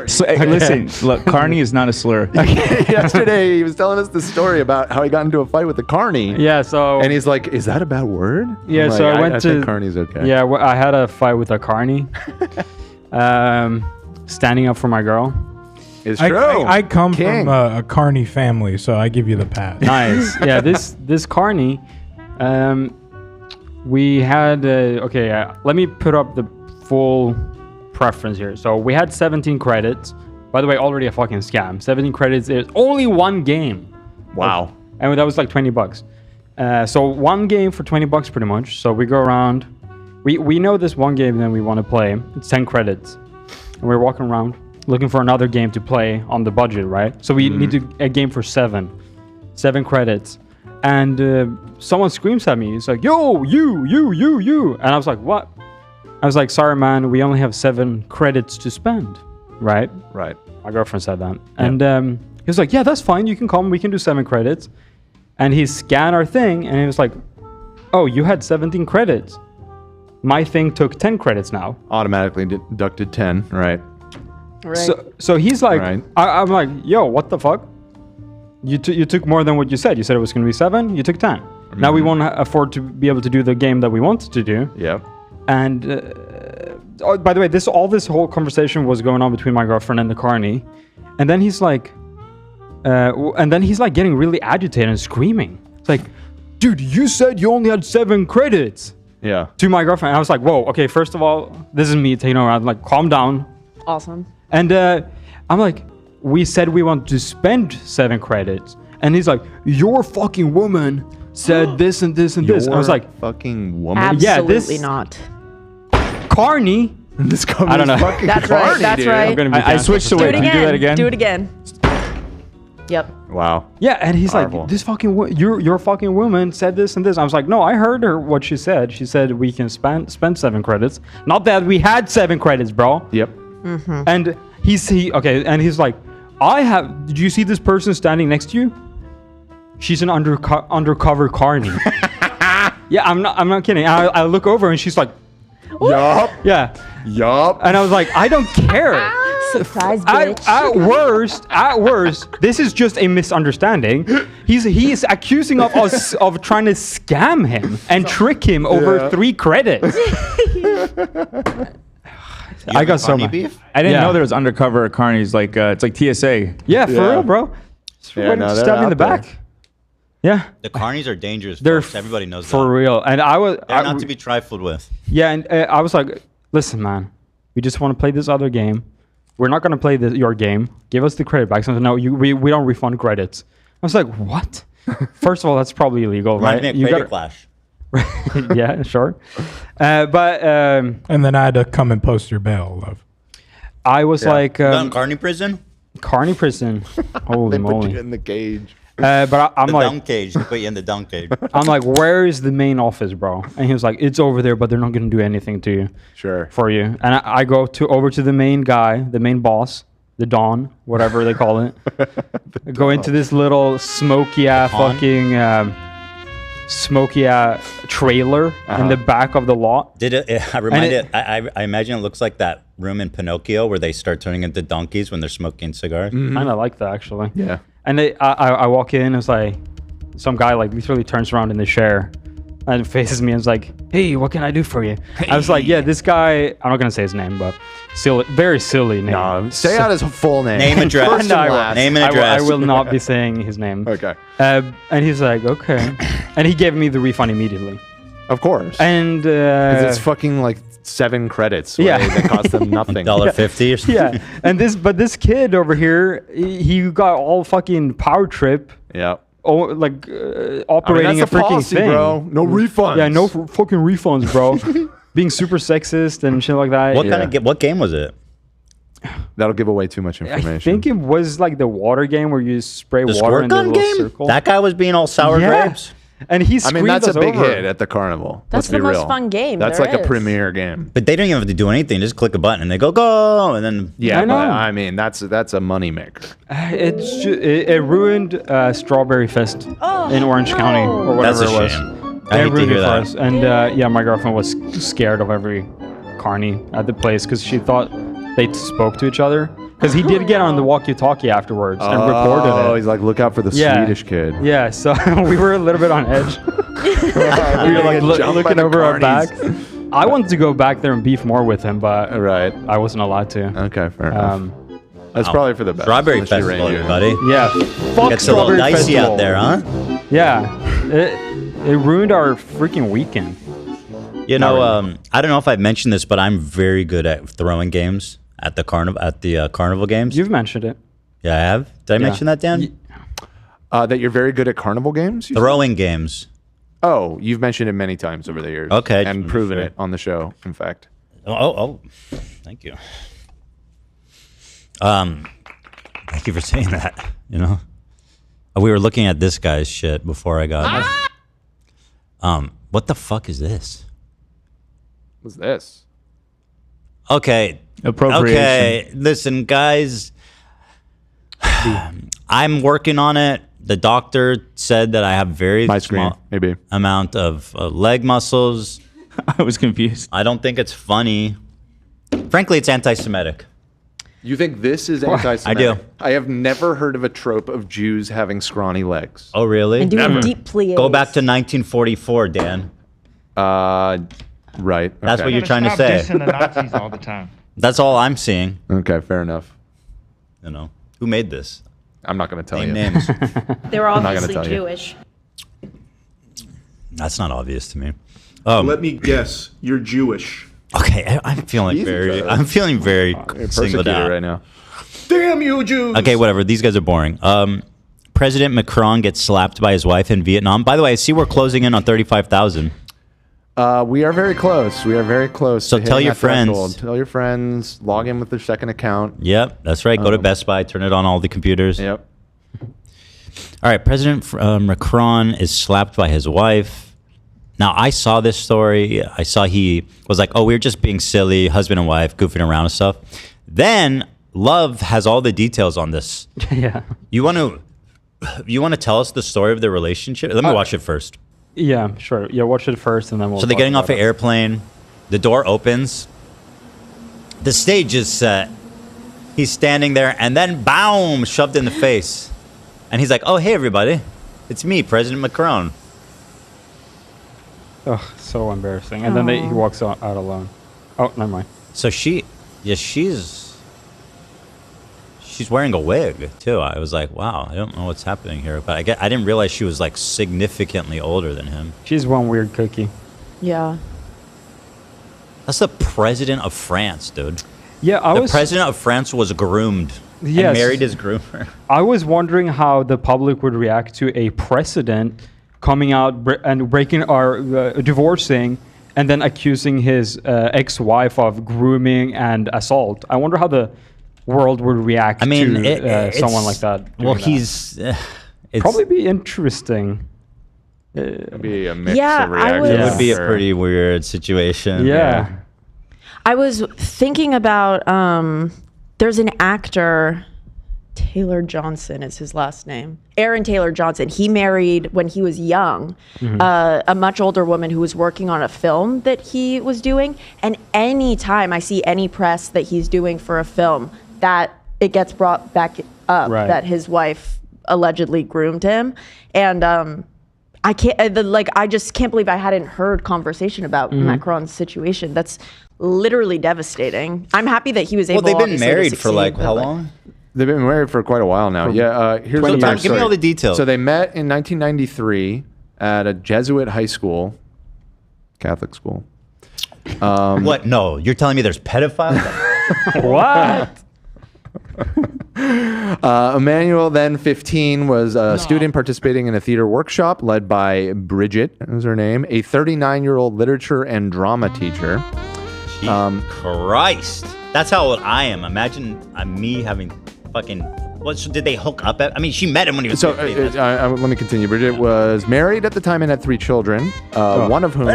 so, hey, listen, look, carny is not a slur. Yesterday he was telling us the story about how he got into a fight with the carny. Yeah, so and he's like, "Is that a bad word?" Yeah, so I went to think carny's okay. Yeah, I had a fight with a carny. standing up for my girl. It's I come from a Carney family, so I give you the pass. Nice. Yeah, this Carney, we had let me put up the full preference here. So we had 17 credits. By the way, already a fucking scam. 17 credits is only one game. Wow. And that was like $20. So one game for $20 pretty much. So we go around. We know this one game that we want to play. It's 10 credits. And we're walking around looking for another game to play on the budget, right? So we need a game for 7 credits. And someone screams at me. He's like, yo, you. And I was like, what? I was like, sorry, man, we only have 7 credits to spend. Right? Right. My girlfriend said that. And he was like, yeah, that's fine. You can come. We can do 7 credits. And he scanned our thing. And he was like, oh, you had 17 credits. My thing took 10 credits now. Automatically deducted 10, right? Right. So he's like, Right. I'm like, yo, what the fuck? You took more than what you said. You said it was going to be 7. You took 10. Now we won't afford to be able to do the game that we wanted to do. Yep. And by the way, this whole conversation was going on between my girlfriend and the Carney. And then he's like, getting really agitated and screaming. It's like, dude, you said you only had 7 credits. Yeah. To my girlfriend. And I was like, whoa, okay, first of all, this is me taking over. I'm like, calm down. Awesome. And I'm like, we said we want to spend 7 credits. And he's like, your fucking woman said this and this and this. And I was like, fucking woman? Absolutely not. Carney. This I don't know. Fucking That's Carney, right. That's dude. right. I switched to wait. Can you do that again? Do it again. Yep. Wow. Yeah, and he's Powerful. like, this fucking your fucking woman said this and this. I was like, no, I heard her what she said. She said we can spend 7 credits. Not that we had 7 credits, bro. Yep. Mm-hmm. And he's like, did you see this person standing next to you? She's an undercover Carney. Yeah, I'm not kidding. I look over and she's like, yup. Yeah. Yup. And I was like, I don't care. Surprise, bitch. At worst, this is just a misunderstanding. He's accusing of us of trying to scam him and trick him over 3 credits. I got so mad. I didn't know there was undercover Carnies. Like it's like TSA. Yeah, for real, bro. Stab me in the back. Yeah. The Carnies are dangerous. They're Folks. Everybody knows that. For real. And They're not to be trifled with. Yeah, and I was like, listen, man, we just want to play this other game. We're not going to play your game. Give us the credit back. So, no, we don't refund credits. I was like, what? First of all, that's probably illegal, right? You got Clash. Yeah, sure. But and then I had to come and post your bail, love. I was like, Carney prison. Carney prison. Holy They moly! put you in the cage. But I'm the like, dunk cage. They put you in the dunk cage. I'm like, where is the main office, bro? And he was like, it's over there, but they're not gonna do anything to you. Sure. For you. And I go over to the main guy, the main boss, the Don, whatever they call it. Go into this little smoky fucking smoky trailer in the back of the lot. I imagine it looks like that room in Pinocchio where they start turning into donkeys when they're smoking cigars. I kind of like that, actually. Yeah. And I walk in, it's like some guy like literally turns around in the chair and faces me and is like, hey, what can I do for you? I was like, yeah, this guy, I'm not gonna say his name, but very silly name. No, say out his full name. Name, address. First and last. Name and address. I will not be saying his name. Okay. And he's like, okay. And he gave me the refund immediately. Of course. And it's fucking like 7 credits. Yeah. That cost them nothing. $1.50 or something. Yeah. And this kid over here, he got all fucking power trip. Yeah. Operating that's a freaking policy, thing, bro. No refunds. Yeah, no fucking refunds, bro. Being super sexist and shit like that. What game was it? That'll give away too much information. I think it was like the water game where you spray The water in the squirt gun little game? circle. That guy was being all sour grapes. And he screamed that's a big over. hit at the carnival. That's the most fun game. That's there like a is. premier game. But they don't even have to do anything. Just click a button and they go, and then... Yeah, I know. but I mean, that's a moneymaker. It ruined Strawberry Fest in Orange County or whatever That's a it was. shame. I hate to ruined hear it for that. us. And yeah, my girlfriend was scared of every Carney at the place because she thought they spoke to each other. Because he did get on the walkie-talkie afterwards and recorded it. Oh, he's like, look out for the Swedish kid. Yeah, so we were a little bit on edge. We were like looking over our backs. I wanted to go back there and beef more with him, but I wasn't allowed to. Okay, fair enough. That's probably for the best. Strawberry unless you Festival, reindeer. everybody. Yeah. Fuck Gets a little Strawberry dicey Festival. out there, huh? Yeah. It ruined our freaking weekend. You know, I don't know if I've mentioned this, but I'm very good at throwing games at the carnival games. You've mentioned it. Yeah, I have. Did I mention that, Dan? That you're very good at carnival games? Throwing games. Oh, you've mentioned it many times over the years. Okay. And proven it on the show, in fact. Oh, thank you. Thank you for saying that, you know. We were looking at this guy's shit before I got what the fuck is this? What's this? Okay. Appropriation. Okay, listen, guys. I'm working on it. The doctor said that I have very small amount of leg muscles. I was confused. I don't think it's funny. Frankly, it's anti-Semitic. You think this is anti-Semitic? I do. I have never heard of a trope of Jews having scrawny legs. Oh, really? And doing deep plies. Go back to 1944, Dan. Right. That's okay. what you're trying to Stop say. dissing the Nazis all the time. That's all I'm seeing. Okay, fair enough. You know, who made this? I'm not going to tell Name you. names. They were I'm not gonna obviously tell you. Jewish. That's not obvious to me. Let me guess. You're Jewish. Okay, I'm feeling very singled out right now. Damn you, Jews! Okay, whatever. These guys are boring. President Macron gets slapped by his wife in Vietnam. By the way, I see we're closing in on 35,000. We are very close. We are very close. So to tell hitting your that friends. threshold. Tell your friends. Log in with their second account. Yep, that's right. Go to Best Buy, turn it on all the computers. Yep. All right, President Macron is slapped by his wife. Now, I saw this story. I saw he was like, oh, we were just being silly, husband and wife, goofing around and stuff. Then Love has all the details on this. Yeah. You want to tell us the story of their relationship? Let me watch it first. Yeah, sure. Yeah, watch it first, and then we'll. So they're talk getting off about an it. airplane. The door opens. The stage is set. He's standing there, and then, boom, shoved in the face. And he's like, oh, hey, everybody. It's me, President Macron. Oh, so embarrassing. And then he walks out alone. Oh, never mind. So she's wearing a wig, too. I was like, wow, I don't know what's happening here. But I didn't realize she was, like, significantly older than him. She's one weird cookie. Yeah. That's the president of France, dude. Yeah, the president of France was groomed and married his groomer. I was wondering how the public would react to a president coming out and breaking or divorcing and then accusing his ex-wife of grooming and assault. I wonder how the world would react to someone like that. Well, it's probably be interesting. It'd be a mix Yeah, of reactions. It would be a pretty weird situation. Yeah. I was thinking about there's an actor, Taylor Johnson is his last name. Aaron Taylor Johnson. He married when he was young, a much older woman who was working on a film that he was doing. And anytime I see any press that he's doing for a film, that it gets brought back up that his wife allegedly groomed him. And I can't I just can't believe I hadn't heard conversation about Macron's situation. That's literally devastating. I'm happy that he was able. Well, they've been obviously, to married for succeed, like but, how long? They've been married for quite a while now. Yeah. Here's the backstory. Give me all the details. So they met in 1993 at a Jesuit high school, Catholic school. What? No, you're telling me there's pedophiles? What? Emmanuel, then 15, was a student participating in a theater workshop led by Bridget, was her name, a 39-year-old literature and drama teacher. Christ. That's how old I am. Imagine me having fucking... What, so did they hook up? I mean, she met him when he was 15. Let me continue. Bridget was married at the time and had 3 children, one of whom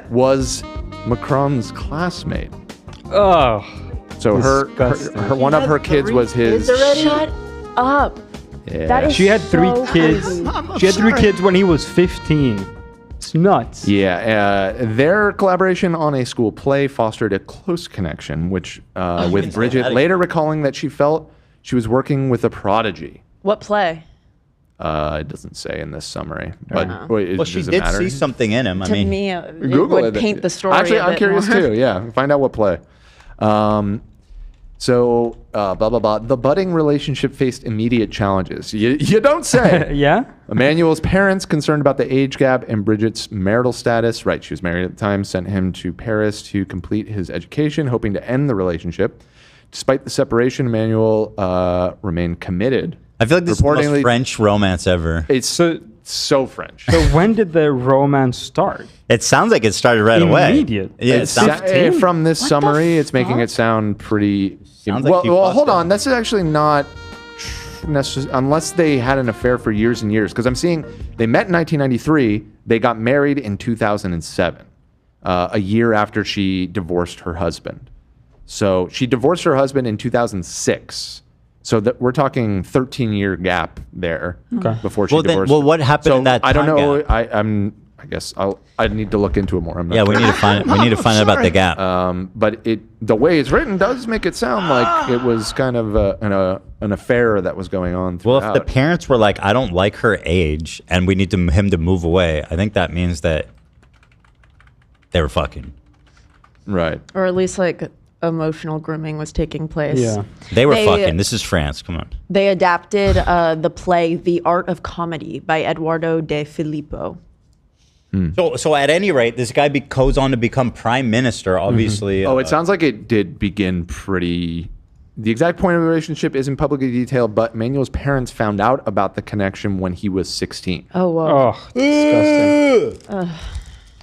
was Macron's classmate. Oh. So her one of her kids was his. Shut up. Yeah. That is She had 3 so kids. crazy. She had 3 kids when he was 15. It's nuts. Yeah, their collaboration on a school play fostered a close connection, which with Bridget later recalling that she felt she was working with a prodigy. What play? It doesn't say in this summary. But wait, well, she does it did matter? see something in him. I To mean, me, it Google would it. paint the story. Actually, a I'm bit curious more. too. Yeah, find out what play. So, blah, blah, blah. The budding relationship faced immediate challenges. You don't say. Yeah? Emmanuel's parents, concerned about the age gap and Bridget's marital status, right, she was married at the time, sent him to Paris to complete his education, hoping to end the relationship. Despite the separation, Emmanuel remained committed. I feel like this is the most French romance ever. It's so French. So when did the romance start? It sounds like it started right away. Immediate. Yeah, it sounds, from this summary, it's making it sound pretty. Sounds like well, hold on. That's actually not necessary unless they had an affair for years and years. Because I'm seeing they met in 1993. They got married in 2007, a year after she divorced her husband. So she divorced her husband in 2006. So that we're talking 13-year gap there before she divorced. Well, what happened in that time I don't know. gap? I guess I need to look into it more. I'm not Yeah, sure. we need to find. We need to find out about the gap. But the way it's written does make it sound like it was kind of an affair that was going on throughout. Well, if the parents were like, "I don't like her age, and we need him to move away," I think that means that they were fucking. Right. Or at least like emotional grooming was taking place. Yeah. They were fucking. This is France. Come on. They adapted the play The Art of Comedy by Eduardo de Filippo. So at any rate, this guy goes on to become prime minister. Obviously. Oh, it sounds like it did begin pretty. The exact point of the relationship isn't publicly detailed, but Manuel's parents found out about the connection when he was 16. Oh, wow. Oh, disgusting.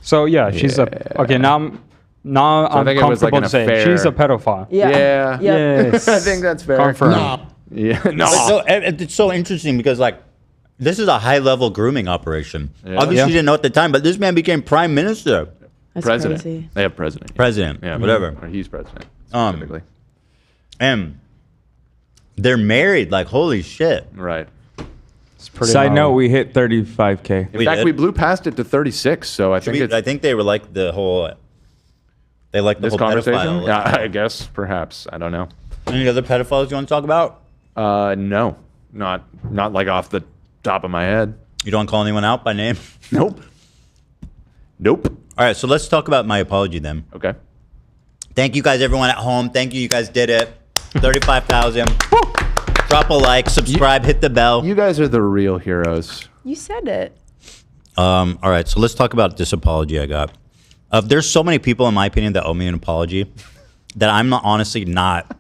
So yeah, she's okay. Now I'm think it was like comfortable an to say affair. she's a pedophile. Yeah. Yes. I think that's fair. Confirmed. Yeah. No. So it's so interesting because like this is a high level grooming operation. Yeah. Obviously, you didn't know at the time, but this man became prime minister. That's president. crazy. They have president. President. Yeah. Whatever. Or he's president. Specifically. And they're married. Like holy shit. Right. Side note, we hit 35K. In fact, we blew past it to 36. So I think I think they were like the whole. They like the this whole conversation. pedophile. Yeah, I guess perhaps. I don't know. Any other pedophiles you want to talk about? No, not like off the top of my head. You don't call anyone out by name? Nope. All right, so let's talk about my apology then. Okay. Thank you guys, everyone at home. Thank you. You guys did it. 35,000. Drop a like, subscribe, hit the bell. You guys are the real heroes. You said it. All right, so let's talk about this apology I got. There's so many people, in my opinion, that owe me an apology that I'm honestly not.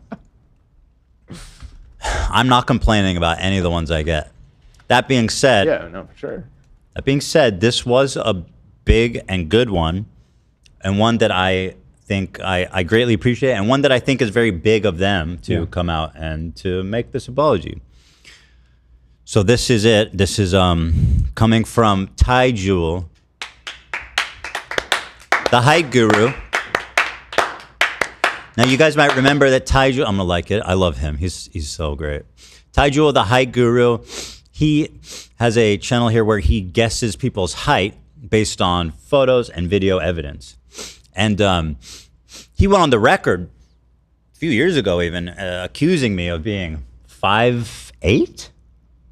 I'm not complaining about any of the ones I get. That being said, Yeah, no, for sure. That being said, this was a big and good one, and one that I think I greatly appreciate, and one that I think is very big of them to come out and to make this apology. So this is it. This is coming from Ty Jewel, the height guru. Now you guys might remember that Ty Jewel. I'm gonna like it. I love him. He's so great. Ty Jewel, the height guru. He has a channel here where he guesses people's height based on photos and video evidence. And he went on the record a few years ago even accusing me of being 5'8",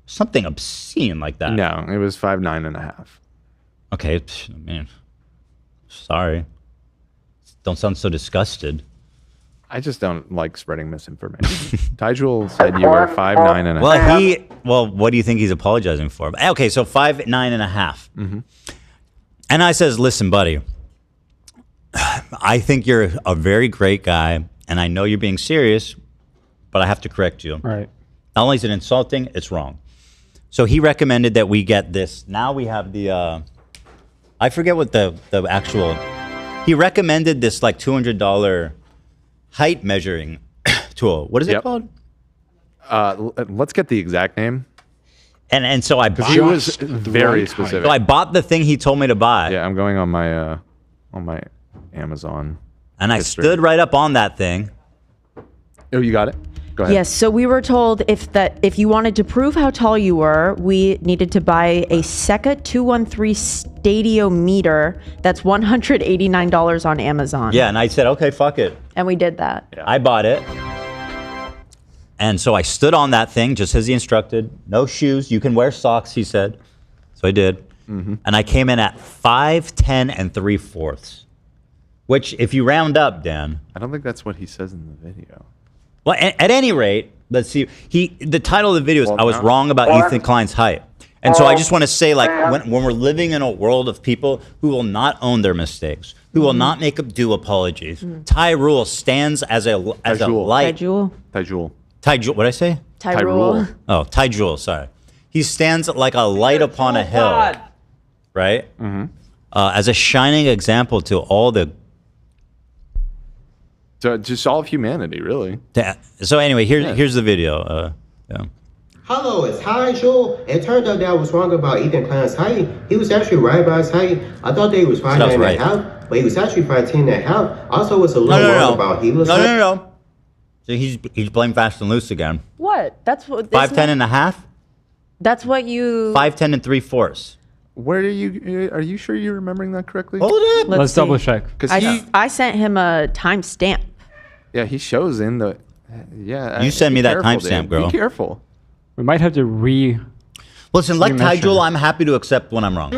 something obscene like that. No, it was 5'9.5". Okay, I mean, sorry. Don't sound so disgusted. I just don't like spreading misinformation. Tijul said you were 5'9.5". Well, what do you think he's apologizing for? Okay, so 5'9.5". Mm-hmm. And I says, listen, buddy, I think you're a very great guy, and I know you're being serious, but I have to correct you. Right. Not only is it insulting, it's wrong. So he recommended that we get this. Now we have the, I forget what the actual, he recommended this like $200 height measuring tool. What is it called? Let's get the exact name. And so I bought. He was very specific. So I bought the thing he told me to buy. Yeah, I'm going on my Amazon. And I history. stood right up on that thing. Oh, you got it? Go ahead. Yes, so we were told if you wanted to prove how tall you were, we needed to buy a Seca 213 stadiometer. That's $189 on Amazon. Yeah, and I said, okay, fuck it. And we did that. I bought it. And so I stood on that thing just as he instructed. No shoes. You can wear socks, he said. So I did. And I came in at 5'10 and 3/4, which if you round up, Dan. I don't think that's what he says in the video. Well, at any rate, let's see. The title of the video is I was wrong about Ethan Klein's height. And so I just want to say, like, when we're living in a world of people who will not own their mistakes, who will not make do apologies, Ty Rule stands as a light. Ty Jewel. Ty Jewel. What did I say? Ty Rule. Oh, Ty Jewel. Sorry. He stands like a light upon a hill, right? As a shining example to all the. So just all of humanity, really. So anyway, here's the video. Yeah. Hello, it's Ty Jewel. It turned out that I was wrong about Ethan Klein's height. He was actually right about his height. I thought that he was 5'9" and a half, but he was actually 5'10" and a half. Also, was a little wrong about he was. No. So he's playing fast and loose again. What? That's what. 5'10" and a half. That's what you. 5'10" and 3/4. Where are you sure you're remembering that correctly? Hold it. Let's double check. Because I sent him a timestamp. Yeah, he shows in the. Yeah. You send me that timestamp, girl. Be careful. We might have to Listen, like Ty Jewel, I'm happy to accept when I'm wrong.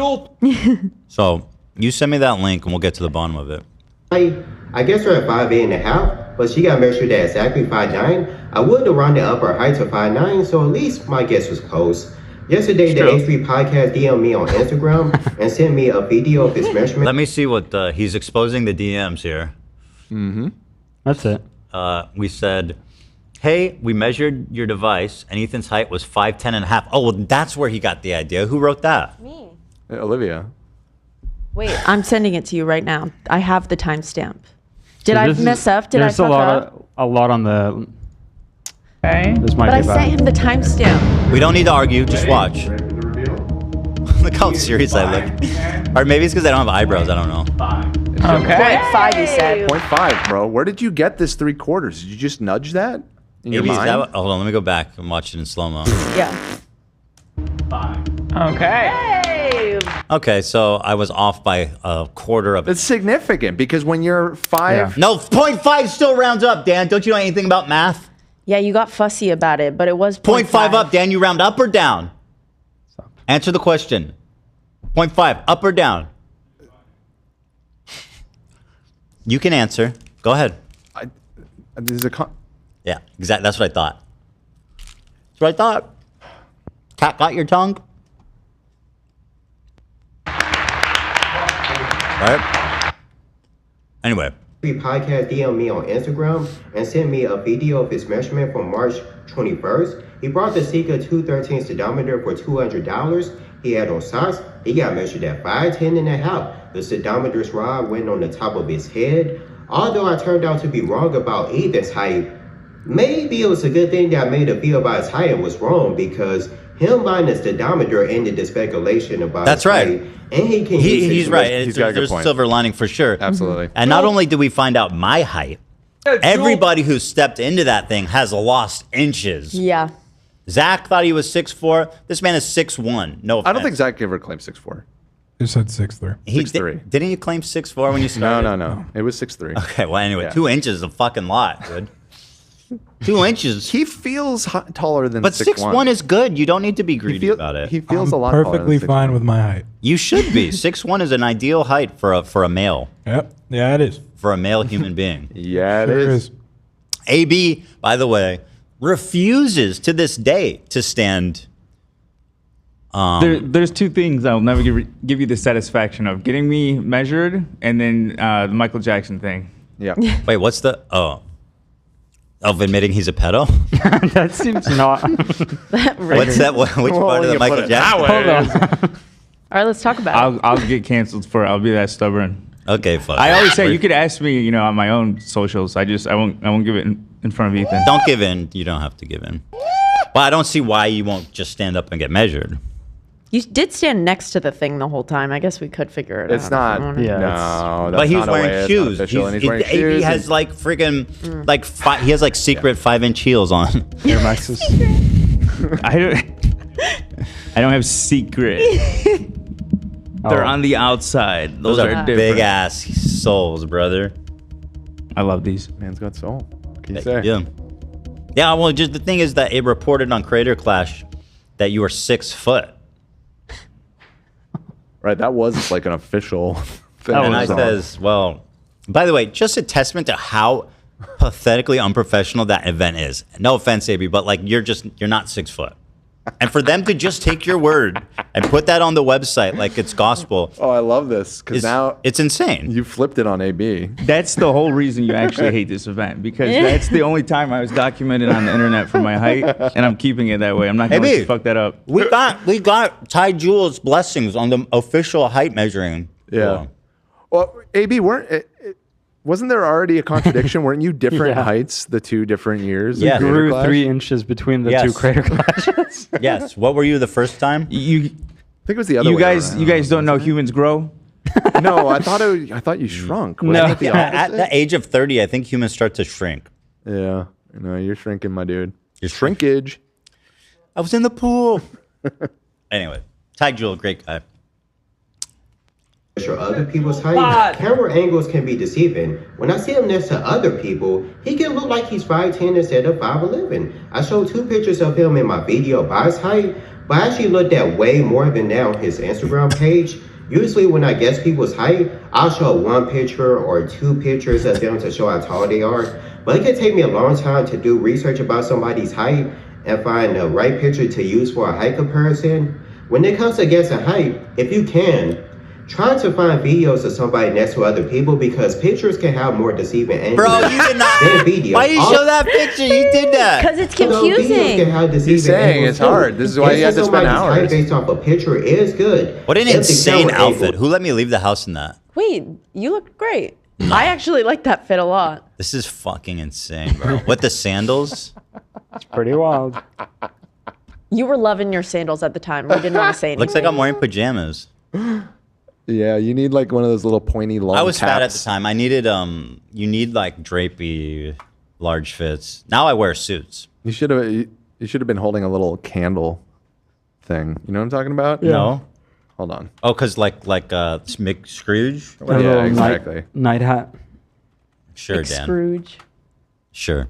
So you send me that link and we'll get to the bottom of it. I guess her at 5'8" and a half, but she got measured at exactly 5'9". I would have rounded up her height to 5'9", so at least my guess was close. Yesterday, the H3 podcast DM'd me on Instagram and sent me a video of his measurement. Let me see what he's exposing the DMs here. That's it. We said, hey, we measured your device and Ethan's height was 5'10" and a half. Oh, well, that's where he got the idea. Who wrote that? Me. Olivia. Wait, I'm sending it to you right now. I have the timestamp. Did I mess up? Did I fuck up? A lot on the. Okay. This might but be I sent him the timestamp. We don't need to argue. Just watch. Look how serious I look. Or maybe it's because I don't have eyebrows. I don't know. Okay. 0.5, you said. 0.5, bro. Where did you get this 3/4? Did you just nudge that in your mind? Hold on, let me go back and watch it in slow-mo. Yeah. Okay. Okay, so I was off by a quarter of it. It's significant because when you're 5... No, 0.5 still rounds up, Dan. Don't you know anything about math? Yeah, you got fussy about it, but it was 0.5 up, Dan. You round up or down? Answer the question. 0.5, up or down? You can answer. Go ahead. Yeah, exactly. That's what I thought. That's what I thought. Cat got your tongue? Right? Anyway. Podcast DM'd me on Instagram and sent me a video of his measurement from March 21st. He brought the Sika 213 speedometer for $200. He had on socks. He got measured at 5'10" and a half. The speedometer's rod went on the top of his head. Although I turned out to be wrong about Ethan's height, maybe it was a good thing that I made a video about his height and was wrong, because him buying the speedometer ended the speculation about That's his right. height. And he can He's right. He's got a good There's a point. silver lining for sure. Absolutely. And not only did we find out my height, everybody who stepped into that thing has lost inches. Yeah. Zach thought he was 6'4". This man is 6'1". No offense. I don't think Zach ever claimed 6'4". You said 6'3". 6'3". Didn't you claim 6'4" when you started? No. It was 6'3". Okay, well, anyway, Yeah. 2 inches is a fucking lot, dude. 2 inches. He feels taller than But 6'1". 6'1" is good. You don't need to be greedy about it. He feels I'm a lot taller perfectly than fine with my height. You should be. 6'1" is an ideal height for a male. Yep. Yeah, it is. For a male human being. Yeah, it Sure is. is. AB, by the way, refuses to this day to stand. There's two things I'll never give you the satisfaction of: getting me measured, and then the Michael Jackson thing. Yeah. Wait, what's the of admitting he's a pedo? That seems not. What's that? Which part of the Michael Jackson? Hold on. All right, let's talk about it. I'll get canceled for it. I'll be that stubborn. Okay, fine. I always say you could ask me, on my own socials. I won't give it in front of Ethan. Don't give in. You don't have to give in. Well, I don't see why you won't just stand up and get measured. You did stand next to the thing the whole time. I guess we could figure it out. It's not. if we wanted. No, that's But he was not a way. wearing It's shoes. not official, and he's wearing AB shoes. has like freaking he has like secret 5-inch heels on. Air Maxes. I don't have secret. They're on the outside. Those are different. big ass soles, brother. I love these. Man's got soul. What can you say? Yeah. Yeah, well, just the thing is that it reported on Creator Clash that you were 6 foot. Right, that was like an official thing. And I says, well, by the way, just a testament to how pathetically unprofessional that event is. No offense, AB, but like you're not 6 foot. And for them to just take your word and put that on the website like it's gospel. Oh, I love this because now it's insane. You flipped it on AB. That's the whole reason you actually hate this event, because that's the only time I was documented on the internet for my height, and I'm keeping it that way. I'm not going to fuck that up. We got Ty Jules' blessings on the official height measuring. Yeah. Well, AB, wasn't there already a contradiction? Weren't you different heights the 2 different years? You grew 3 inches between the 2 Creator Clashes. Yes. What were you the first time? I think it was the other way around. You guys don't know humans grow? No, I thought you shrunk. Wasn't it the at the age of 30, I think humans start to shrink. Yeah. No, you're shrinking, my dude. You're shrinkage. I was in the pool. Anyway, Ty Jewel, great guy. Sure, other people's height, camera angles can be deceiving. When I see him next to other people, he can look like he's 5'10 instead of 5'11. I showed 2 pictures of him in my video by his height, but I actually looked at way more than that on his Instagram page. Usually when I guess people's height, I'll show 1 picture or 2 pictures of them to show how tall they are. But it can take me a long time to do research about somebody's height and find the right picture to use for a height comparison. When it comes to guessing height, if you can, try to find videos of somebody next to other people because pictures can have more deceiving angles. Bro, you did not. Than video. Why you show that picture? You did that. Because it's confusing. He's saying it's hard. This is why you had to spend hours. Height based off a picture is good. What an insane outfit. Who let me leave the house in that? Wait, you look great. I actually like that fit a lot. This is fucking insane, bro. With the sandals? It's pretty wild. You were loving your sandals at the time. We didn't want to say anything. Looks like I'm wearing pajamas. Yeah, you need like one of those little pointy long I was caps. fat at the time. I needed you need like drapey large fits. Now I wear suits. You should have been holding a little candle thing. You know what I'm talking about? Yeah. No. Hold on. Oh, cause like Mick Scrooge? Yeah, exactly. Night hat. Sure, Mick Dan. Scrooge. Sure.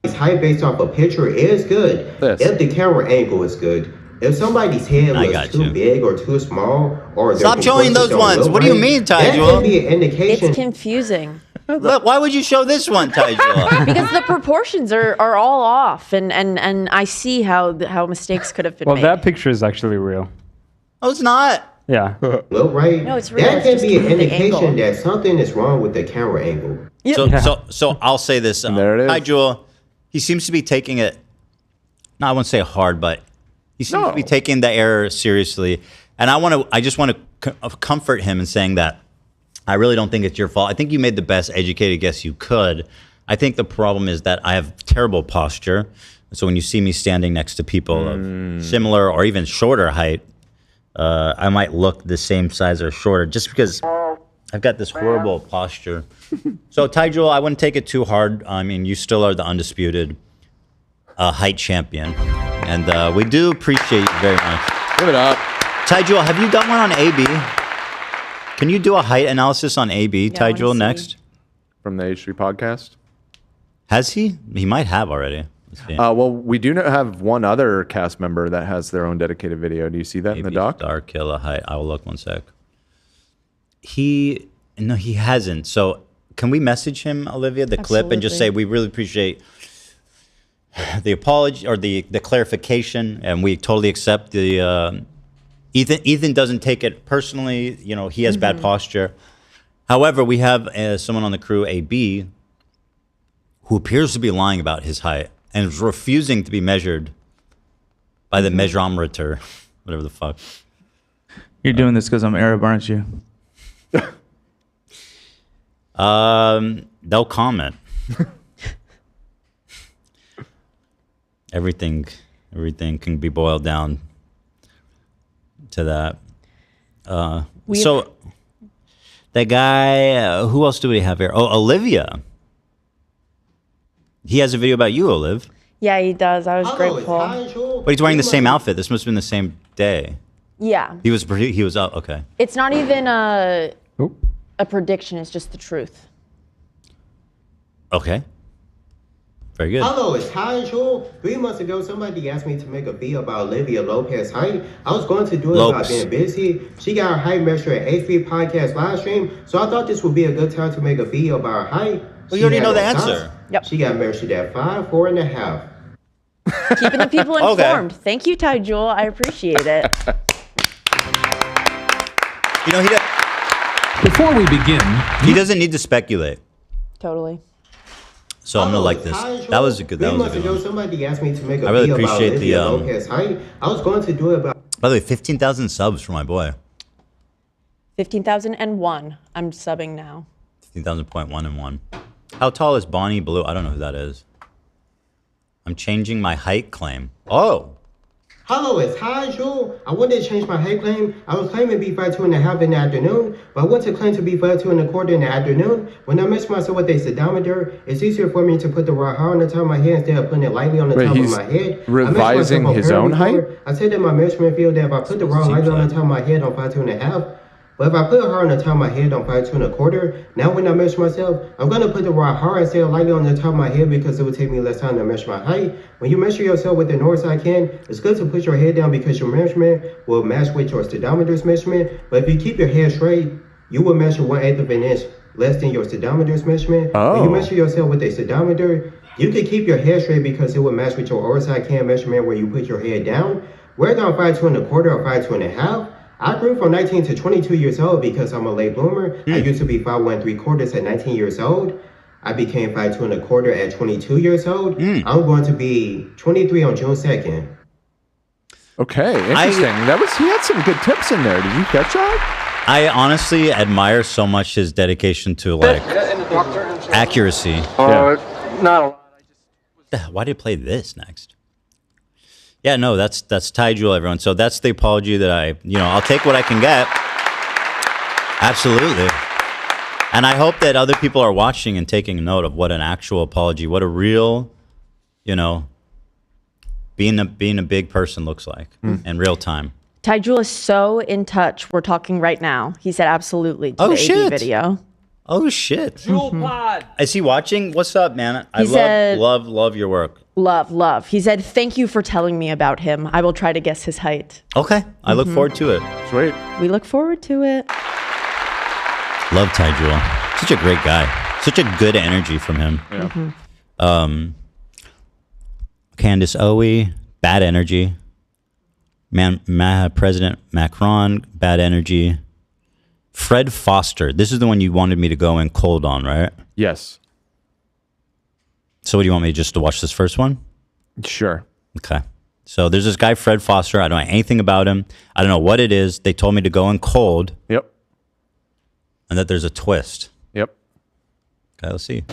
Height based off a picture is good if the camera angle is good. If somebody's head was too big or too small, or stop showing those ones. What do you mean, Ty Jewel? That can be an indication. It's confusing. Look, why would you show this one, Ty Jewel? Because the proportions are all off, and I see how mistakes could have been made. Well, that picture is actually real. Oh, it's not. Yeah. Look, right? No, it's real. That It's can just be an the indication angle. that something is wrong with the camera angle. So I'll say this. There it is. Ty Jewel, he seems to be taking it. No, I won't say hard, but he seems to be taking the error seriously. And I just want to comfort him in saying that I really don't think it's your fault. I think you made the best educated guess you could. I think the problem is that I have terrible posture. So when you see me standing next to people of similar or even shorter height, I might look the same size or shorter just because I've got this horrible posture. So Ty Jewel, I wouldn't take it too hard. I mean, you still are the undisputed height champion. And we do appreciate you very much. Give it up. Ty Jewel, have you done one on AB? Can you do a height analysis on AB, Ty Jewel, next? From the H3 podcast? Has he? He might have already. Let's see. Well, we do have one other cast member that has their own dedicated video. Do you see that in the doc? Star Killer height. I will look one sec. No, he hasn't. So can we message him, Olivia, the clip and just say we really appreciate the apology or the clarification, and we totally accept the Ethan doesn't take it personally. You know, he has bad posture. However, we have someone on the crew, AB, who appears to be lying about his height and is refusing to be measured by the measurometer, whatever the fuck. You're doing this because I'm Arab, aren't you? They'll comment. Everything can be boiled down to that. So the guy, who else do we have here? Oh, Olivia. He has a video about you, Olive. Yeah, he does. I was grateful. But he's wearing the same outfit. This must have been the same day. Yeah. He was up. Okay. It's not even a prediction. It's just the truth. Okay. Very good. Hello, it's Tyjul. 3 months ago, somebody asked me to make a video about Olivia Lopez's height. I was going to do it about being busy. She got her height measured at H3 Podcast live stream, so I thought this would be a good time to make a video about her height. Well, you already know the answer. Yep. She got measured at 5'4.5". Keeping the people informed. Thank you, Tyjul. I appreciate it. You know, Before we begin, he doesn't need to speculate. Totally. So I'm gonna like this. That was a good. That 3 was a months good ago, one. somebody asked me to make a I really video about appreciate the Olivia Lopez's height. I was going to do it about. By the way, 15,000 subs for my boy. 15,001. I'm subbing now. 15,000.1 and 1. How tall is Bonnie Blue? I don't know who that is. I'm changing my height claim. Oh. Hello, it's Tyjul. I wanted to change my height claim. I was claiming to be 5'2.5" in the afternoon, but I went to claim to be 5'2.25" in the afternoon. When I measure myself with a speedometer, it's easier for me to put the right hair on the top of my head instead of putting it lightly on the top of my head. Revising his own height? I said in my measurement field that if I put the wrong height on the top of my head on 5'2.5", but if I put her on the top of my head on 5'2.25", now when I measure myself, I'm going to put the right hair instead of lightly on the top of my head because it would take me less time to measure my height. When you measure yourself with the north side can, it's good to put your head down because your measurement will match with your speedometer's measurement. But if you keep your head straight, you will measure 1/8 of an inch less than your speedometer's measurement. When you measure yourself with a speedometer, you can keep your head straight because it will match with your north side can measurement where you put your head down. Whether I'm 5'2.25" or 5'2.5", I grew from 19 to 22 years old because I'm a late bloomer. I used to be 5'1.75" at 19 years old. I became 5'2.25" at 22 years old. I'm going to be 23 on June 2nd. Okay, interesting. He had some good tips in there. Did you catch that? I honestly admire so much his dedication to like accuracy. Not a lot. Why did I play this next? Yeah, no, that's Tyjul, everyone. So that's the apology that I'll take what I can get. Absolutely. And I hope that other people are watching and taking note of what an actual apology, what a real, being a big person looks like in real time. Tyjul is so in touch. We're talking right now. He said absolutely to the AD video. Oh, shit. Is he watching? What's up, man? I said- love your work. Love. He said, thank you for telling me about him. I will try to guess his height. Okay. I look forward to it. Sweet. We look forward to it. Love Tyjul. Such a great guy. Such a good energy from him. Yeah. Candace Owie, bad energy. President Macron, bad energy. Fred Foster. This is the one you wanted me to go in cold on, right? Yes. So what do you want me just to watch this first one? Sure. Okay. So there's this guy, Fred Foster. I don't know anything about him. I don't know what it is. They told me to go in cold. Yep. And that there's a twist. Yep. Okay, let's see.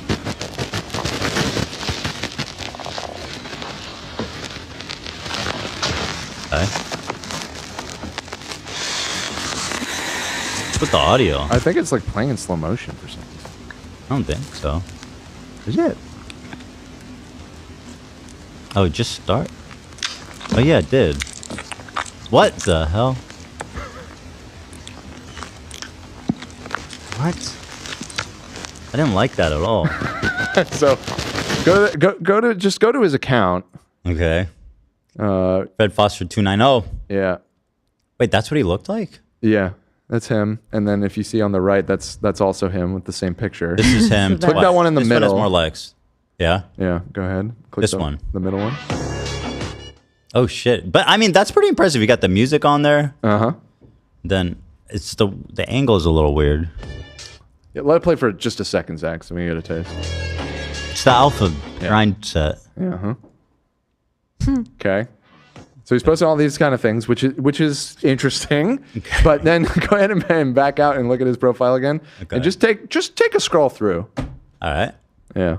Okay. What's with the audio? I think it's like playing in slow motion for some reason. I don't think so. Is it? Oh, just start? Oh yeah, it did. What the hell? What? I didn't like that at all. So go to his account. Okay. Fred Foster 290. Yeah. Wait, that's what he looked like? Yeah, that's him. And then if you see on the right, that's also him with the same picture. This is him. Click that one in the this middle. One has more likes. Yeah? Yeah, go ahead. Click this one. The middle one. Oh, shit. But, I mean, that's pretty impressive. You got the music on there. Uh-huh. Then it's the angle is a little weird. Yeah, let it play for just a second, Zach, so we can get a taste. It's the alpha grind set. Yeah, huh? Okay. So he's posting all these kind of things, which is interesting. Okay. But then go ahead and back out and look at his profile again. Okay. And just take a scroll through. All right. Yeah.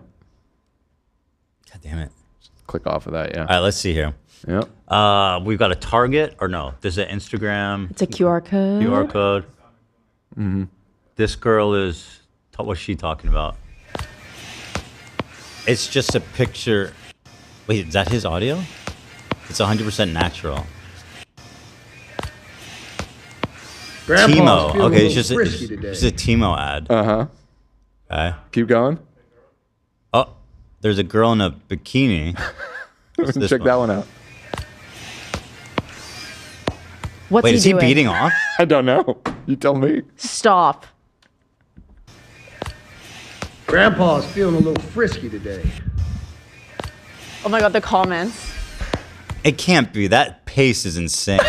God damn it. Click off of that, yeah. All right, let's see here. Yep. We've got a Target, or no, there's an Instagram. It's a QR code. QR code. Mm-hmm. This girl is, what's she talking about? It's just a picture. Wait, is that his audio? It's 100% natural. Timo. Okay, it's just a Timo ad. Uh-huh. Okay. Keep going. Oh, there's a girl in a bikini. What's this Check that one out. What's Wait, he is he doing? beating off? I don't know. You tell me. Stop. Grandpa's feeling a little frisky today. Oh my god, the comments. It can't be. That pace is insane.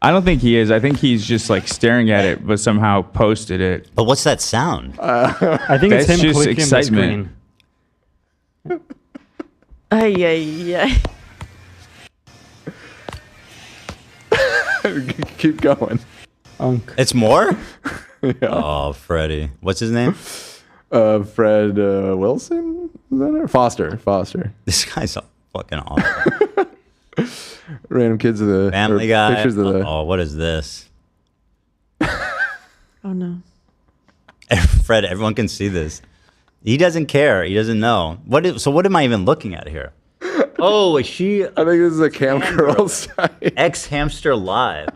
I don't think he is. I think he's just like staring at it, but somehow posted it. But what's that sound? I think it's That's him just clicking excitement. the screen. Ay. Keep going. It's more? Yeah. Oh, Freddie. What's his name? Fred Wilson? Is that it? Foster. This guy's fucking awful. Random kids of the Family or Guy. Pictures of the. Oh, what is this? Oh no. Fred, everyone can see this. He doesn't care. He doesn't know. So what am I even looking at here? Oh, is she? I think this is a cam girl site. X Hamster Live.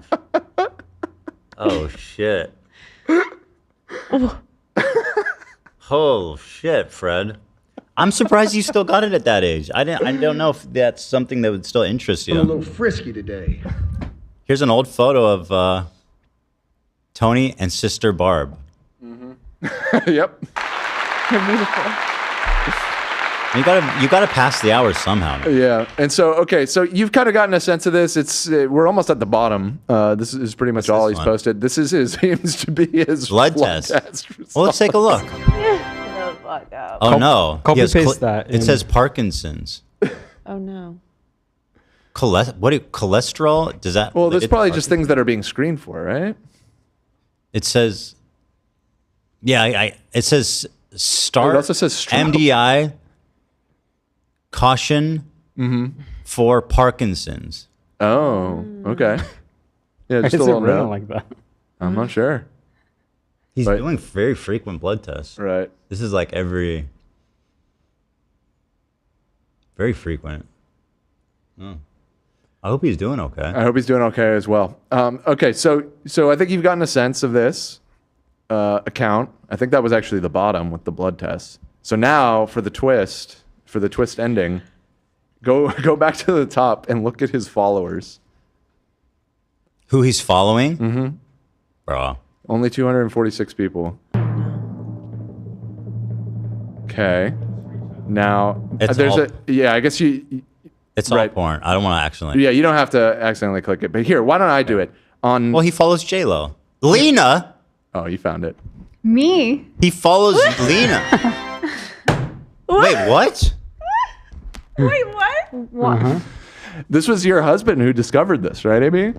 Oh shit. Oh shit, Fred. I'm surprised you still got it at that age. I don't know if that's something that would still interest I'm a you. little frisky today. Here's an old photo of Tony and Sister Barb. Yep. They're beautiful. You gotta pass the hours somehow. Yeah, and so you've kind of gotten a sense of this. It's we're almost at the bottom. This is pretty much all he's one? posted. This is his seems to be his Blood test. Well, let's take a look. The fuck up. Oh no! Copy He has paste that It in. says Parkinson's. Oh no. Cholesterol? Does that? Well, there's it's probably just things that are being screened for, right? It says. Yeah, it says start. It also says stroke. MDI. Caution for Parkinson's. Oh, okay. Yeah, Why just is a it little written note. like that? I'm not sure. He's doing very frequent blood tests. Right. This is like very frequent. Oh. I hope he's doing okay. I hope he's doing okay as well. Okay, so I think you've gotten a sense of this account. I think that was actually the bottom with the blood tests. So now for the twist ending, go back to the top and look at his followers. Who he's following? Mm-hmm. Bro. Only 246 people. Okay. Now It's there's all- I guess you. It's all porn. I don't want to accidentally. Yeah, you don't have to accidentally click it. But here, why don't I do it on? Well, he follows J-Lo. Lena. Oh, you found it. Me? He follows Lena. Wait, what? Wait, what? What? This was your husband who discovered this, right, Amy?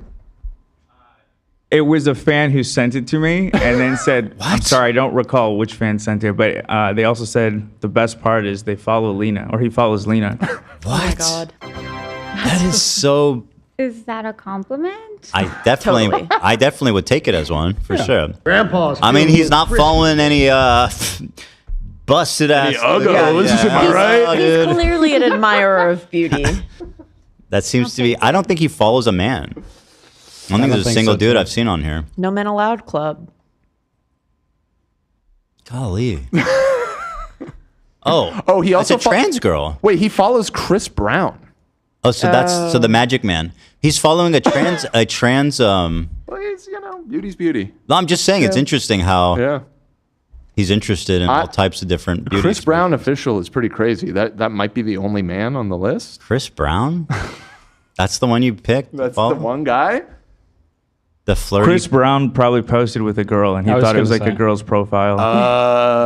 It was a fan who sent it to me and then said, I'm sorry, I don't recall which fan sent it, but they also said the best part is they follow Lena, or he follows Lena. What? Oh my god. That is so. Is that a compliment? I definitely would take it as one for sure. Grandpa's. I mean, feeling he's a not little following any busted ass. uggos, am I right? He's clearly an admirer of beauty. That seems to be. I don't think he follows a man. I don't think there's a single dude I've seen on here. No Men Allowed Club. Golly. Oh, he also it's a trans girl. Wait, he follows Chris Brown. Oh, so that's the Magic Man. He's following a trans. Well, he's, beauty's beauty. No, I'm just saying it's Yeah. interesting how he's interested in all types of different beauty. Chris Brown official is pretty crazy. That might be the only man on the list. Chris Brown? That's the one you picked? That's the one guy? The flirty. Chris Brown probably posted with a girl, and he thought it was like a girl's profile.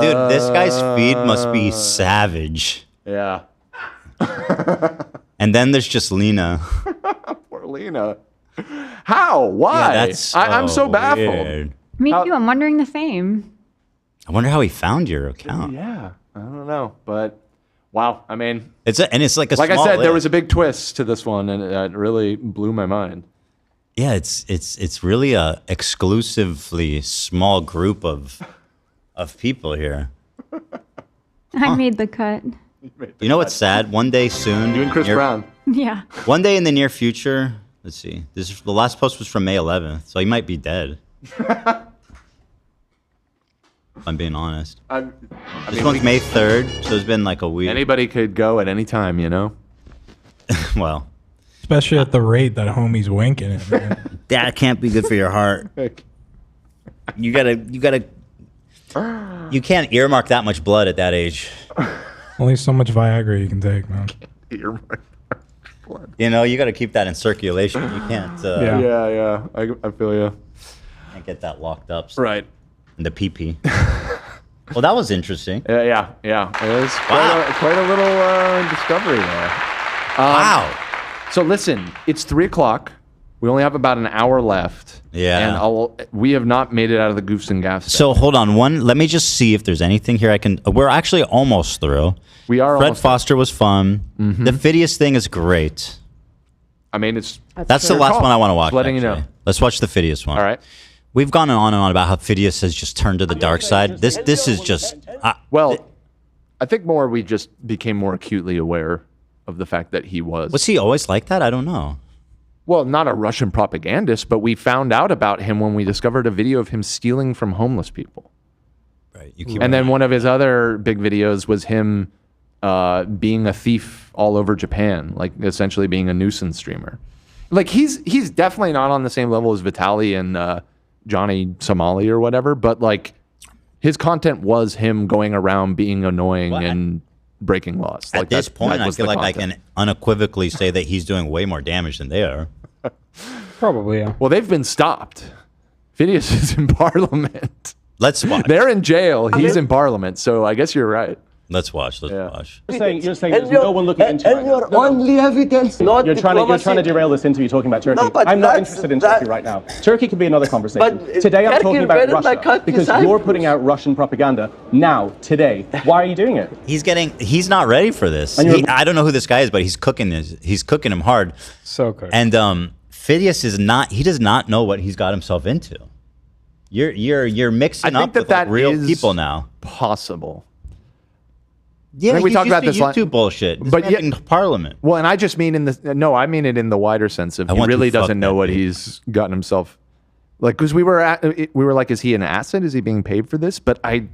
Dude, this guy's feed must be savage. Yeah. And then there's just Lena. Poor Lena. How? Why? Yeah, that's I'm so baffled. weird. Me too. I'm wondering the same. I wonder how he found your account. Yeah, I don't know, but wow. I mean, It's like a like I small said, there list. was a big twist to this one, and it really blew my mind. Yeah, it's really a exclusively small group of people here. I made the cut. You know what's sad? One day soon. You and Chris Brown. Yeah. One day in the near future. Let's see. The last post was from May 11th, so he might be dead. I'm being honest. This This one's May 3rd, so it's been like a week. Anybody could go at any time, you know? Well. Especially at the rate that homie's winking it, man. That can't be good for your heart. You can't earmark that much blood at that age. Only so much Viagra you can take, man. Earmark blood. You know, you got to keep that in circulation. You can't. Yeah. I feel you. Can't get that locked up. Right. In the PP. Well, that was interesting. Yeah. It was quite a little discovery there. Wow. So listen, it's 3:00. We only have about an hour left. Yeah. And we have not made it out of the goofs and gaffs. So hold on. Let me just see if there's anything here I can. We're actually almost through. We are. Fred Foster was fun. Mm-hmm. The Fidias thing is great. I mean, it's that's the last one I want to watch. Letting actually. you know. Let's watch the Fidias one. All right. We've gone on and on about how Fidias has just turned to the dark side. This is just. I think we just became more acutely aware of the fact that he was. Was he always like that? I don't know. Well, not a Russian propagandist, but we found out about him when we discovered a video of him stealing from homeless people. Right. And then one of his other big videos was him being a thief all over Japan, like essentially being a nuisance streamer. Like he's definitely not on the same level as Vitaly and Johnny Somali or whatever, but like his content was him going around being annoying and breaking laws. At this point, I feel like I can unequivocally say that he's doing way more damage than they are. Probably, yeah. Well, they've been stopped. Fidias is in Parliament. Let's watch. They're in jail. He's in Parliament. So I guess you're right. Let's watch. Let's watch. You're saying there's no one looking into it. And your only evidence, not You're trying to derail this interview talking about Turkey. No, but I'm not that's- interested in Turkey right now. Turkey could be another conversation. But, Today I'm Turkey talking about invaded my Russia country, because Cyprus. you're putting out Russian propaganda now, today. Why are you doing it? He's not ready for this. I don't know who this guy is, but he's cooking him hard. So good. And Fidias is not. He does not know what he's got himself into. You're mixing up with like real people now. Possible. Yeah, I think we talked about this YouTube bullshit. But in Parliament. Well, and I just mean I mean it in the wider sense of he really doesn't know what he's gotten himself. Like, because we were like, is he an asset? Is he being paid for this? But I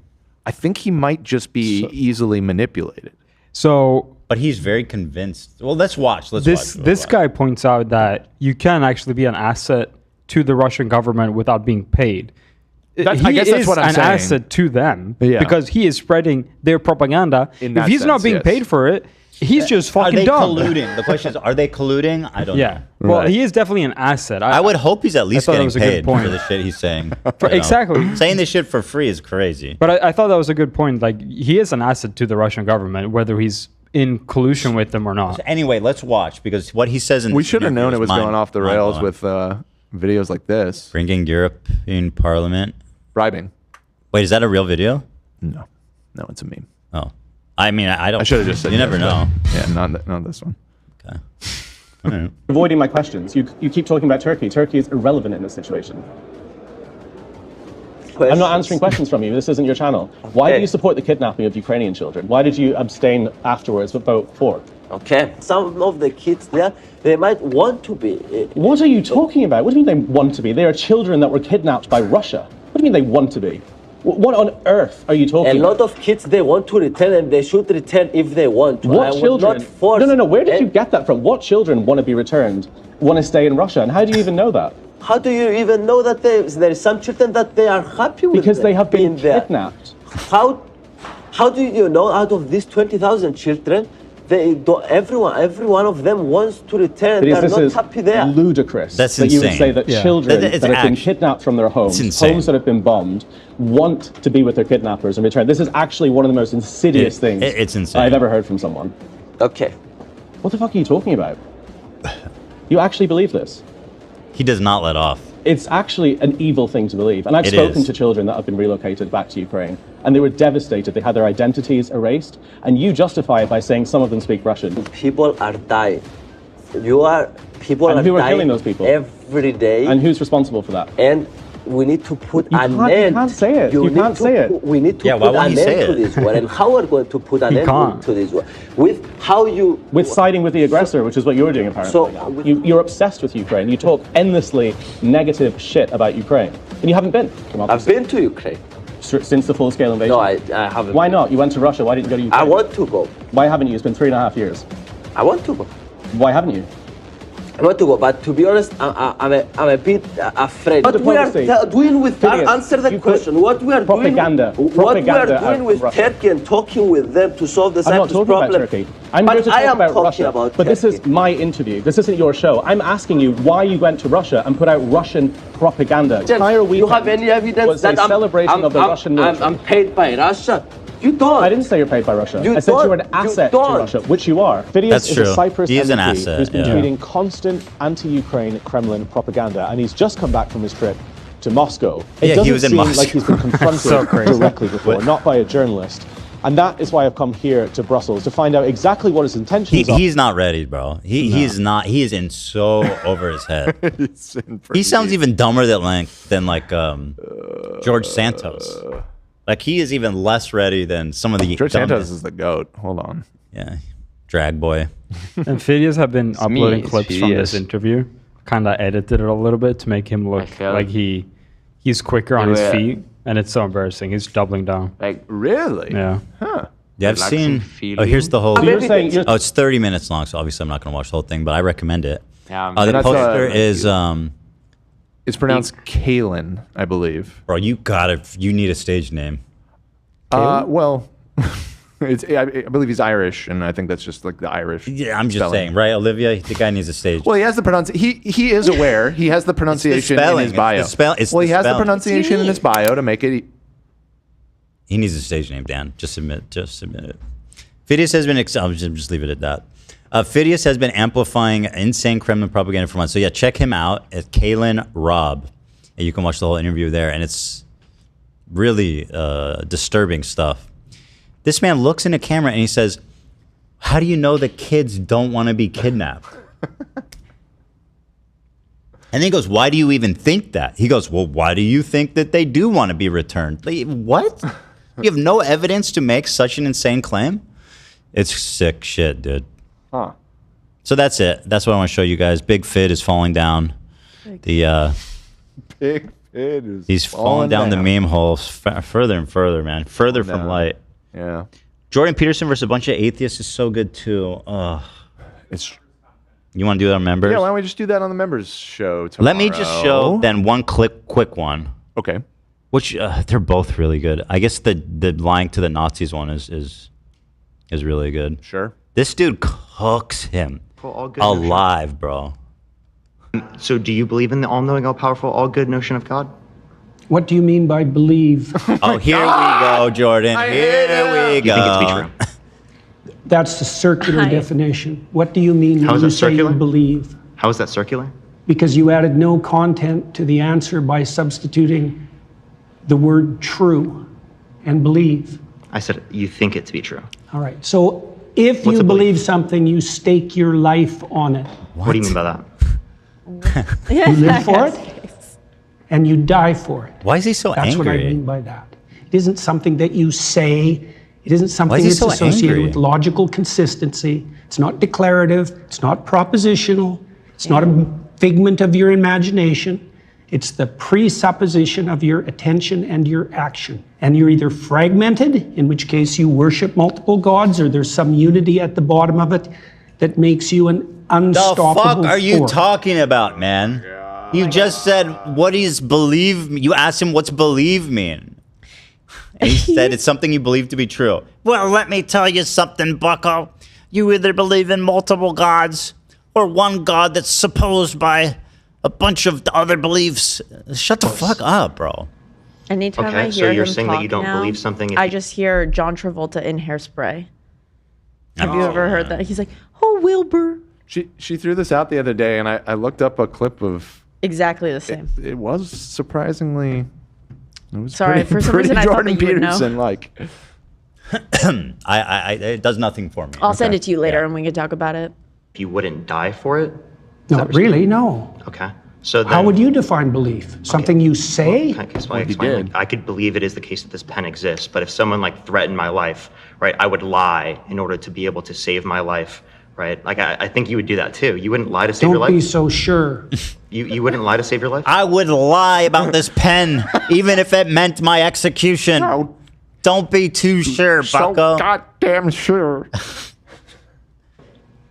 think he might just be easily manipulated. So, but he's very convinced. Well, let's watch. This guy points out that you can actually be an asset to the Russian government without being paid. I guess that's what I'm an saying. asset to them because he is spreading their propaganda. If he's not being paid for it, he's just fucking dumb. Are they colluding? The question is, are they colluding? I don't know. Yeah. Well, he is definitely an asset. I would hope he's at least getting paid for point. the shit he's saying. Exactly. Saying this shit for free is crazy. But I thought that was a good point. Like, he is an asset to the Russian government, whether he's in collusion with them or not. So anyway, let's watch, because what he says in We this should have interview known it is was going off the rails mind-blowing. with videos like this. Bringing Europe in Parliament. Bribing. Wait, is that a real video? No, it's a meme. Oh, I mean, I don't. I should have just said. You never know. Yeah, not this one. Okay. All right. Avoiding my questions. You keep talking about Turkey. Turkey is irrelevant in this situation. I'm not answering questions from you. This isn't your channel. Why do you support the kidnapping of Ukrainian children? Why did you abstain afterwards but vote for? Okay, some of the kids there, they might want to be. What are you talking about? What do you mean they want to be? They are children that were kidnapped by Russia. What do you mean they want to be? What on earth are you talking about? A lot of kids, they want to return, and they should return if they want to. What children? No. Where did you get that from? What children want to be returned, want to stay in Russia? And how do you even know that? How do you even know that there is some children that they are happy with? Because they have been kidnapped. How do you know out of these 20,000 children, every one of them wants to return? But They're not is happy there. Ludicrous. That's that insane. You would say that children that have been kidnapped from their homes, homes that have been bombed, want to be with their kidnappers and return. This is actually one of the most insidious things it's insane. I've ever heard from someone. Okay. What the fuck are you talking about? You actually believe this? He does not let off. It's actually an evil thing to believe. And I've spoken to children that have been relocated back to Ukraine, and they were devastated. They had their identities erased, and you justify it by saying some of them speak Russian. People are dying. People are who are dying killing those people? every day. And who's responsible for that? And we need to put an end. You can't say it. You can't say it. We need to put an end to this war. And how we're going to put an end to this war? With siding with the aggressor, which is what you're doing apparently. So you're obsessed with Ukraine. You talk endlessly negative shit about Ukraine, and you haven't been. I've been to Ukraine. since the full-scale invasion? No, I haven't. Why not? You went to Russia. Why didn't you go to Ukraine? I want to go. Why haven't you? It's been 3.5 years. I want to go. Why haven't you? I want to go, but to be honest, I'm a bit afraid. But we are doing with Fidias, answer the question. What we are propaganda. doing, what we are doing with Turkey and talking with them to solve the Cyprus problem. I'm not talking about Turkey. I'm here to talk about Russia. But this is my interview. This isn't your show. I'm asking you why you went to Russia and put out Russian propaganda. You have any evidence that I'm celebration of the Russian military? I'm paid by Russia. You don't. I didn't say you're paid by Russia. I said you were an asset to Russia, which you are. Fidias is a Cyprus MP who's been tweeting constant anti-Ukraine Kremlin propaganda, and he's just come back from his trip to Moscow. It doesn't seem like he's been confronted directly before, not by a journalist. And that is why I've come here to Brussels, to find out exactly what his intentions are. He's not ready, bro. He's not. He is in so over his head. He sounds even dumber than George Santos. Like, he is even less ready than some of the George Santos is the GOAT. Hold on. Yeah. Drag boy. And Fidias have been uploading clips from this interview. Kind of edited it a little bit to make him look like he's quicker on his feet. And it's so embarrassing. He's doubling down. Like, really? Yeah. Huh. Yeah, I've seen. Oh, here's the whole. Oh, it's 30 minutes long, so obviously I'm not going to watch the whole thing, but I recommend it. Yeah, the poster is. It's pronounced Kalen, I believe. Bro, you need a stage name. Well, I believe he's Irish, and I think that's just like the Irish. Yeah, I'm just saying, right, Olivia? The guy needs a stage. Well, he has the pronunciation. He is aware. He has the pronunciation in his bio. He has the pronunciation in his bio to make it. He needs a stage name, Dan. Just submit it. Fidias has been. I'll just leave it at that. Fidias has been amplifying insane Kremlin propaganda for months. So yeah, check him out at Kalen Robb, and you can watch the whole interview there. And it's really disturbing stuff. This man looks in the camera and he says, "How do you know the kids don't want to be kidnapped?" And then he goes, "Why do you even think that?" He goes, "Well, why do you think that they do want to be returned?" Like, what? You have no evidence to make such an insane claim? It's sick shit, dude. Huh. So that's it. That's what I want to show you guys. Big Fid is falling down. Big Fid is he's falling down the meme hole further and further, man. Further from light. Yeah. Jordan Peterson versus a bunch of atheists is so good too. You want to do that on members? Yeah, why don't we just do that on the members show tomorrow? Let me just show then one quick one. Okay. Which they're both really good. I guess the lying to the Nazis one is really good. Sure. This dude cooks him alive, bro. So do you believe in the all-knowing, all-powerful, all-good notion of God? What do you mean by believe? Oh, here we go, Jordan. Here we go. Do you think it's be true? That's the circular definition. What do you mean How when is you that say circular? you believe? How is that circular? Because you added no content to the answer by substituting the word true and believe. I said you think it to be true. All right. So if you believe something, you stake your life on it. What do you mean by that? You live for it and you die for it. Why is he so That's angry? what I mean by that. It isn't something that you say. It isn't something he that's so associated angry? with logical consistency. It's not declarative. It's not propositional. It's not a figment of your imagination. It's the presupposition of your attention and your action. And you're either fragmented, in which case you worship multiple gods, or there's some unity at the bottom of it that makes you an unstoppable The fuck are you force. talking about, man? You just said, what is believe? You asked him, what's believe mean? And he said, it's something you believe to be true. Well, let me tell you something, bucko. You either believe in multiple gods or one god that's supposed by a bunch of other beliefs. Shut the fuck up, bro. Anytime Okay, I hear so you're him saying that talk you don't now, believe something if I you- just hear John Travolta in Hairspray. Have you ever heard that? He's like, "Oh, Wilbur." She threw this out the other day, and I looked up a clip of. Exactly the same. It was surprisingly. It was Sorry, for some reason I thought Jordan that you would know. Peterson like. It does nothing for me. I'll send it to you later and we can talk about it. You wouldn't die for it? Not really, no. Okay. So then, How would you define belief? Something you say? Can I explain? Like, I could believe it is the case that this pen exists, but if someone like threatened my life, right, I would lie in order to be able to save my life, right? Like, I think you would do that too. You wouldn't lie to save your Don't life. be so sure. You wouldn't lie to save your life? I would lie about this pen, even if it meant my execution. No. Don't be too sure, bucko. goddamn sure.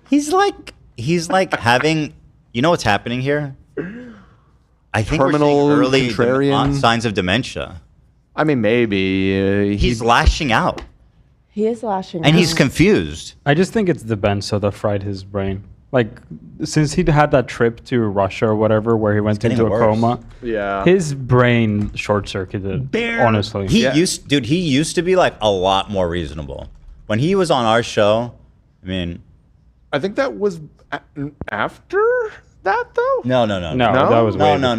He's like having, you know what's happening here? I think Terminal, we're seeing early contrarian. signs of dementia. I mean, maybe. He's lashing out. He is lashing out. And he's confused. I just think it's the benzo that fried his brain. Like, since he'd had that trip to Russia or whatever, where he went into a coma, Yeah. his brain short-circuited. Honestly, He used to be like a lot more reasonable. When he was on our show, I mean, I think that was after that, though. No, that was way no.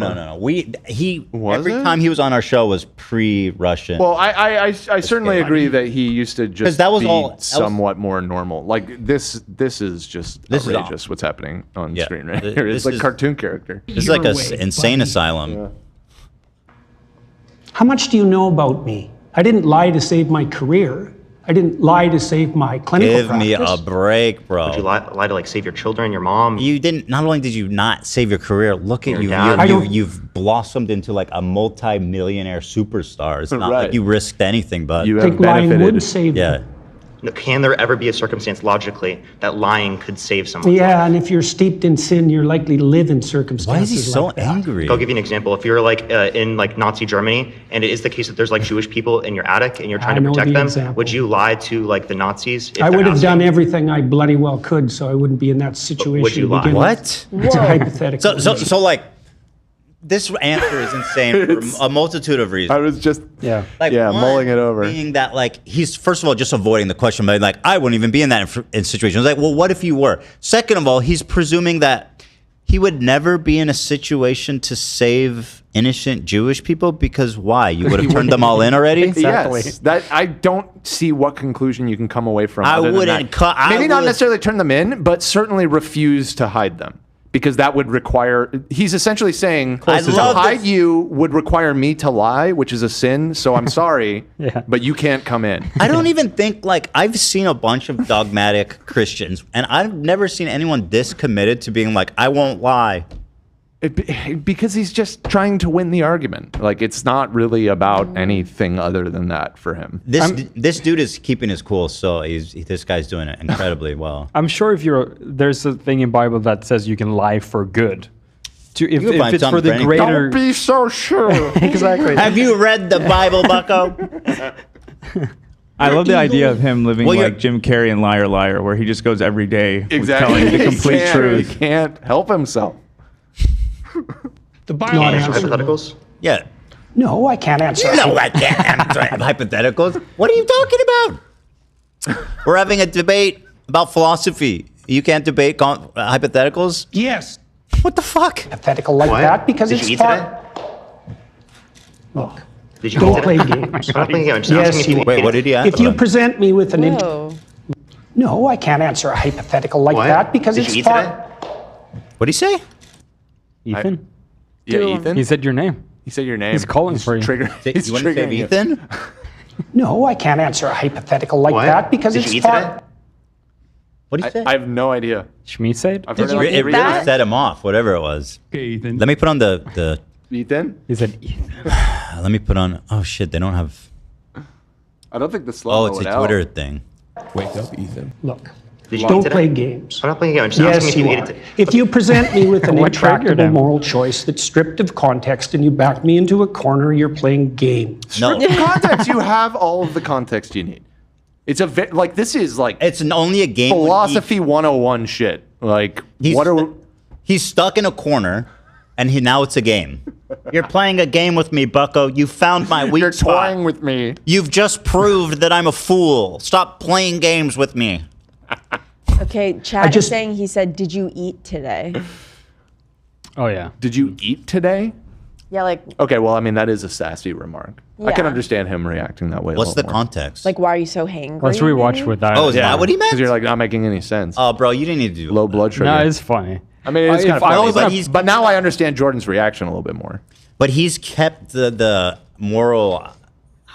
Every time he was on our show was pre-Russian. Well, I certainly agree that he used to just that was be all- that was- somewhat more normal. Like this is just outrageous. What's happening on screen right here? It's like cartoon character. This is like an insane asylum. Yeah. How much do you know about me? I didn't lie to save my career. I didn't lie to save my clinical Give me practice. a break, bro. Would you lie to like save your children, your mom? You didn't. Not only did you not save your career, look at Your you. dad. You've blossomed into like a multi-millionaire superstar. It's not Right. like you risked anything, but You I have think lying benefited. would save yeah. them. No, can there ever be a circumstance logically that lying could save someone? Yeah, and if you're steeped in sin, you're likely to live in circumstances Why is he so like that. angry? I'll give you an example. If you're like in like Nazi Germany, and it is the case that there's like Jewish people in your attic, and you're trying I to know protect the them, example. would you lie to like the Nazis? If I they're would have asking? done everything I bloody well could, so I wouldn't be in that situation. would you to lie? begin What? with. It's a hypothetical. So like, this answer is insane for a multitude of reasons. I was just Like, one mulling it over. Being that like he's first of all just avoiding the question, but like I wouldn't even be in that in situations. Like, well, what if you were? Second of all, he's presuming that he would never be in a situation to save innocent Jewish people because why? You would have turned them all in already. Yes, that I don't see what conclusion you can come away from. I other than wouldn't that. cut. Maybe not necessarily turn them in, but certainly refuse to hide them. Because that would require, he's essentially saying, to hide you would require me to lie, which is a sin. So I'm sorry, but you can't come in. I don't even think, like, I've seen a bunch of dogmatic Christians, and I've never seen anyone this committed to being like, I won't lie. Because he's just trying to win the argument. Like, it's not really about anything other than that for him. This dude is keeping his cool, so this guy's doing it incredibly well. I'm sure there's a thing in Bible that says you can lie for good. If find it's for something the for anything. greater. Don't be so sure. Exactly. Have you read the Bible, bucko? I love the idea of him living Well, like Jim Carrey in Liar Liar, where he just goes every day with Exactly. telling the complete truth. He can't help himself. The Bible Hypotheticals? Yeah. No, I can't answer. No, I can't answer hypotheticals. What are you talking about? We're having a debate about philosophy. You can't debate hypotheticals? Yes. What the fuck? Hypothetical like What? that because Did it's you eat fun. Look, Did you don't eat play today? games. I'm not playing games. I'm just Yes, asking if you you Wait, what did he ask? If you present me with an Whoa. no, I can't answer a hypothetical like What? that because Did it's you eat fun. today? What'd he say? Ethan? Yeah, Ethan? He said your name. He said your name. He's calling for you. Trigger. He's You want to say triggering you. Ethan? No, I can't answer a hypothetical like What? that because Did it's you eat fun. today? What did he say? I have no idea. Shmi said? I've Did heard you like eat It three really that? set him off, whatever it was. Okay, Ethan. Let me put on the Ethan? He said Ethan. let me put on, oh shit, they don't have, I don't think the slow oh, it's a Twitter thing. Wake up, Ethan. Look, Did you eat don't today? play games. I'm not playing games. I'm just Yes, asking if you you ate are. it. If you present me with an What triggered intractable him? moral choice that's stripped of context and you back me into a corner, you're playing games. No, Context, you have all of the context you need. It's a like this is like it's only a game. when philosophy 101 shit. Like he's, what are he's stuck in a corner, and now it's a game. You're playing a game with me, bucko. You found my weak you're spot. toying with me? You've just proved that I'm a fool. Stop playing games with me. Okay, Chad is saying he said, "Did you eat today?" Oh, yeah. Did you eat today? Yeah, like Okay, well, I mean that is a sassy remark. I can Yeah. understand him reacting that way. What's a the little more. context? like why are you so hangry? Let's rewatch maybe? with that. Oh, is that what he meant? Because you're like not making any sense. Oh, bro, you didn't need to do Low blood sugar. No, it's funny. I mean, it's If kind of I funny, was but, gonna- but now I understand Jordan's reaction a little bit more. But he's kept the moral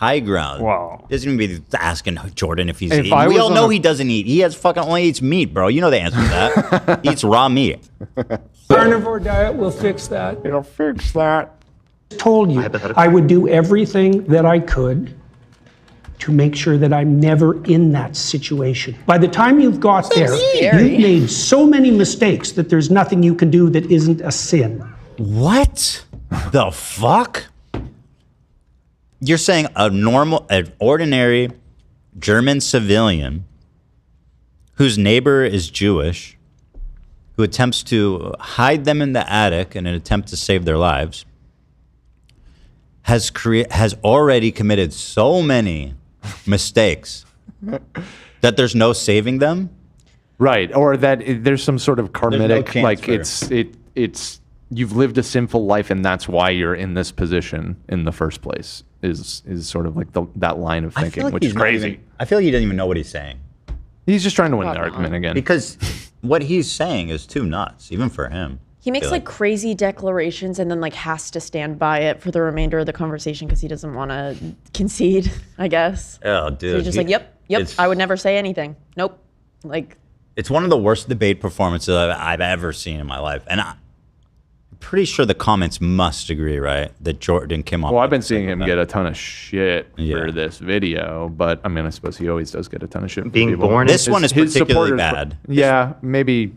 high ground. Wow. Doesn't even be asking Jordan if he's If eating. I We was all on know a- he doesn't eat. He only eats meat, bro. You know the answer to that. He eats raw meat. Carnivore diet will fix that. It'll fix that. Told you I would do everything that I could to make sure that I'm never in that situation. By the time you've got there, scary. you've made so many mistakes that there's nothing you can do that isn't a sin. What the fuck? You're saying an ordinary German civilian whose neighbor is Jewish, who attempts to hide them in the attic in an attempt to save their lives, has already committed so many mistakes that there's no saving them? Right, or that there's some sort of karmic, chance like for- it's you've lived a sinful life and that's why you're in this position in the first place. Is sort of like that line of thinking, which is crazy. I feel like he doesn't even know what he's saying. He's just trying to win the argument again. Because what he's saying is too nuts, even for him. He makes like crazy declarations and then like has to stand by it for the remainder of the conversation because he doesn't want to concede, I guess. Oh, dude. So he's just like, yep, I would never say anything. Nope. Like, it's one of the worst debate performances I've ever seen in my life. And I'm pretty sure the comments must agree, right? That Jordan came off. Well, I've been seeing him get a ton of shit for this video, but I mean, I suppose he always does get a ton of shit. From Being people. born This one is particularly supporters- bad. Yeah, maybe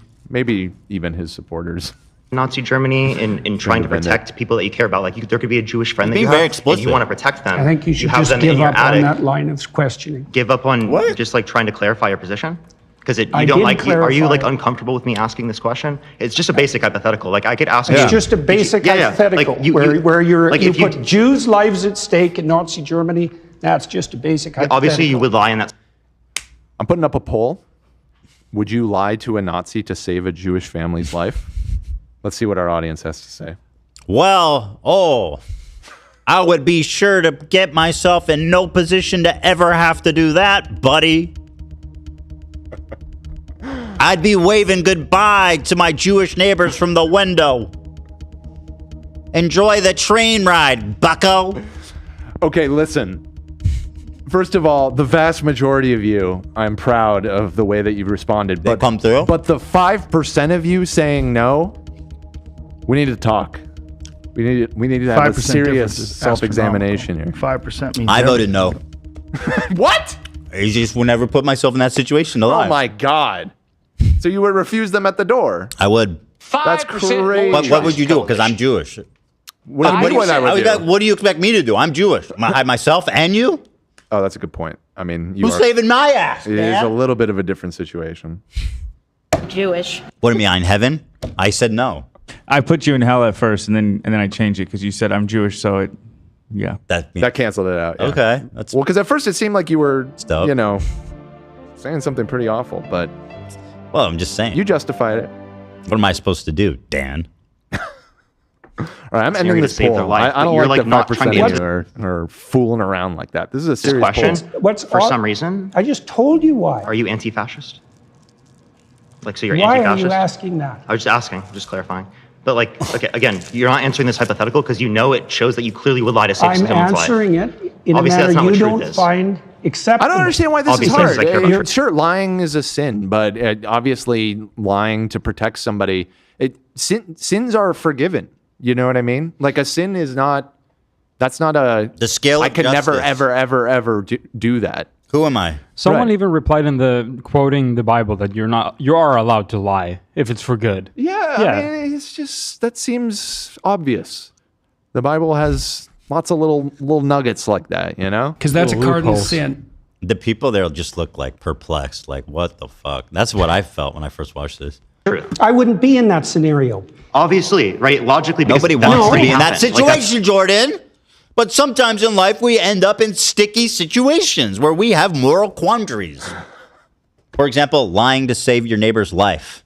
even his supporters. Nazi Germany in trying to protect people that you care about. Like there could be a Jewish friend that Being you very have, explicit. and you want to protect them. I think you should have just them in give your up on attic. that line of questioning. Give up on just like trying to clarify your position. Because you I don't did like. Are you like clarify. uncomfortable with me asking this question? It's just a basic hypothetical. Like I could ask you. It's just a basic hypothetical where you put Jews' lives at stake in Nazi Germany. That's just a basic hypothetical. Obviously, you would lie in that. I'm putting up a poll. Would you lie to a Nazi to save a Jewish family's life? Let's see what our audience has to say. Well, I would be sure to get myself in no position to ever have to do that, buddy. I'd be waving goodbye to my Jewish neighbors from the window. Enjoy the train ride, bucko. Okay, listen. First of all, the vast majority of you, I'm proud of the way that you've responded. But come through. But the 5% of you saying no, we need to talk. We need to have a 5% serious difference is self-examination here. 5% means I voted no. What? I just would never put myself in that situation alive. Oh my God. So you would refuse them at the door? I would. That's crazy. But what would you do? Because I'm Jewish. What do you mean what I would do? What do you expect me to do? I'm Jewish. Am I hide myself and you? Oh, that's a good point. I mean, Who's saving my ass, It is a little bit of a different situation. Jewish. What do you mean, I'm in heaven? I said no. I put you in hell at first, and then I changed it because you said I'm Jewish, so it, yeah. That canceled it out. Yeah. Okay. Well, because at first it seemed like you were, Stoked. you know, saying something pretty awful, but Well, I'm just saying. you justified it. What am I supposed to do, Dan? All right, I'm So ending you're this gonna save poll. their life, I don't but you're, like like, the not 5% trying to of you are fooling around like that. This is a This serious question, poll. for some reason, I just told you why. are you anti-fascist? Like, so you're Why are anti-fascist? you asking that? I was just asking, just clarifying. But like, okay, again, you're not answering this hypothetical because you know it shows that you clearly would lie to save I'm someone's life. answering it in Obviously, a that's not manner what you truth don't is. find acceptable. I don't understand why this Obviously, is it's like hard. you're- Sure, lying is a sin, but obviously lying to protect somebody, sins are forgiven. You know what I mean? Like a sin is not, that's not a... The scale of I can never, justice. ever do that. Who am I? Someone Right. even replied in the quoting the Bible that you are allowed to lie if it's for good. Yeah, Yeah. I mean, it's just, that seems obvious. The Bible has lots of little nuggets like that, you know? Because that's a Little cardinal loopholes. sin. The people there just look like perplexed. Like, what the fuck? That's what I felt when I first watched this. I wouldn't be in that scenario. Obviously, right? Logically, because Nobody that wants to already be in that happened. Like, that's- situation, Jordan. But sometimes in life, we end up in sticky situations where we have moral quandaries. For example, lying to save your neighbor's life.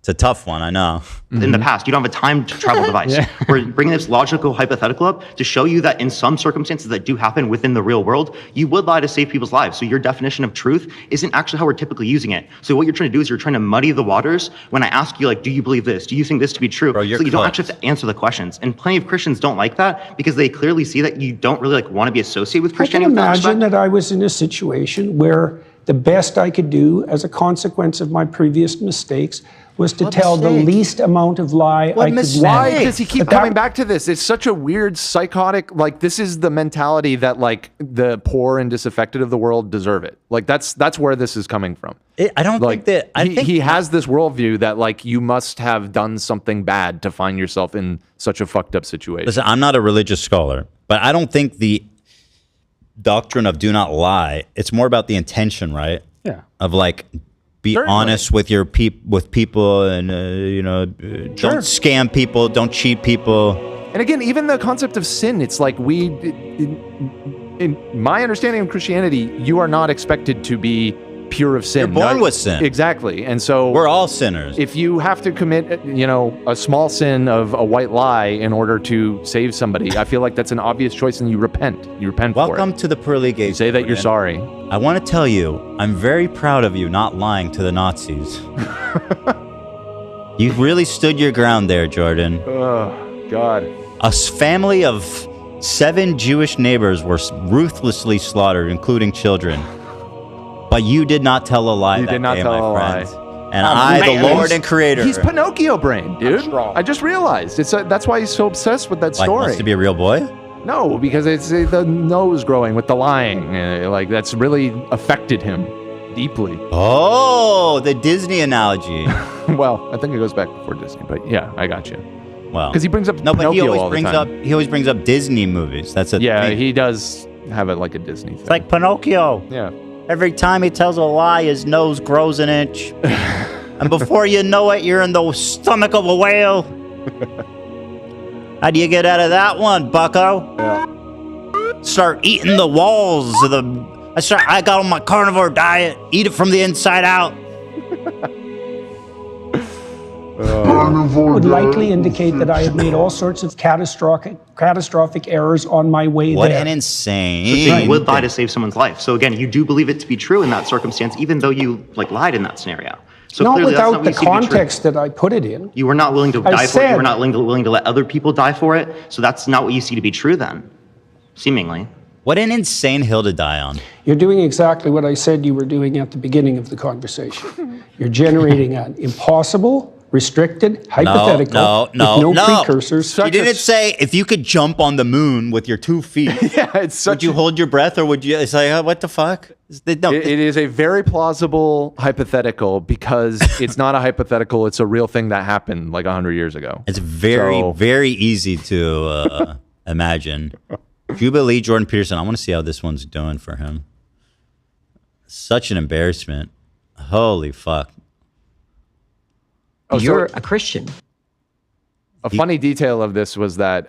It's a tough one, I know. In the past, you don't have a time travel device. We're bringing this logical hypothetical up to show you that in some circumstances that do happen within the real world, you would lie to save people's lives. So your definition of truth isn't actually how we're typically using it. So what you're trying to do is you're trying to muddy the waters when I ask you, like, do you believe this? Do you think this to be true? Bro, so you don't actually have to answer the questions. And plenty of Christians don't like that because they clearly see that you don't really like want to be associated with I can Christianity. imagine that I was in a situation where the best I could do as a consequence of my previous mistakes was to tell the least amount of lie I could. Why does he keep coming back to this? It's such a weird, psychotic, like, this is the mentality that, like, the poor and disaffected of the world deserve it. Like, that's where this is coming from. I don't think that... He has this worldview that, like, you must have done something bad to find yourself in such a fucked up situation. Listen, I'm not a religious scholar, but I don't think the doctrine of do not lie, it's more about the intention, right? Yeah. Of, like... Be honest with your people, and don't scam people, don't cheat people. And again, even the concept of sin, it's like in my understanding of Christianity, you are not expected to be pure of sin. You're born with sin. Exactly. And so we're all sinners. If you have to commit, a small sin of a white lie in order to save somebody, I feel like that's an obvious choice, and you repent. You repent for it. Welcome to the pearly gates. Say that you're sorry. I want to tell you, I'm very proud of you not lying to the Nazis. You really stood your ground there, Jordan. Oh, God. A family of 7 Jewish neighbors were ruthlessly slaughtered, including children. But you did not tell a lie. You did not tell a lie. And the Lord and Creator. He's Pinocchio brain, dude. I just realized. That's why he's so obsessed with that story. Like, wants to be a real boy? No, because it's the nose growing with the lying. Like, that's really affected him deeply. Oh, the Disney analogy. Well, I think it goes back before Disney, but yeah, I got you. Well, because he brings up Pinocchio he always all the brings time. He always brings up Disney movies. That's a yeah. thing. He does have it like a Disney thing. It's like Pinocchio. Yeah. Every time he tells a lie, his nose grows an inch. And before you know it, you're in the stomach of a whale. How do you get out of that one, bucko? Yeah. Start eating the walls of the... I got on my carnivore diet. Eat it from the inside out. Would likely indicate that I had made all sorts of catastrophic errors on my way What there. an insane... You would lie to save someone's life. So again, you do believe it to be true in that circumstance, even though you lied in that scenario. So not clearly without that's the not what you see to be true. context that I put it in. You were not willing to die for it. You were not willing to let other people die for it. So that's not what you see to be true then, seemingly. What an insane hill to die on. You're doing exactly what I said you were doing at the beginning of the conversation. You're generating an impossible, restricted, hypothetical, with no precursors. You didn't say if you could jump on the moon with your 2 feet. Yeah, it's such. Would you hold your breath, or would you say, what the fuck? No, it is a very plausible hypothetical because it's not a hypothetical. It's a real thing that happened like 100 years ago. It's very easy to imagine. Jubilee Jordan Peterson. I want to see how this one's doing for him. Such an embarrassment. Holy fuck. Oh, you're a Christian. A funny detail of this was that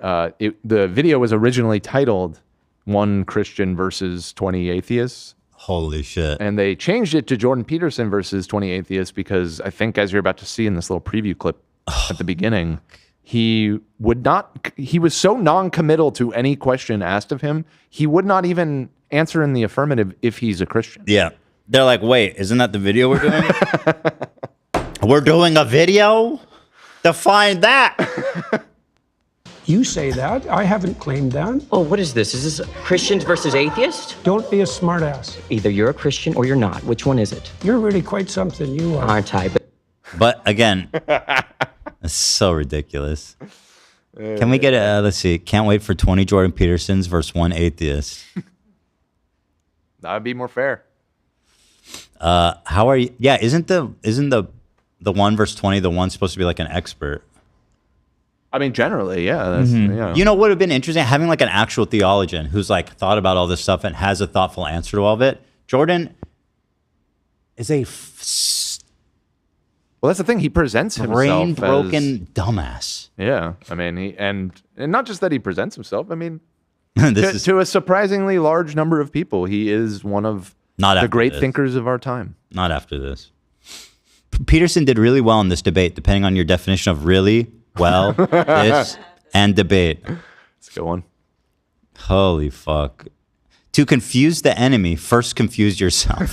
the video was originally titled "One Christian versus 20 Atheists." Holy shit. And they changed it to Jordan Peterson versus 20 Atheists because I think, as you're about to see in this little preview clip at the beginning, he was so non-committal to any question asked of him, he would not even answer in the affirmative if he's a Christian. Yeah. They're like, wait, isn't that the video we're doing? We're doing a video? Define that. You say that. I haven't claimed that. Oh, what is this? Is this Christians versus atheists? Don't be a smartass. Either you're a Christian or you're not. Which one is it? You're really quite something. You are. Aren't I? But again, it's so ridiculous. Can we get let's see. Can't wait for 20 Jordan Petersons versus 1 atheist. That would be more fair. How are you? Yeah, isn't the 1 versus 20 the one supposed to be like an expert? I mean, generally, yeah. That's, yeah. You know what would have been interesting? Having like an actual theologian who's like thought about all this stuff and has a thoughtful answer to all of it. Jordan is a well, that's the thing. He presents himself brain-broken dumbass. Yeah, I mean, and not just that he presents himself. I mean, to a surprisingly large number of people, he is one of the great thinkers of our time. Not after this. Peterson did really well in this debate, depending on your definition of really well, this, and debate. It's a good one. Holy fuck. To confuse the enemy, first confuse yourself.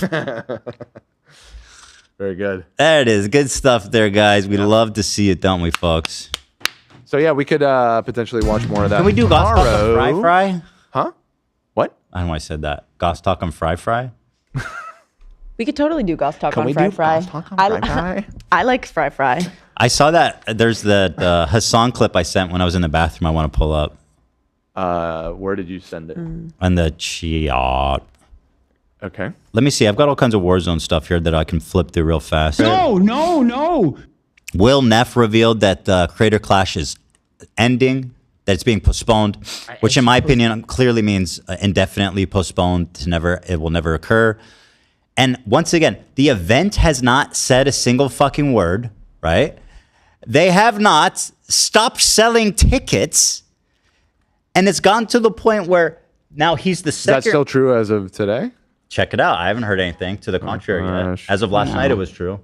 Very good. There it is. Good stuff there, guys. We love to see it, don't we, folks? So, yeah, we could potentially watch more of that. Can we do Goss Talk on Fry Fry? Huh? What? I don't know why I said that. Goss Talk on Fry Fry? We could totally do Goss Talk Can on we Fry do Fry. Goss Talk on Fry Fry? I like Fry Fry. I saw that. There's the Hassan clip I sent when I was in the bathroom I want to pull up. Where did you send it? On the chat. Okay. Let me see. I've got all kinds of Warzone stuff here that I can flip through real fast. No. Will Neff revealed that Creator Clash is ending, that it's being postponed, which in my opinion clearly means indefinitely postponed. It will never occur. And once again, the event has not said a single fucking word, right? They have not stopped selling tickets. And it's gotten to the point where now he's the second. Is that still true as of today? Check it out. I haven't heard anything to the contrary yet. As of last night, it was true.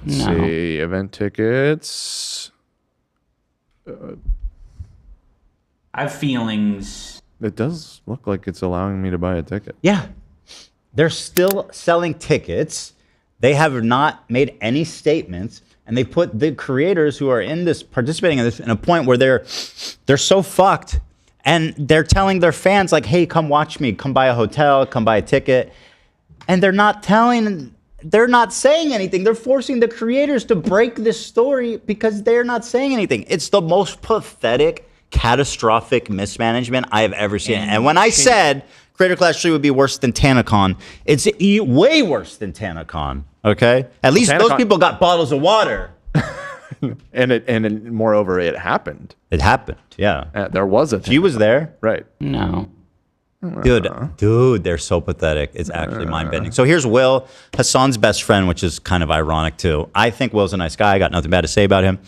Let's see. Event tickets. I have feelings. It does look like it's allowing me to buy a ticket. Yeah. They're still selling tickets. They have not made any statements. And they put the creators who are in this, participating in this, in a point where they're so fucked. And they're telling their fans, like, hey, come watch me. Come buy a hotel. Come buy a ticket. And they're not saying anything. They're forcing the creators to break this story because they're not saying anything. It's the most pathetic, catastrophic mismanagement I have ever seen. And when I said Creator Clash 3 would be worse than TanaCon, it's way worse than TanaCon. Okay? At least those people got bottles of water. and moreover, it happened. It happened, yeah. There was a She was there. Right. No. Dude, they're so pathetic. It's actually mind-bending. So here's Will, Hassan's best friend, which is kind of ironic too. I think Will's a nice guy. I got nothing bad to say about him.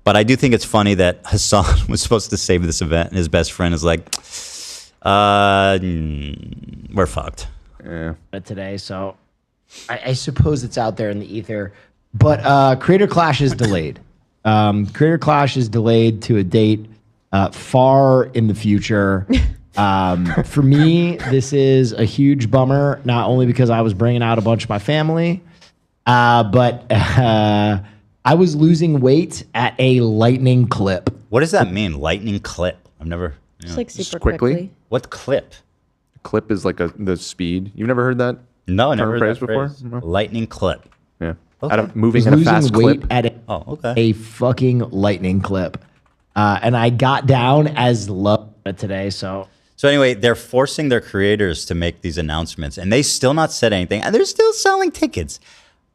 But I do think it's funny that Hassan was supposed to save this event, and his best friend is like, we're fucked. Yeah. Today, so I suppose it's out there in the ether. But Creator Clash is delayed. Creator Clash is delayed to a date far in the future. For me, this is a huge bummer, not only because I was bringing out a bunch of my family, but I was losing weight at a lightning clip. What does that mean, lightning clip? I've never... Just like super quickly. quickly. What clip? Clip is like the speed. You've never heard that? No, I never heard that before. phrase. Lightning clip. Yeah. Okay. Moving at a fast clip. At a fucking lightning clip, and I got down as low today. So anyway, they're forcing their creators to make these announcements, and they still not said anything, and they're still selling tickets.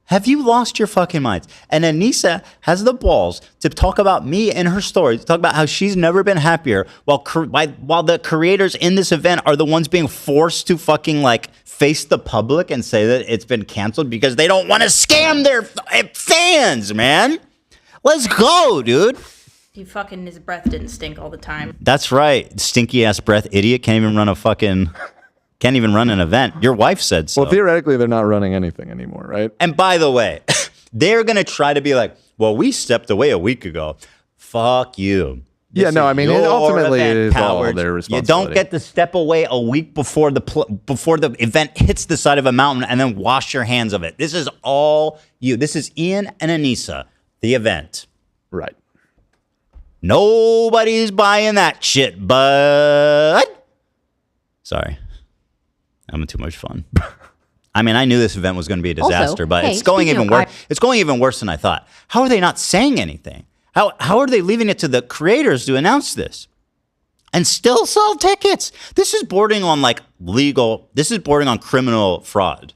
Have you lost your fucking minds? And Anisa has the balls to talk about me in her story, to talk about how she's never been happier, while the creators in this event are the ones being forced to fucking like face the public and say that it's been canceled because they don't want to scam their fans, man. Let's go, dude. His breath didn't stink all the time. That's right. Stinky ass breath idiot can't even run an event. Your wife said so. Well, theoretically, they're not running anything anymore, right? And by the way, they're going to try to be like, well, we stepped away a week ago. Fuck you. Yeah, no, I mean, ultimately, it is all their responsibility. You don't get to step away a week before the event hits the side of a mountain and then wash your hands of it. This is all you. This is Ian and Anisa, the event. Right. Nobody's buying that shit, bud. Sorry. I'm having too much fun. I mean, I knew this event was going to be a disaster, but it's going even worse. It's going even worse than I thought. How are they not saying anything? How are they leaving it to the creators to announce this and still sell tickets? This is bordering on this is bordering on criminal fraud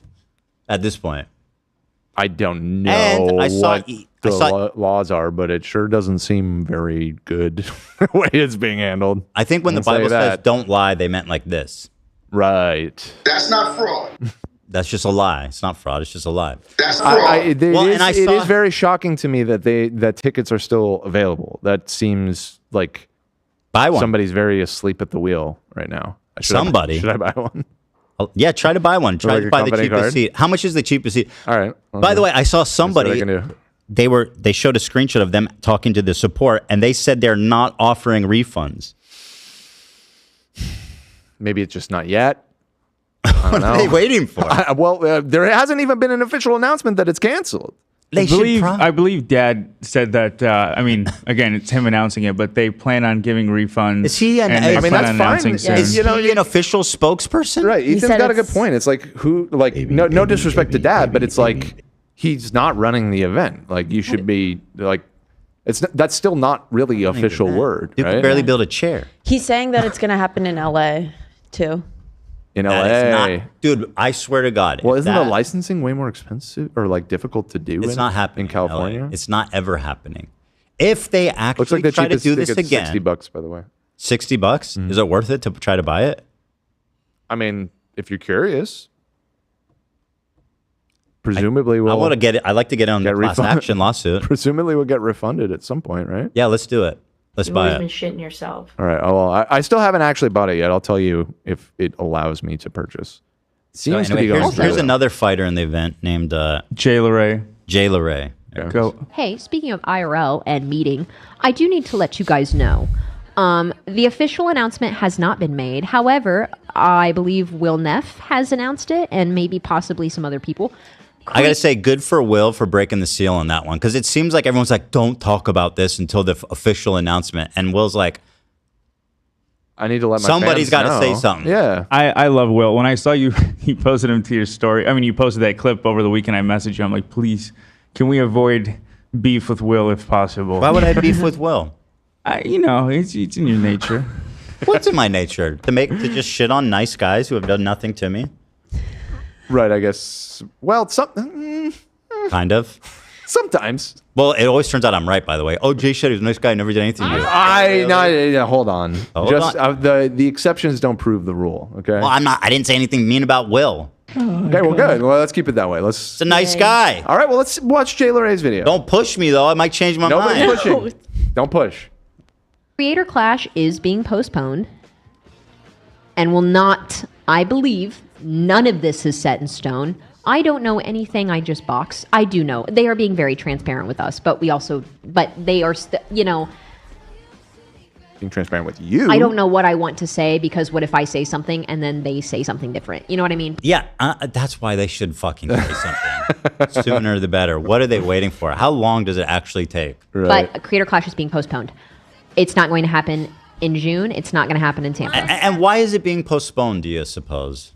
at this point. I don't know what the laws are, but it sure doesn't seem very good the way it's being handled. I think when the Bible says don't lie, they meant like this. Right. That's not fraud. That's just a lie. It's not fraud. It's just a lie. That's fraud. It is very shocking to me that tickets are still available. That seems like buy one. Somebody's very asleep at the wheel right now. Should I buy one? Yeah, try to buy one. Try Like to a buy the company cheapest card? seat. How much is the cheapest seat? All right. By the way, I saw somebody. can do. They showed a screenshot of them talking to the support, and they said they're not offering refunds. Maybe it's just not yet. What are they waiting for? There hasn't even been an official announcement that it's canceled. I believe Dad said that. I mean, again, it's him announcing it, but they plan on giving refunds. Is he an? and they I mean, plan that's on fine. announcing soon. Is he an official spokesperson? Right. Ethan's got a good point. It's like no disrespect to Dad, but it's like he's not running the event. Like you should be like. That's still not really official word. You right? can barely build a chair. He's saying that it's going to happen in LA too. In That is LA. not- dude, I swear to God. Well, if isn't the that- licensing way more expensive or like difficult to do? It's not happening in California. It's not ever happening. If they actually Looks like the try to cheapest do this ticket's again, $60, by the way. $60? Is it worth it to try to buy it? I mean, if you're curious, presumably I want to get it. I like to get on the class action lawsuit. Presumably, we'll get refunded at some point, right? Yeah, let's do it. Let's You've buy always it. been shitting yourself. All right. Oh, well, I still haven't actually bought it yet. I'll tell you if it allows me to purchase. Seems So to be anyway, going here's through. another fighter in the event named Jay LeRae. Jay LeRae. Go. Hey, speaking of IRL and meeting, I do need to let you guys know. The official announcement has not been made. However, I believe Will Neff has announced it, and maybe possibly some other people. I gotta say, good for Will for breaking the seal on that one, because it seems like everyone's like, "Don't talk about this until the official announcement," and Will's like, I need to let my somebody's got fans to say know. something. Yeah. I love Will. When I saw you posted him to your story. I mean, you posted that clip over the weekend. I messaged you. I'm like, please, can we avoid beef with Will if possible? Why would I beef with Will? It's in your nature. What's in my nature? To just shit on nice guys who have done nothing to me? Right. I guess. Well, Kind of. Sometimes. Well, it always turns out I'm right, by the way. Oh, Jay said he was a nice guy, never did anything to you. Hold on. Hold on. The exceptions don't prove the rule. Okay. Well, I didn't say anything mean about Will. Okay. Well, good. Well, let's keep it that way. It's a nice guy. All right. Well, let's watch Jay LeRae's video. Don't push me though. I might change my mind. Nobody's pushing. Don't push. Creator Clash is being postponed and will not, I believe, none of this is set in stone. I don't know anything. I just box. I do know. They are being very transparent with us, but they are, Being transparent with you. I don't know what I want to say because what if I say something and then they say something different? You know what I mean? Yeah, that's why they should fucking say something. Sooner the better. What are they waiting for? How long does it actually take? But Creator Clash is being postponed. It's not going to happen in June. It's not going to happen in Tampa. And why is it being postponed, do you suppose?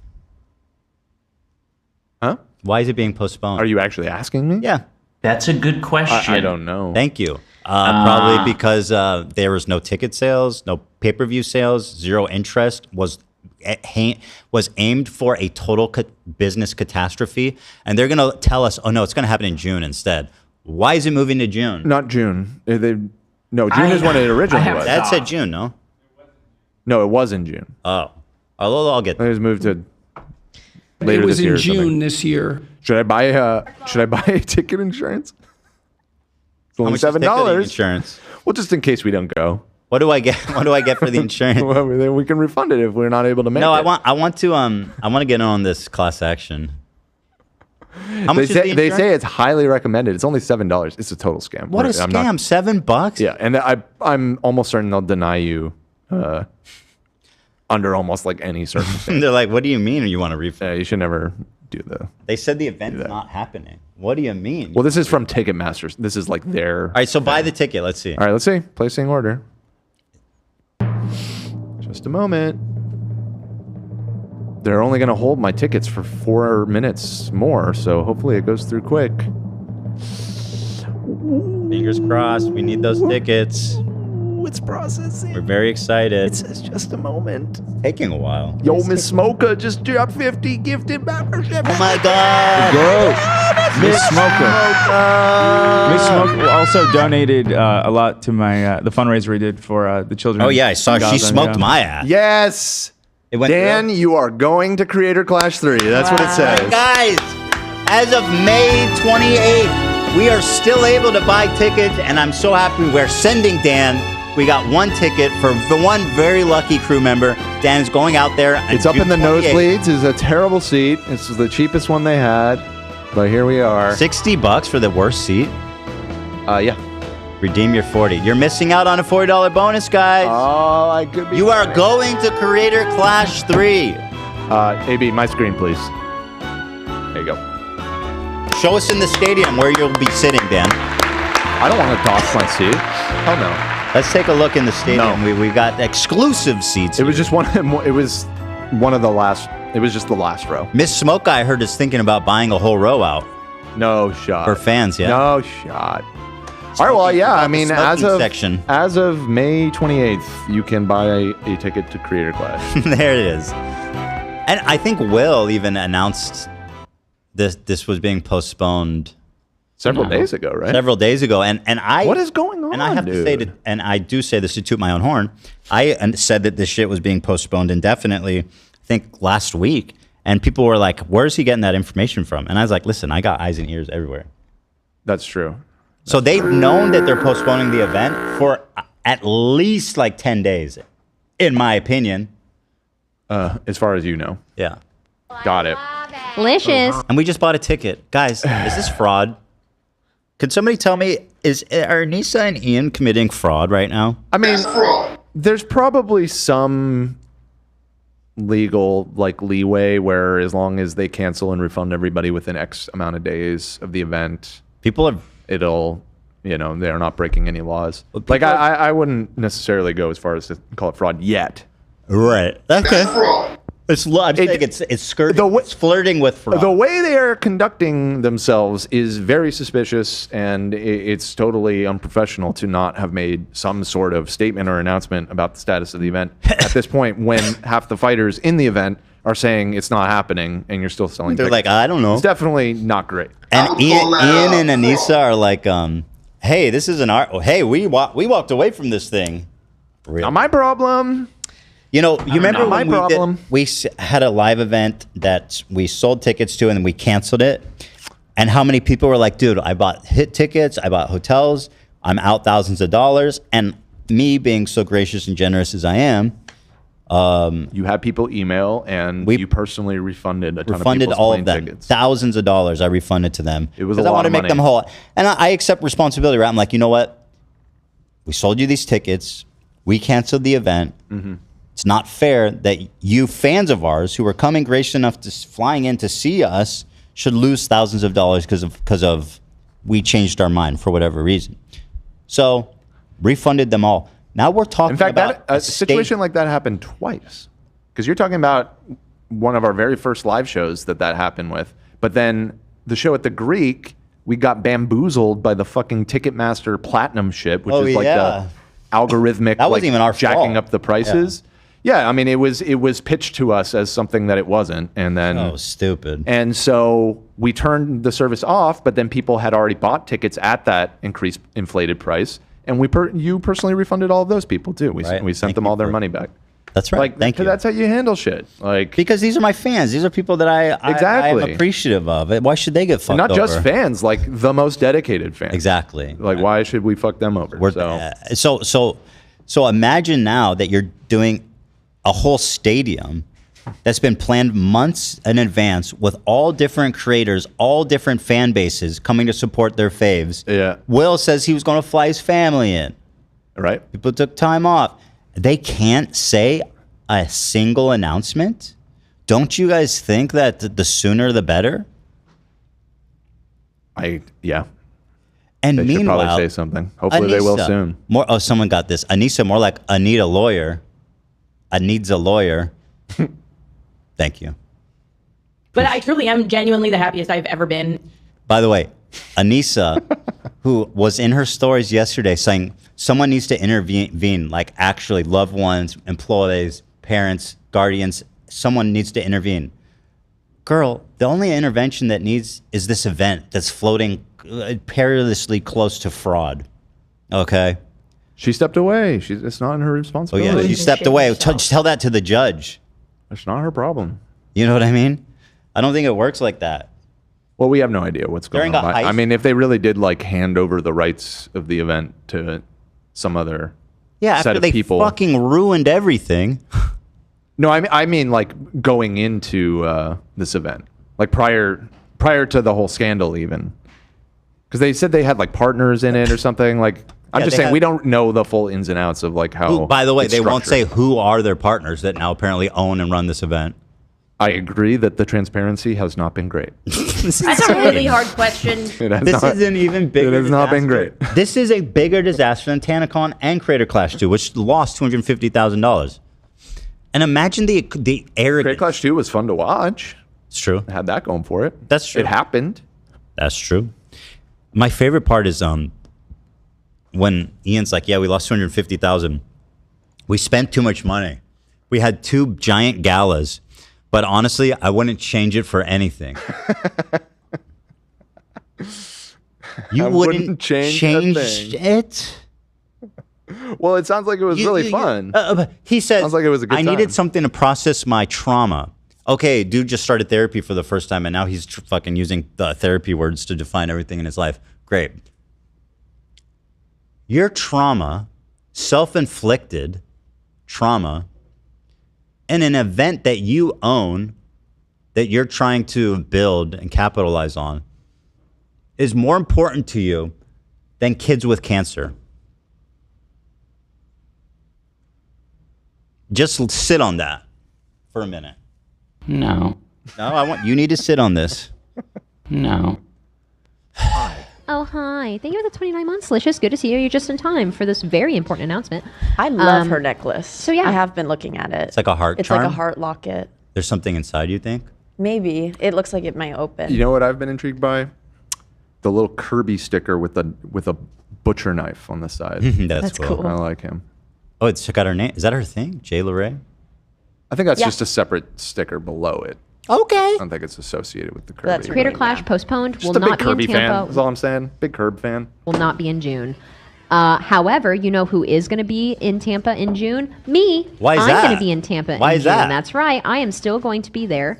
Huh? Why is it being postponed? Are you actually asking me? Yeah. That's a good question. I don't know. Thank you. Probably because there was no ticket sales, no pay-per-view sales, zero interest, was aimed for a total business catastrophe. And they're going to tell us, oh, no, it's going to happen in June instead. Why is it moving to June? Not June. No, June is when it originally was. That said June, no? No, it was in June. Oh. I'll get that. It was moved to later it was this year in or something. June this year. Should I buy ticket insurance? It's only much is ticketing $7. insurance? Well, just in case we don't go. What do I get? What do I get for the insurance? Well, then we can refund it if we're not able to make it. No, I want to get in on this class action. How much is the they insurance? say it's highly recommended. It's only $7. It's a total scam. What a scam! $7? Yeah, and I'm almost certain they'll deny you under almost like any circumstance. They're like, "What do you mean? You want to refund?" Yeah, you should never do the. They said the event's not happening. What do you mean? Well, this is from Ticketmaster. This is like their. All right, so buy the ticket. Let's see. All right, let's see. Placing order. Just a moment. They're only going to hold my tickets for 4 minutes more, so hopefully it goes through quick. Fingers crossed. We need those tickets. It's processing. We're very excited. It says just a moment. Taking a while. Yo, Miss Smoker just dropped 50 gifted membership. Oh my God. Miss Smoker. Miss Smoker also donated a lot to my the fundraiser we did for the children. Oh yeah, I saw she smoked my ass. Yes. It went Dan, you are going to Creator Clash 3. That's what it says. Guys, as of May 28th, we are still able to buy tickets, and I'm so happy we're sending Dan We got one ticket for the one very lucky crew member. Dan is going out there. It's up in the nosebleeds. It's a terrible seat. It's the cheapest one they had, but here we are. $60 for the worst seat? Yeah. Redeem your 40. You're missing out on a $40 bonus, guys. Oh, I could be. You are going to Creator Clash 3. AB, my screen, please. There you go. Show us in the stadium where you'll be sitting, Dan. I don't want to dox my seat. Oh no. Let's take a look in the stadium. No. We got exclusive seats. It was just one. It was one of the last. It was just the last row. Miss Smoke, I heard, is thinking about buying a whole row out. No shot. For fans, yeah. No shot. All right. Well, yeah. I mean, as of May 28th, you can buy a ticket to Creator Clash. There it is. And I think Will even announced this was being postponed several days ago, right? Several days ago, and I. What is going on? And I have to say, and I do say this to toot my own horn. I said that this shit was being postponed indefinitely. I think last week, and people were like, "Where's he getting that information from?" And I was like, "Listen, I got eyes and ears everywhere." That's true. So they've known that they're postponing the event for at least like 10 days, in my opinion. As far as you know. Yeah. Got it. Delicious. And we just bought a ticket. Guys, is this fraud? Could somebody tell me, are Anisa and Ian committing fraud right now? I mean, there's probably some legal leeway where as long as they cancel and refund everybody within X amount of days of the event, they're not breaking any laws. Like I wouldn't necessarily go as far as to call it fraud yet. Right. Okay. It's skirting, it's flirting with fraud. The way they are conducting themselves is very suspicious, and it's totally unprofessional to not have made some sort of statement or announcement about the status of the event at this point when half the fighters in the event are saying it's not happening and you're still selling They're tickets. like, I don't know. It's definitely not great. And Ian and Anisa are like, hey, this is an art. Hey, we walked away from this thing. Not my problem. You remember when we had a live event that we sold tickets to and then we canceled it? And how many people were like, dude, I bought hit tickets, I bought hotels, I'm out thousands of dollars. And me being so gracious and generous as I am, you had people email and you personally refunded a ton of people's all plane of them. tickets. Thousands of dollars I refunded to them. It was a I lot want to of make money. them whole. And I accept responsibility, right? I'm like, you know what? We sold you these tickets. We canceled the event. Mm-hmm. It's not fair that you fans of ours who were coming gracious enough to flying in to see us should lose thousands of dollars because of we changed our mind for whatever reason. So refunded them all. Now we're talking In fact, about a situation like that happened twice. Because you're talking about one of our very first live shows that happened with. But then the show at the Greek, we got bamboozled by the fucking Ticketmaster Platinum shit, which is like the algorithmic that wasn't even our jacking fault. up the prices. Yeah, I mean, it was pitched to us as something that it wasn't, and then stupid. And so we turned the service off, but then people had already bought tickets at that increased inflated price, and you personally refunded all of those people too. We sent them all their money back. That's right. Thank you. That's how you handle shit. Because these are my fans. These are people that I am appreciative of. Why should they get fucked and not over? just fans, like the most dedicated fans. Exactly. Like why should we fuck them over? So imagine now that you're doing a whole stadium that's been planned months in advance with all different creators, all different fan bases coming to support their faves. Yeah. Will says he was going to fly his family in. Right. People took time off. They can't say a single announcement. Don't you guys think that the sooner the better? Yeah. And they should meanwhile, probably say something. Hopefully they will soon. Someone got this. Anisa, more like I need a lawyer. I needs a lawyer. Thank you. But I truly am genuinely the happiest I've ever been. By the way, Anisa, who was in her stories yesterday saying someone needs to intervene, like actually loved ones, employees, parents, guardians, someone needs to intervene. Girl, the only intervention that needs is this event that's floating perilously close to fraud. Okay? She stepped away. It's not her responsibility. Oh, yeah, she stepped away. Tell that to the judge. It's not her problem. You know what I mean? I don't think it works like that. Well, we have no idea what's going on. I mean, if they really did hand over the rights of the event to some other Yeah, set after of they people. fucking ruined everything. No, I mean like going into this event, like prior to the whole scandal, even because they said they had like partners in it or something. Like I'm just saying, we don't know the full ins and outs of like how. By the way, it's they won't say structured. who are their partners that now apparently own and run this event. I agree that the transparency has not been great. That's a really hard question. This isn't even bigger. It has not been great. This is a bigger disaster than TanaCon and Creator Clash 2, which lost $250,000. And imagine the arrogance. Creator Clash 2 was fun to watch. It's true. It had that going for it. That's true. It happened. That's true. My favorite part is when Ian's like, "Yeah, we lost $250,000. We spent too much money. We had 2 giant galas." But honestly, I wouldn't change it for anything. You wouldn't change it? Well, it sounds like it was really fun. He said, sounds like it was a good I time. needed something to process my trauma. Okay, dude just started therapy for the first time, and now he's fucking using the therapy words to define everything in his life. Great. Your trauma, self-inflicted trauma, in an event that you own, that you're trying to build and capitalize on, is more important to you than kids with cancer. Just sit on that for a minute. No. No, you need to sit on this. No. Oh, hi. Thank you for the 29 months, Licious. Good to see you. You're just in time for this very important announcement. I love her necklace. So, yeah. I have been looking at it. It's like a heart It's charm? like a heart locket. There's something inside, you think? Maybe. It looks like it might open. You know what I've been intrigued by? The little Kirby sticker with a butcher knife on the side. That's cool. I like him. Oh, it's got her name. Is that her thing? Jay LeRae? I think that's just a separate sticker below it. Okay. I don't think it's associated with the Kirby. That's Creator Clash postponed. Just Will a big not be Kirby in Tampa. fan. That's all I'm saying. Big Kirby fan. Will not be in June. However, you know who is going to be in Tampa in June? Me. Why is I'm that? going to be in Tampa Why in is June. that? That's right. I am still going to be there.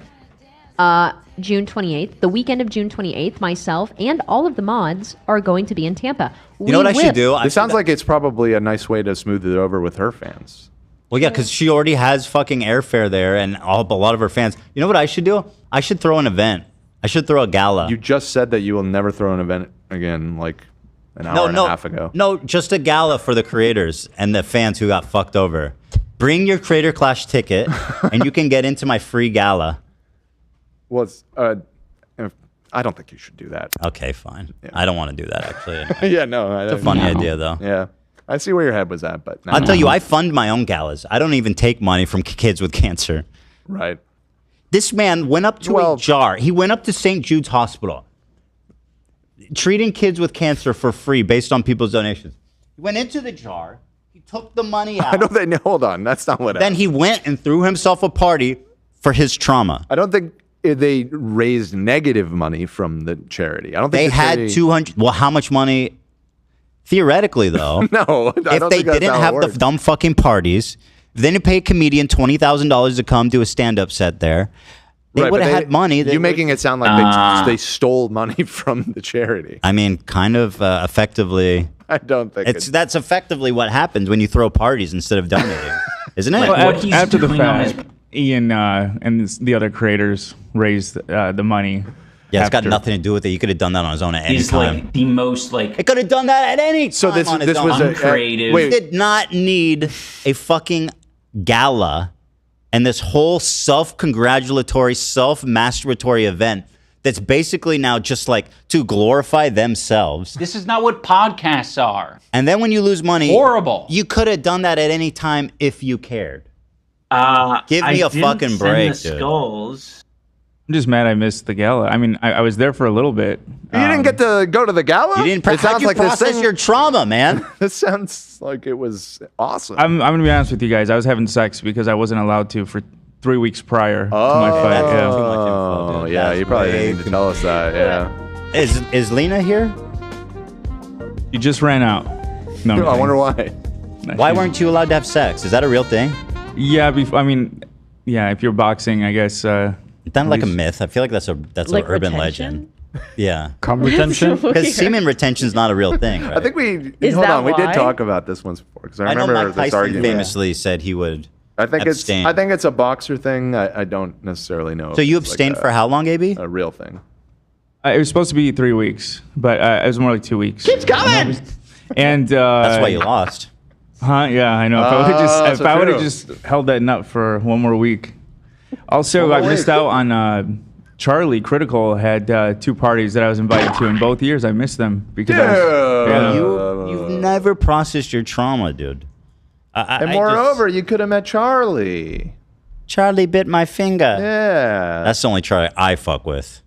June 28th, the weekend of June 28th, myself and all of the mods are going to be in Tampa. You know what I should do? It sounds like it's probably a nice way to smooth it over with her fans. Well, yeah, because she already has fucking airfare there and a lot of her fans. You know what I should do? I should throw an event. I should throw a gala. You just said that you will never throw an event again, like an hour and a half ago. No, just a gala for the creators and the fans who got fucked over. Bring your Creator Clash ticket, and you can get into my free gala. Well, I don't think you should do that. Okay, fine. Yeah. I don't want to do that, actually. Anyway. Yeah, no. It's a funny idea, though. Yeah. I see where your head was at, but... I'll tell you, I fund my own galas. I don't even take money from kids with cancer. Right. This man went up to a jar. He went up to St. Jude's Hospital, treating kids with cancer for free based on people's donations. He went into the jar. He took the money out. I don't think... Hold on. That's not what Then he went and threw himself a party for his trauma. I don't think they raised negative money from the charity. I don't think they had 200. Well, how much money? Theoretically, though, no. If they didn't have the dumb fucking parties, if they didn't pay a comedian $20,000 to come do a stand-up set there, they would have had money. You're making it sound like they stole money from the charity. I mean, kind of effectively. I don't think that's effectively what happens when you throw parties instead of donating, isn't it? Well, after the fact, Ian and the other creators raised the money. Yeah, it's got nothing to do with it. You could have done that on his own at any time. Like the most like. It could have done that at any time. So this on his was own. uncreative. He did not need a fucking gala and this whole self-congratulatory, self-masturbatory event that's basically now just like to glorify themselves. This is not what podcasts are. And then when you lose money, horrible. You could have done that at any time if you cared. Give me a fucking break, dude. Skulls. I'm just mad I missed the gala. I mean, I was there for a little bit. You didn't get to go to the gala? You didn't It sounds like this process thing- your trauma, man. This sounds like it was awesome. I'm going to be honest with you guys. I was having sex because I wasn't allowed to for 3 weeks prior to my fight. Oh, yeah. You probably didn't need to tell us that. Yeah. Is Lena here? You just ran out. No, I wonder why. Why weren't you allowed to have sex? Is that a real thing? Yeah, if you're boxing, I guess. It's not like a myth. I feel like that's Like an urban retention? legend. Yeah. Cum retention? Because semen retention is not a real thing, right? I think we Is hold that on. We did why? talk about this once before because I I know remember Mike this Tyson argument. famously said he would I think abstain. it's a boxer thing. I don't necessarily know. So if you it's abstained like for how long, AB? a real thing. It was supposed to be 3 weeks, but it was more like 2 weeks. Keeps coming. And That's why you lost. Huh? Yeah, I know. If I would have just held that nut for one more week. Also, I missed out on Charlie Critical had 2 parties that I was invited to in both years. I missed them because You've never processed your trauma, dude. And moreover, you could have met Charlie. Charlie bit my finger. Yeah. That's the only Charlie I fuck with.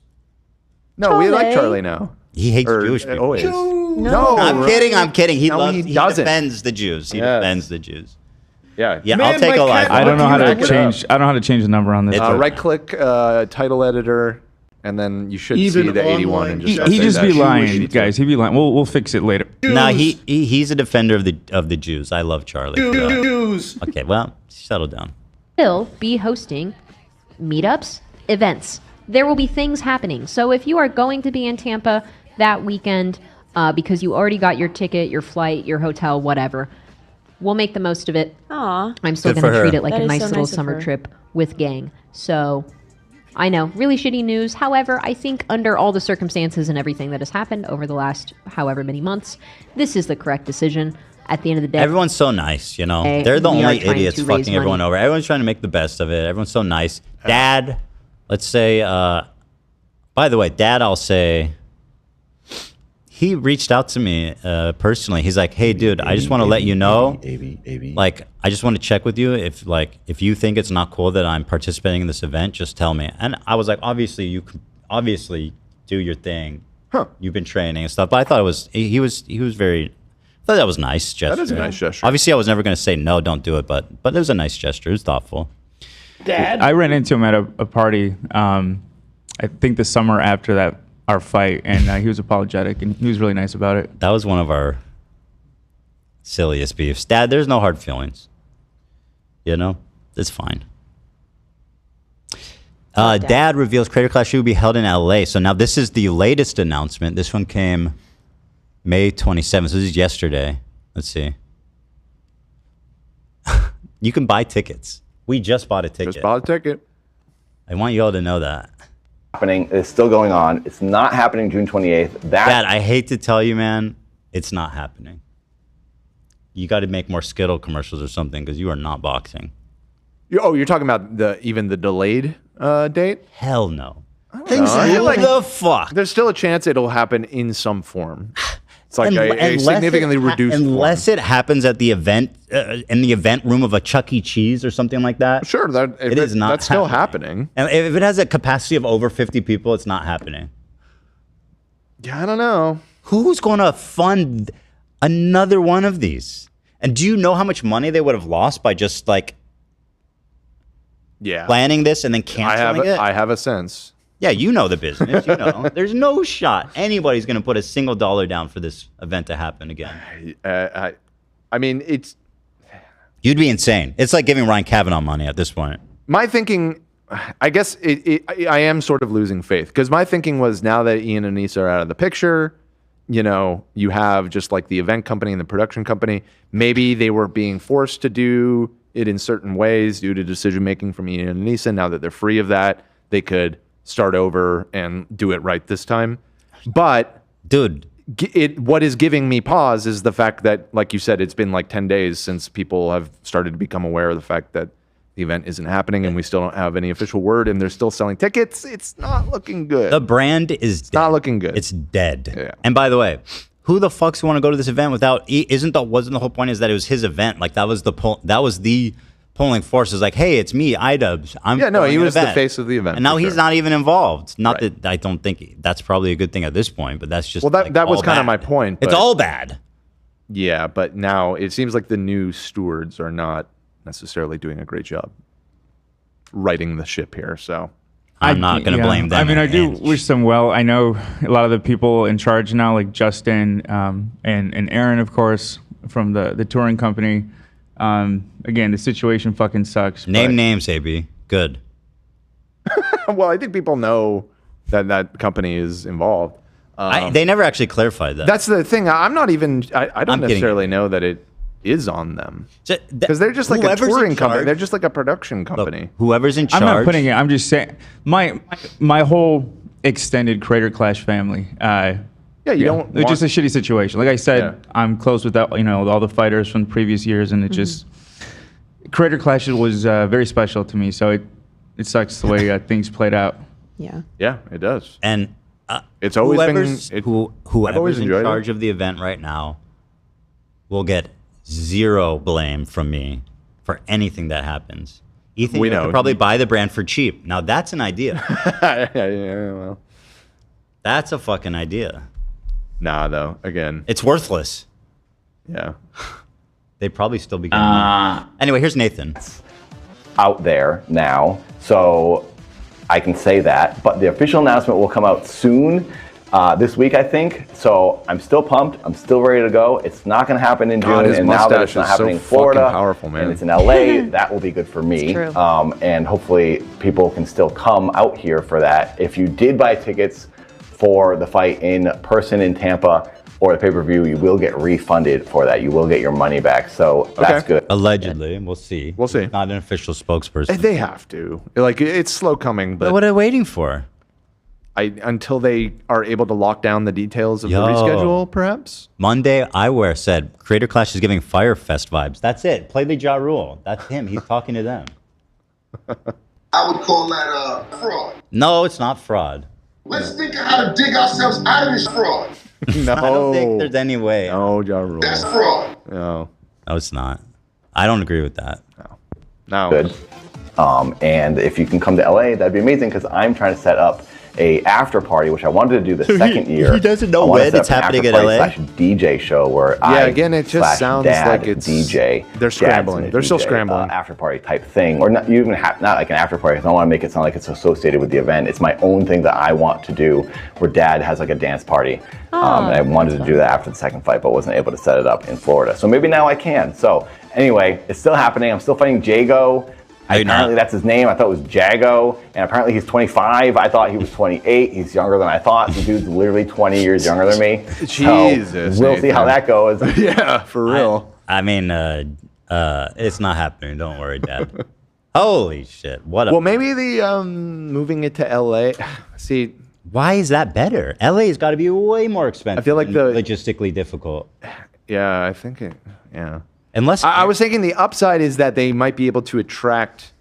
No, we like Charlie now. He hates Jewish people. Always. No. I'm kidding. He No, he doesn't. defends the Jews. He Yes. defends the Jews. Yeah. Yeah, I'll take a life. I don't know how to change. I don't know how to change the number on this. Right click title editor, and then you should see the 81 and just. He just update be that. lying, guys. He be lying. We'll fix it later. Nah, he's a defender of the Jews. I love Charlie. Jews. Okay, well, settle down. Will be hosting meetups, events. There will be things happening. So if you are going to be in Tampa that weekend because you already got your ticket, your flight, your hotel, whatever, we'll make the most of it. Aw. I'm still Good going for to treat her. it like That a is nice so little nice of summer her. trip with gang. So I know, really shitty news. However, I think under all the circumstances and everything that has happened over the last however many months, this is the correct decision. At the end of the day, Everyone's so nice, you know. Hey, They're the we are only trying idiots to raise fucking everyone money. over. Everyone's trying to make the best of it. Everyone's so nice. Dad, let's say, by the way, Dad, I'll say, he reached out to me personally. He's like, hey, dude, I just want to let you know, like, I just want to check with you. If you think it's not cool that I'm participating in this event, just tell me. And I was like, obviously, you can obviously do your thing. Huh. You've been training and stuff. But I thought he was very, I thought that was a nice gesture. That is a nice gesture. Obviously, I was never going to say no, don't do it. But it was a nice gesture. It was thoughtful. Dad. I ran into him at a party. I think the summer after our fight, and he was apologetic and he was really nice about it. That was one of our silliest beefs. Dad, there's no hard feelings. You know, it's fine. Dad reveals Creator Clash will be held in LA. So now this is the latest announcement. This one came May 27th. So this is yesterday. Let's see. You can buy tickets. We just bought a ticket. Just bought a ticket. I want you all to know that. Happening. It's still going on. It's not happening June 28th. Dad, I hate to tell you, man, it's not happening. You got to make more Skittle commercials or something because you are not boxing. You're talking about even the delayed date? Hell no. Things What the fuck? There's still a chance it'll happen in some form. It's like a Unless significantly it reduced unless it happens at the event in the event room of a Chuck E. Cheese or something like that. Sure, it is not. That's still happening. And if it has a capacity of over 50 people, it's not happening. Yeah, I don't know. Who's going to fund another one of these? And do you know how much money they would have lost by just like planning this and then canceling it? I have a sense. Yeah, you know the business. You know, there's no shot anybody's going to put a single dollar down for this event to happen again. I mean, you'd be insane. It's like giving Ryan Kavanaugh money at this point. My thinking, I guess, I am sort of losing faith because my thinking was now that Ian and Anisa are out of the picture, you know, you have just like the event company and the production company. Maybe they were being forced to do it in certain ways due to decision making from Ian and Anisa. Now that they're free of that, they could start over and do it right this time. But dude, what is giving me pause is the fact that, like you said, it's been like 10 days since people have started to become aware of the fact that the event isn't happening and we still don't have any official word and they're still selling tickets. It's not looking good. The brand is not looking good. It's dead. Yeah. And by the way, who the fuck's want to go to this event without wasn't the whole point is that it was his event? Like that was the polling force is like, hey, it's me, iDubbbz. He was the face of the event. And now he's not even involved. Not that I don't think that's probably a good thing at this point, but that's just that was kind of my point. It's all bad. Yeah, but now it seems like the new stewards are not necessarily doing a great job righting the ship here. So I'm not going to blame them. I mean, I do wish them well. I know a lot of the people in charge now, like Justin and Aaron, of course, from the touring company. Again, the situation fucking sucks. Name names, AB. Good. Well, I think people know that company is involved. They never actually clarified that. That's the thing. I don't necessarily know that it is on them because they're just like a touring company. They're just like a production company. Look, whoever's in charge. I'm not putting it. I'm just saying my whole extended Creator Clash family. You don't. It's just a shitty situation. Like I said, I'm close with that. All the fighters from the previous years, and it just Creator Clash was very special to me. So it sucks the way things played out. Yeah. Yeah, it does. And it's always whoever's in charge of the event right now will get zero blame from me for anything that happens. Ethan, you could probably buy the brand for cheap. Now that's an idea. Well, that's a fucking idea. Nah, though. Again, it's worthless. Yeah. They'd probably still be getting Anyway, here's Nathan. Out there now, so I can say that. But the official announcement will come out soon, this week, I think. So I'm still pumped. I'm still ready to go. It's not going to happen in June, and now that it's not happening in Florida, powerful, man. and it's in LA, that will be good for me. True. And hopefully people can still come out here for that. If you did buy tickets for the fight in person in Tampa or the pay-per-view, you will get refunded for that. You will get your money back. So that's good. Allegedly. We'll see. We'll see. Not an official spokesperson. They have to. Like, it's slow coming, but what are they waiting for? Until they are able to lock down the details of the reschedule, perhaps? Monday, Eyewear said Creator Clash is giving Firefest vibes. That's it. Play the Ja Rule. That's him. He's talking to them. I would call that fraud. No, it's not fraud. Let's think of how to dig ourselves out of this fraud. No. I don't think there's any way. No, Ja Rule. That's fraud. No. No, it's not. I don't agree with that. No. Good. And if you can come to LA, that'd be amazing because I'm trying to set up a after party, which I wanted to do the second year. He doesn't know when it's happening in LA. DJ show where again, it just sounds like it's DJ. They're scrambling. They're still scrambling. After party type thing, or not even not like an after party. I don't want to make it sound like it's associated with the event. It's my own thing that I want to do, where Dad has like a dance party, and I wanted to do that after the second fight, but wasn't able to set it up in Florida. So maybe now I can. So anyway, it's still happening. I'm still fighting Jago. Apparently that's his name. I thought it was Jago, and apparently he's 25. I thought he was 28. He's younger than I thought. The dude's literally 20 years younger than me. Jesus. So we'll see how that goes. Yeah, for real. I mean, it's not happening. Don't worry, Dad. Holy shit! Well, maybe the moving it to LA. See, why is that better? LA's got to be way more expensive. I feel like logistically difficult. Yeah, I think it. Yeah. Unless I was thinking the upside is that they might be able to attract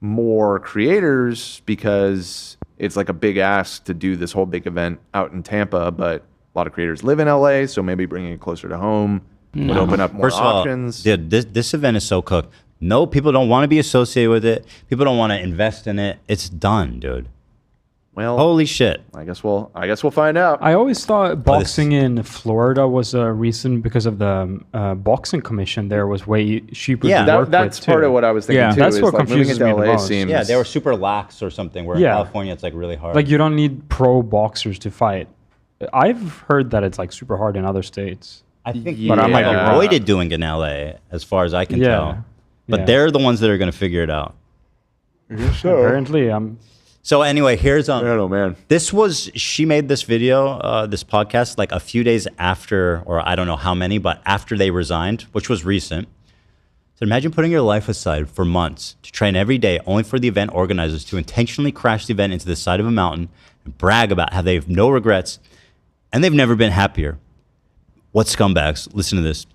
more creators because it's like a big ask to do this whole big event out in Tampa, but a lot of creators live in LA, so maybe bringing it closer to home would open up more options. Dude, this event is so cooked. No, people don't want to be associated with it. People don't want to invest in it. It's done, dude. Well, holy shit! I guess we'll find out. I always thought boxing in Florida was a reason because of the boxing commission. There was way cheaper. Yeah, to work that's with part too. of what I was thinking too. That's is what like confuses me the most. Yeah, they were super lax or something. Where in California it's like really hard. Like you don't need pro boxers to fight. I've heard that it's like super hard in other states. I think but I might be wrong. avoided doing it in LA as far as I can tell. But they're the ones that are going to figure it out. Apparently, So anyway, here's oh man. She made this video, this podcast, like a few days after, or I don't know how many, but after they resigned, which was recent. So imagine putting your life aside for months to train every day, only for the event organizers to intentionally crash the event into the side of a mountain and brag about how they have no regrets and they've never been happier. What scumbags? Listen to this.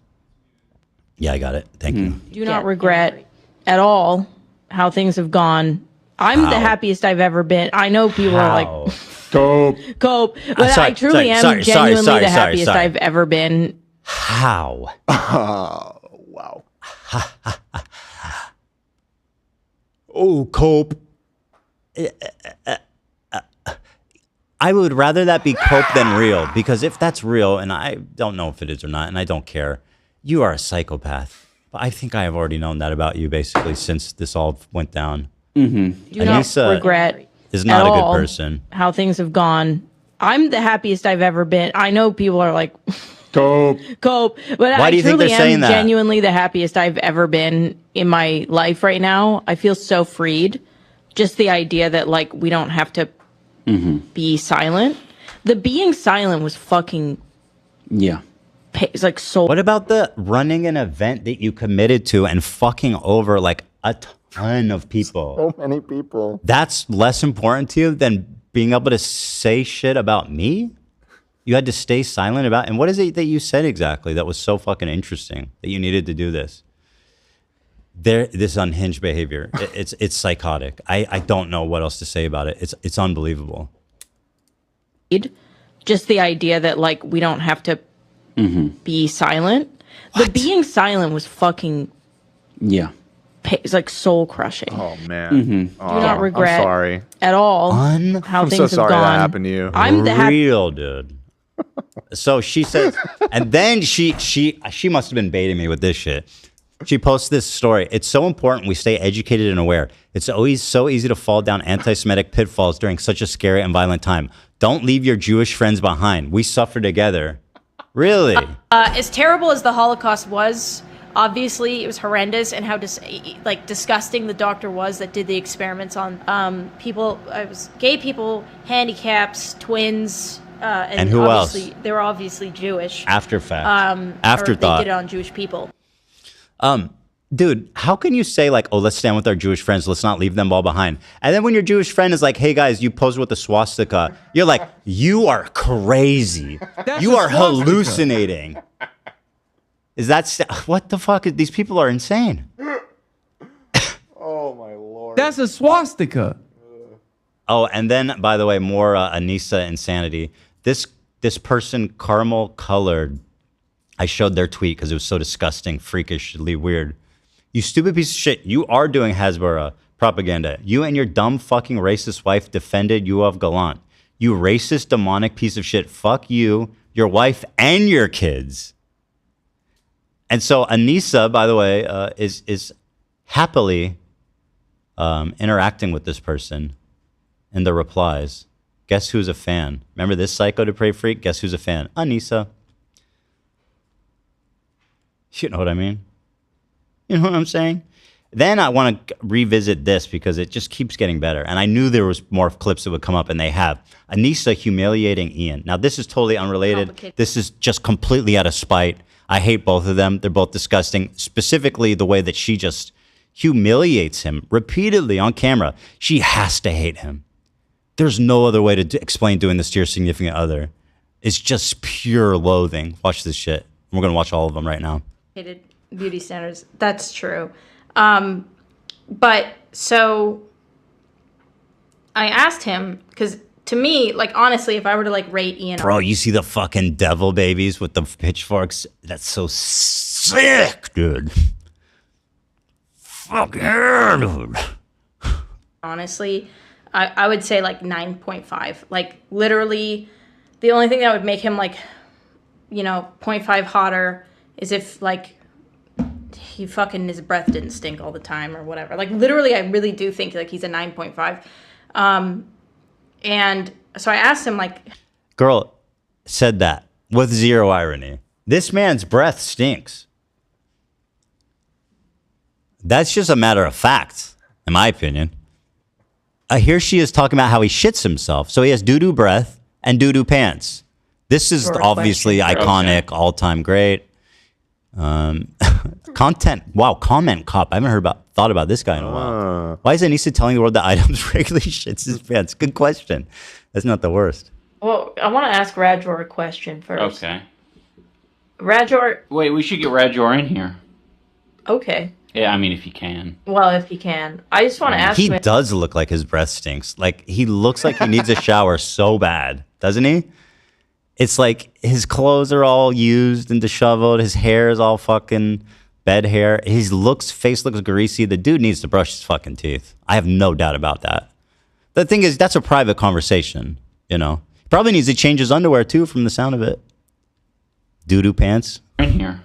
Yeah, I got it. Thank you. Do not regret at all how things have gone. I'm the happiest I've ever been. I know people are like, cope, but I truly am genuinely the happiest I've ever been. How? Oh, wow. Oh, cope. I would rather that be cope than real, because if that's real, and I don't know if it is or not, and I don't care, you are a psychopath. But I think I have already known that about you, basically, since this all went down. Mm-hmm. Do not regret is not at a good all person. How things have gone. I'm the happiest I've ever been. I know people are like, cope, but Why do you think they're saying that? Genuinely the happiest I've ever been in my life right now. I feel so freed. Just the idea that like we don't have to be silent. The being silent was fucking. Yeah. It's like so. What about the running an event that you committed to and fucking over like a ton of people? So many people. That's less important to you than being able to say shit about me? You had to stay silent about, and what is it that you said exactly that was so fucking interesting that you needed to do this? This unhinged behavior, it's psychotic. I don't know what else to say about it. It's unbelievable. Just the idea that like we don't have to be silent. What? The being silent was fucking. Yeah. It's like soul crushing. Oh man. Do not regret I'm sorry. at all how I'm things so sorry have gone. that happened to you. I'm the real dude. So she says, and then she must have been baiting me with this shit. She posts this story. It's so important we stay educated and aware. It's always so easy to fall down anti-Semitic pitfalls during such a scary and violent time. Don't leave your Jewish friends behind. We suffer together. Really? As terrible as the Holocaust was, obviously it was horrendous, and how disgusting the doctor was that did the experiments on people. It was gay people, handicaps, twins, and who else? They were obviously Jewish. After fact. Afterthought. They did it on Jewish people. Dude, how can you say like, oh, let's stand with our Jewish friends, let's not leave them all behind? And then when your Jewish friend is like, hey guys, you posed with the swastika, you're like, you are crazy. You are hallucinating. Is that, what the fuck? These people are insane. Oh my lord. That's a swastika. Oh, and then, by the way, more Anisa insanity. This person, caramel colored, I showed their tweet because it was so disgusting, freakishly weird. You stupid piece of shit. You are doing Hasbara propaganda. You and your dumb fucking racist wife defended Yoav Galant. You racist, demonic piece of shit. Fuck you, your wife, and your kids. And so Anisa, by the way, is happily interacting with this person in the replies. Guess who's a fan? Remember this Psycho Depraved freak? Guess who's a fan? Anisa. You know what I mean? You know what I'm saying? Then I want to revisit this because it just keeps getting better. And I knew there was more clips that would come up, and they have. Anisa humiliating Ian. Now, this is totally unrelated. This is just completely out of spite. I hate both of them. They're both disgusting. Specifically, the way that she just humiliates him repeatedly on camera. She has to hate him. There's no other way to explain doing this to your significant other. It's just pure loathing. Watch this shit. We're going to watch all of them right now. Beauty standards. That's true. But so I asked him, because to me, like, honestly, if I were to like rate Ian. Bro, you see the fucking devil babies with the pitchforks? That's so sick, dude. Fucking dude. Honestly, I would say like 9.5. Like, literally, the only thing that would make him like, 0.5 hotter is if like he fucking, his breath didn't stink all the time or whatever. Like, literally, I really do think like he's a 9.5. And so I asked him, like, girl said that with zero irony. This man's breath stinks. That's just a matter of fact, in my opinion. Here she is talking about how he shits himself. So he has doo-doo breath and doo-doo pants. This is obviously iconic, all-time great. Content. Wow, comment cop. I haven't thought about this guy in a while. Why is Anisa telling the world that Items regularly shits his pants? Good question. That's not the worst. Well, I want to ask Rajor a question first. Okay. Rajor. Wait, we should get Rajor in here. Okay. Yeah, I mean, if you can. Well, if you can. I just want to ask him. He does look like his breath stinks. Like, he looks like he needs a shower so bad, doesn't he? It's like his clothes are all used and disheveled. His hair is all fucking bed hair. His face looks greasy. The dude needs to brush his fucking teeth. I have no doubt about that. The thing is, that's a private conversation, Probably needs to change his underwear, too, from the sound of it. Doo-doo pants. In here.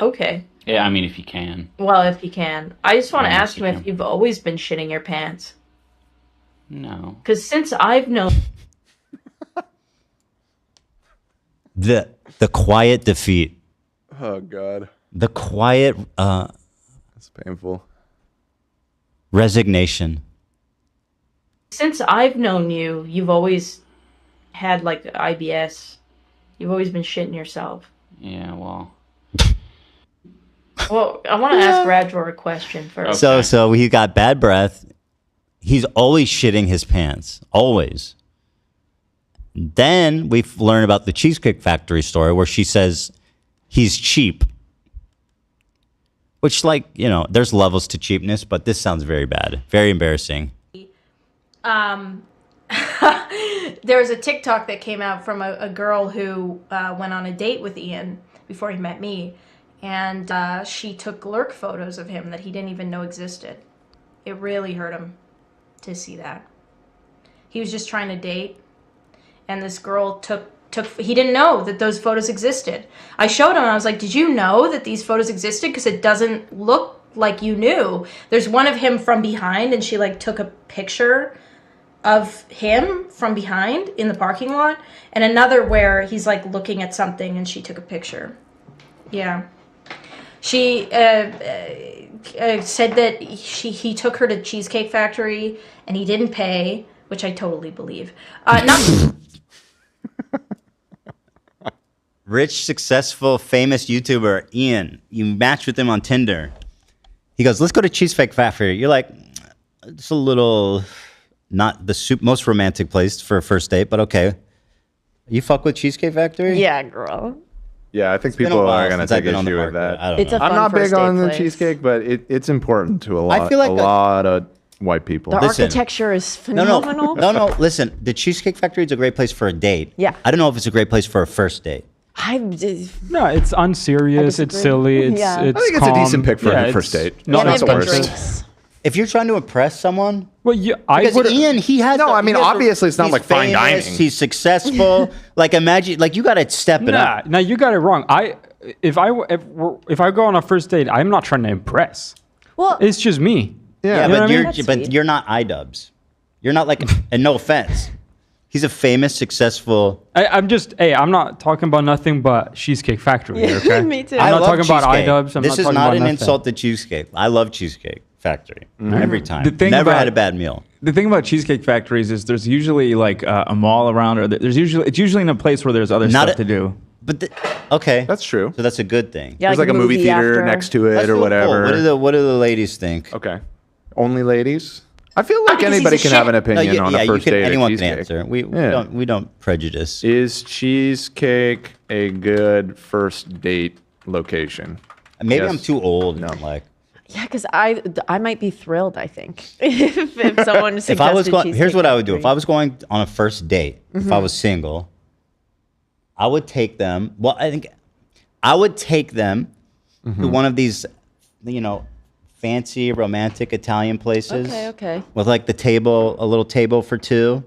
Okay. Yeah, I mean, if you can. Well, if you can. I just want to ask him if you've always been shitting your pants. No. Because since I've known... The quiet defeat. Oh, God. The quiet... That's painful. Resignation. Since I've known you, you've always had like IBS. You've always been shitting yourself. Yeah, well. Well, I want to ask Radjor a question first. So he got bad breath. He's always shitting his pants. Always. Then we learn about the Cheesecake Factory story where she says he's cheap. Which, like, you know, there's levels to cheapness, but this sounds very bad. Very embarrassing. There was a TikTok that came out from a girl who went on a date with Ian before he met me. And she took lurk photos of him that he didn't even know existed. It really hurt him to see that. He was just trying to date. And this girl he didn't know that those photos existed. I showed him, and I was like, did you know that these photos existed? Because it doesn't look like you knew. There's one of him from behind, and she like took a picture of him from behind in the parking lot, and another where he's like looking at something and she took a picture. Yeah. She said that he took her to Cheesecake Factory and he didn't pay, which I totally believe. Rich, successful, famous YouTuber, Ian. You match with him on Tinder. He goes, let's go to Cheesecake Factory. You're like, it's a little, not the most romantic place for a first date, but okay. You fuck with Cheesecake Factory? Yeah, girl. Yeah, I think people are going to take issue with that. I'm not big on the cheesecake, but it's important to a lot of white people. The architecture is phenomenal. No, listen. The Cheesecake Factory is a great place for a date. Yeah. I don't know if it's a great place for a first date. No, it's unserious. It's silly. It's I think it's calm. a decent pick for a first date. Not It's the not worst. worst. If you're trying to impress someone, well, yeah, because Ian, he has. No, I mean, obviously, it's not he's like fine famous, dining. He's successful. Like, imagine, like, you got to step it up. No, you got it wrong. If I go on a first date, I'm not trying to impress. Well, it's just me. Yeah, You know but what I mean? you're not iDubbbz. You're not like, and no offense, he's a famous, successful. I'm not talking about nothing but Cheesecake Factory. Okay, Me too. I'm not talking about cheesecake. iDubbbz. This is not an insult to Cheesecake. I love Cheesecake Factory every time. Never had a bad meal. The thing about Cheesecake Factories is there's usually like a mall around, or it's usually in a place where there's other stuff to do. But okay, that's true. So that's a good thing. Yeah, There's like a movie theater next to it That's or real whatever. Cool. What do the ladies think? Okay, only ladies. I feel like anybody can have an opinion on a first date. Anyone at can Cheesecake. answer. We don't prejudice. Is Cheesecake a good first date location? Maybe Yes. I'm too old. No, like. Yeah, because I might be thrilled, I think, if someone suggested If I was going, here's Cheesecake what I would do. Factory. If I was going on a first date, if I was single, I would take them. Well, I think I would take them to one of these, fancy romantic Italian places. Okay. With like a little table for two.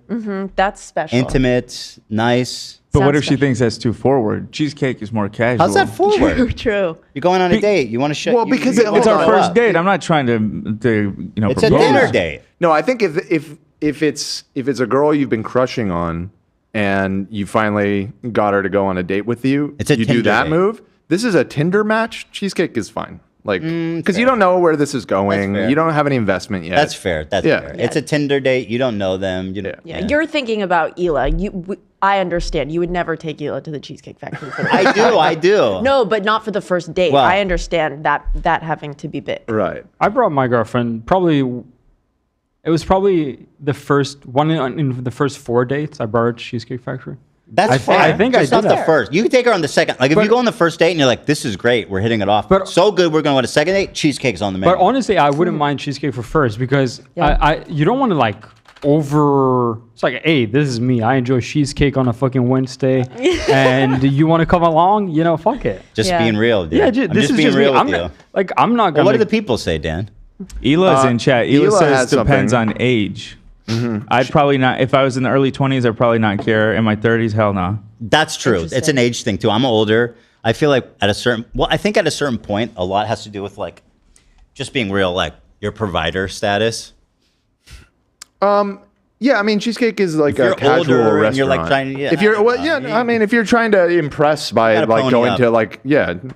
That's special. Intimate, nice. But what if she thinks that's too forward? Cheesecake is more casual. How's that forward? True. You're going on a date. You want to show. Well, because it's our first date. I'm not trying to It's a propose. dinner date. No, I think if it's a girl you've been crushing on, and you finally got her to go on a date with you, It's a you do Tinder that date. move. This is a Tinder match. Cheesecake is fine. Like, because you don't know where this is going. fair. You don't have any investment yet. That's fair. That's Yeah. fair. It's a Tinder date. You don't know them. Yeah, you're thinking about Hila. I understand. You would never take Hila to the Cheesecake Factory. For the I do. No, but not for the first date. Well- I understand that having to be big. Right. I brought my girlfriend. It was probably the first one in the first 4 dates. I brought her to Cheesecake Factory. That's fine. I think I Just did not the that. first. You can take her on the second. Like if you go on the first date and you're like, "This is great. We're hitting it off. But so good. We're going to go on a second date. Cheesecake's on the menu." But honestly, I wouldn't mind cheesecake for first because you don't want to like It's like, hey, this is me. I enjoy cheesecake on a fucking Wednesday, and you want to come along? Fuck it. Just being real, dude. Yeah, I'm this just is being just real me. with you. I'm not Well, gonna. what do the people say, Dan? Ela's in chat. Ela Ela says has depends something. on age. I'd probably not. If I was in the early 20s, I'd probably not care. In my 30s, hell no. That's true. It's an age thing too. I'm older. I feel like I think at a certain point, a lot has to do with like just being real, like your provider status. Yeah, I mean, Cheesecake is like If a you're casual older restaurant. and you're, like, trying to- if you're, I mean, if you're trying to impress by gotta like pony going up. to like,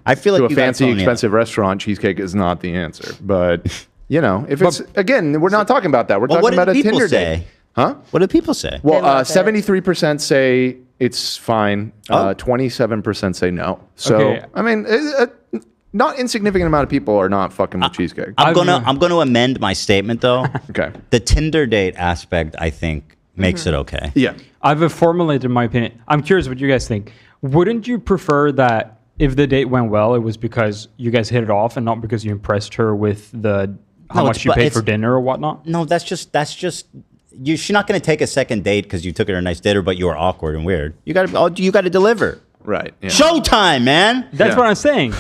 I feel like to a you gotta fancy, pony up. expensive restaurant, Cheesecake is not the answer. But if it's again, we're not talking about that. We're Well, talking what do about the a people Tinder say? date. Huh? What do people say? Well, 73% say it's fine. 27% say no. So, Okay. I mean, not insignificant amount of people are not fucking with cheesecake. I'm gonna amend my statement though. Okay. The Tinder date aspect, I think, makes it okay. Yeah. I've formulated my opinion. I'm curious what you guys think. Wouldn't you prefer that if the date went well, it was because you guys hit it off and not because you impressed her with how much you paid for dinner or whatnot? No, that's just she's not going to take a second date because you took her to a nice dinner, but you were awkward and weird. You got to deliver. Right. Yeah. Showtime, man. That's what I'm saying.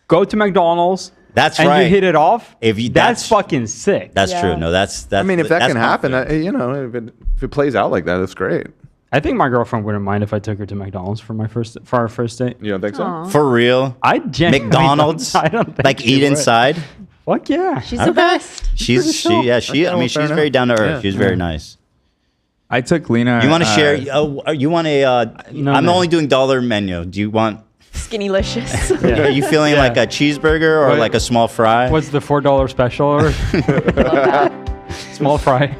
Go to McDonald's. That's and right. you hit it off. That's that's fucking sick. That's true. No, that's. I mean, if that that's can happen, confident. if it plays out like that, that's great. I think my girlfriend wouldn't mind if I took her to McDonald's for our first date. You don't think so? For real? I genuinely McDonald's? I don't think like she eat would. inside? Fuck yeah. She's the best. She's I mean, she's very down to earth. She's very nice. I took Lena. You want to share? You want a? I'm only doing dollar menu. Do you want? Skinnylicious. Are you feeling like a cheeseburger or like a small fry? What's the $4 special? Or small fry.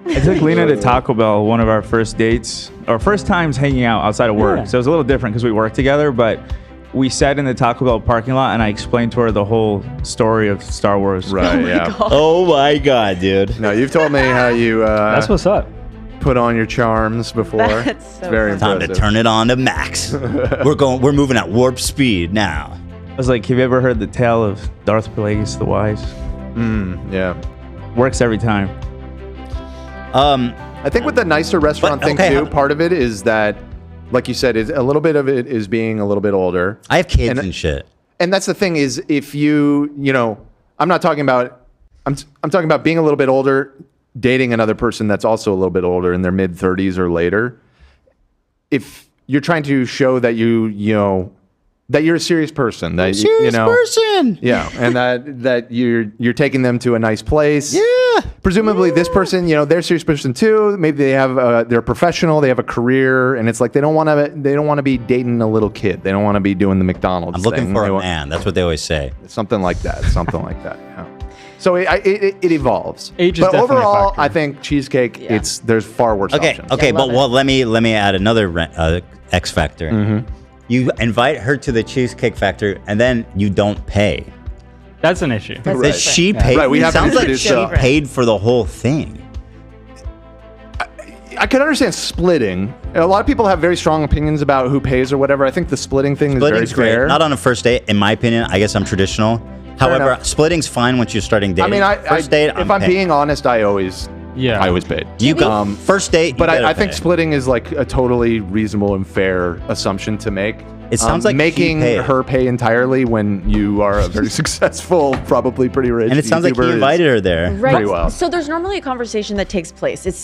I took Lena to Taco Bell, one of our first dates, or first times hanging out outside of work. Yeah. So it was a little different because we worked together, but we sat in the Taco Bell parking lot and I explained to her the whole story of Star Wars. Right, yeah. Oh my God, dude. No, you've told me how you That's what's up. put on your charms before. That's so It's very Time impressive. to turn it on to max. We're moving at warp speed now. I was like, have you ever heard the tale of Darth Plagueis the Wise? Yeah. Works every time. I think with the nicer restaurant thing too, part of it is that, like you said, is a little bit of it is being a little bit older. I have kids and shit. And that's the thing is, if you know, I'm not talking about, I'm talking about being a little bit older, dating another person that's also a little bit older in their mid 30s or later. If you're trying to show that you know that you're a serious person, that you know, person. yeah, and that you're taking them to a nice place. Yeah. Presumably, this person, you know, they're a serious person too. Maybe they have they're professional, they have a career, and it's like they don't want to be dating a little kid. They don't want to be doing the McDonald's. I'm looking thing. for They a want- man. That's what they always say. Something like that. Something like that. Yeah. So it evolves. Age is but definitely a overall, factor. I think cheesecake. There's far worse options. Okay, but let me add another X factor. Mm-hmm. You invite her to the Cheesecake Factory and then you don't pay. That's an issue. Does she pay? Right, we It have to sounds like introduce she that. paid for the whole thing. I can understand splitting. A lot of people have very strong opinions about who pays or whatever. I think the splitting thing Splitting's is very fair. great. Not on a first date, in my opinion. I guess I'm traditional. However, enough. splitting's fine once you're starting dating. I mean, first date, if I'm paying. being honest, I always paid. You go first date, you but better I think pay. splitting is like a totally reasonable and fair assumption to make. It sounds like she making paid. her pay entirely when you are a very successful, probably pretty rich. And it sounds like YouTuber he is invited her there. Right. Pretty well. So there's normally a conversation that takes place. It's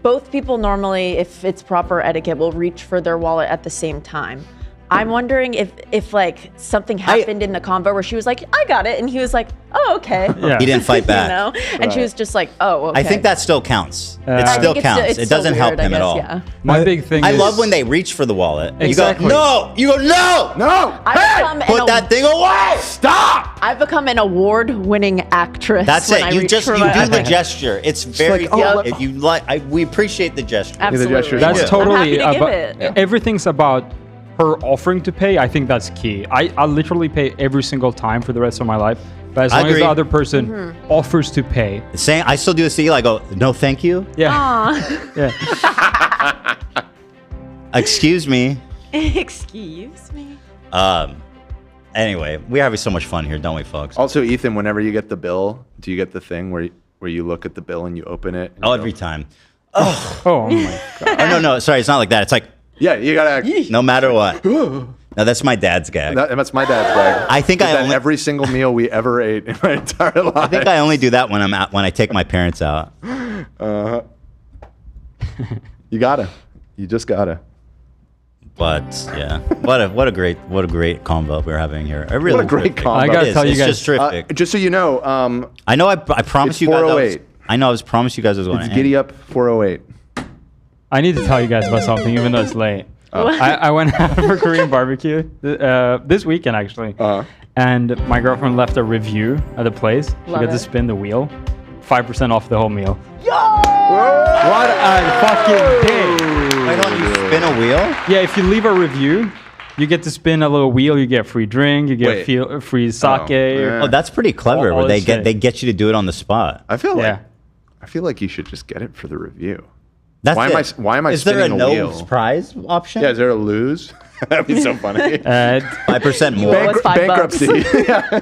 both people normally, if it's proper etiquette, will reach for their wallet at the same time. I'm wondering if like something happened in the convo where she was like, I got it. And he was like, oh, okay. Yeah. He didn't fight back. You know? And she was just like, oh, okay. I think that still counts. I It still think counts. it's It doesn't still help weird, I him at guess, all. yeah. My big thing I is... love when they reach for the wallet. Exactly. You go, no! You go, no! No! Put that thing away! Stop! I've become an award-winning actress. That's when it. I You reach just for you my- do the gesture. It's very like, if you like. we appreciate the gesture. Absolutely. That's I'm totally happy to give about it. everything's about her offering to pay. I think that's key. I literally pay every single time for the rest of my life. But as I long as agree. the other person offers to pay. Saying I still do this to you. I go, no, thank you. Yeah. Aw. Yeah. Excuse me. Excuse me. Anyway, we're having so much fun here, don't we, folks? Also, Ethan, whenever you get the bill, do you get the thing where you look at the bill and you open it? Oh, every time. Oh. Oh my god. Oh no, sorry, it's not like that. It's like yeah, you gotta. No matter what. No, that's my dad's gag. That's my dad's gag. I think Did I that only, every single meal we ever ate in my entire life. I think I only do that when I take my parents out. You gotta. You just gotta. But yeah, what a great combo we're having here. I really What a great combo. I gotta tell you it's guys. just terrific. Just so you know, I know I promised it's you guys. 408. I know I was promised you guys I was going it's to Giddy Up 408. I need to tell you guys about something, even though it's late. I went out for Korean barbecue this weekend, actually. And my girlfriend left a review at the place. She Love got to it. spin the wheel. 5% off the whole meal. Yo! What a fucking day. Wait, hold on, you spin a wheel? Yeah, if you leave a review, you get to spin a little wheel. You get free drink. You get free sake. Oh, that's pretty clever. Where they get you to do it on the spot. I feel like you should just get it for the review. That's why am I Is there spinning a a no wheel? prize option? Yeah, is there a lose? That'd be so funny. 5% more. Bankruptcy.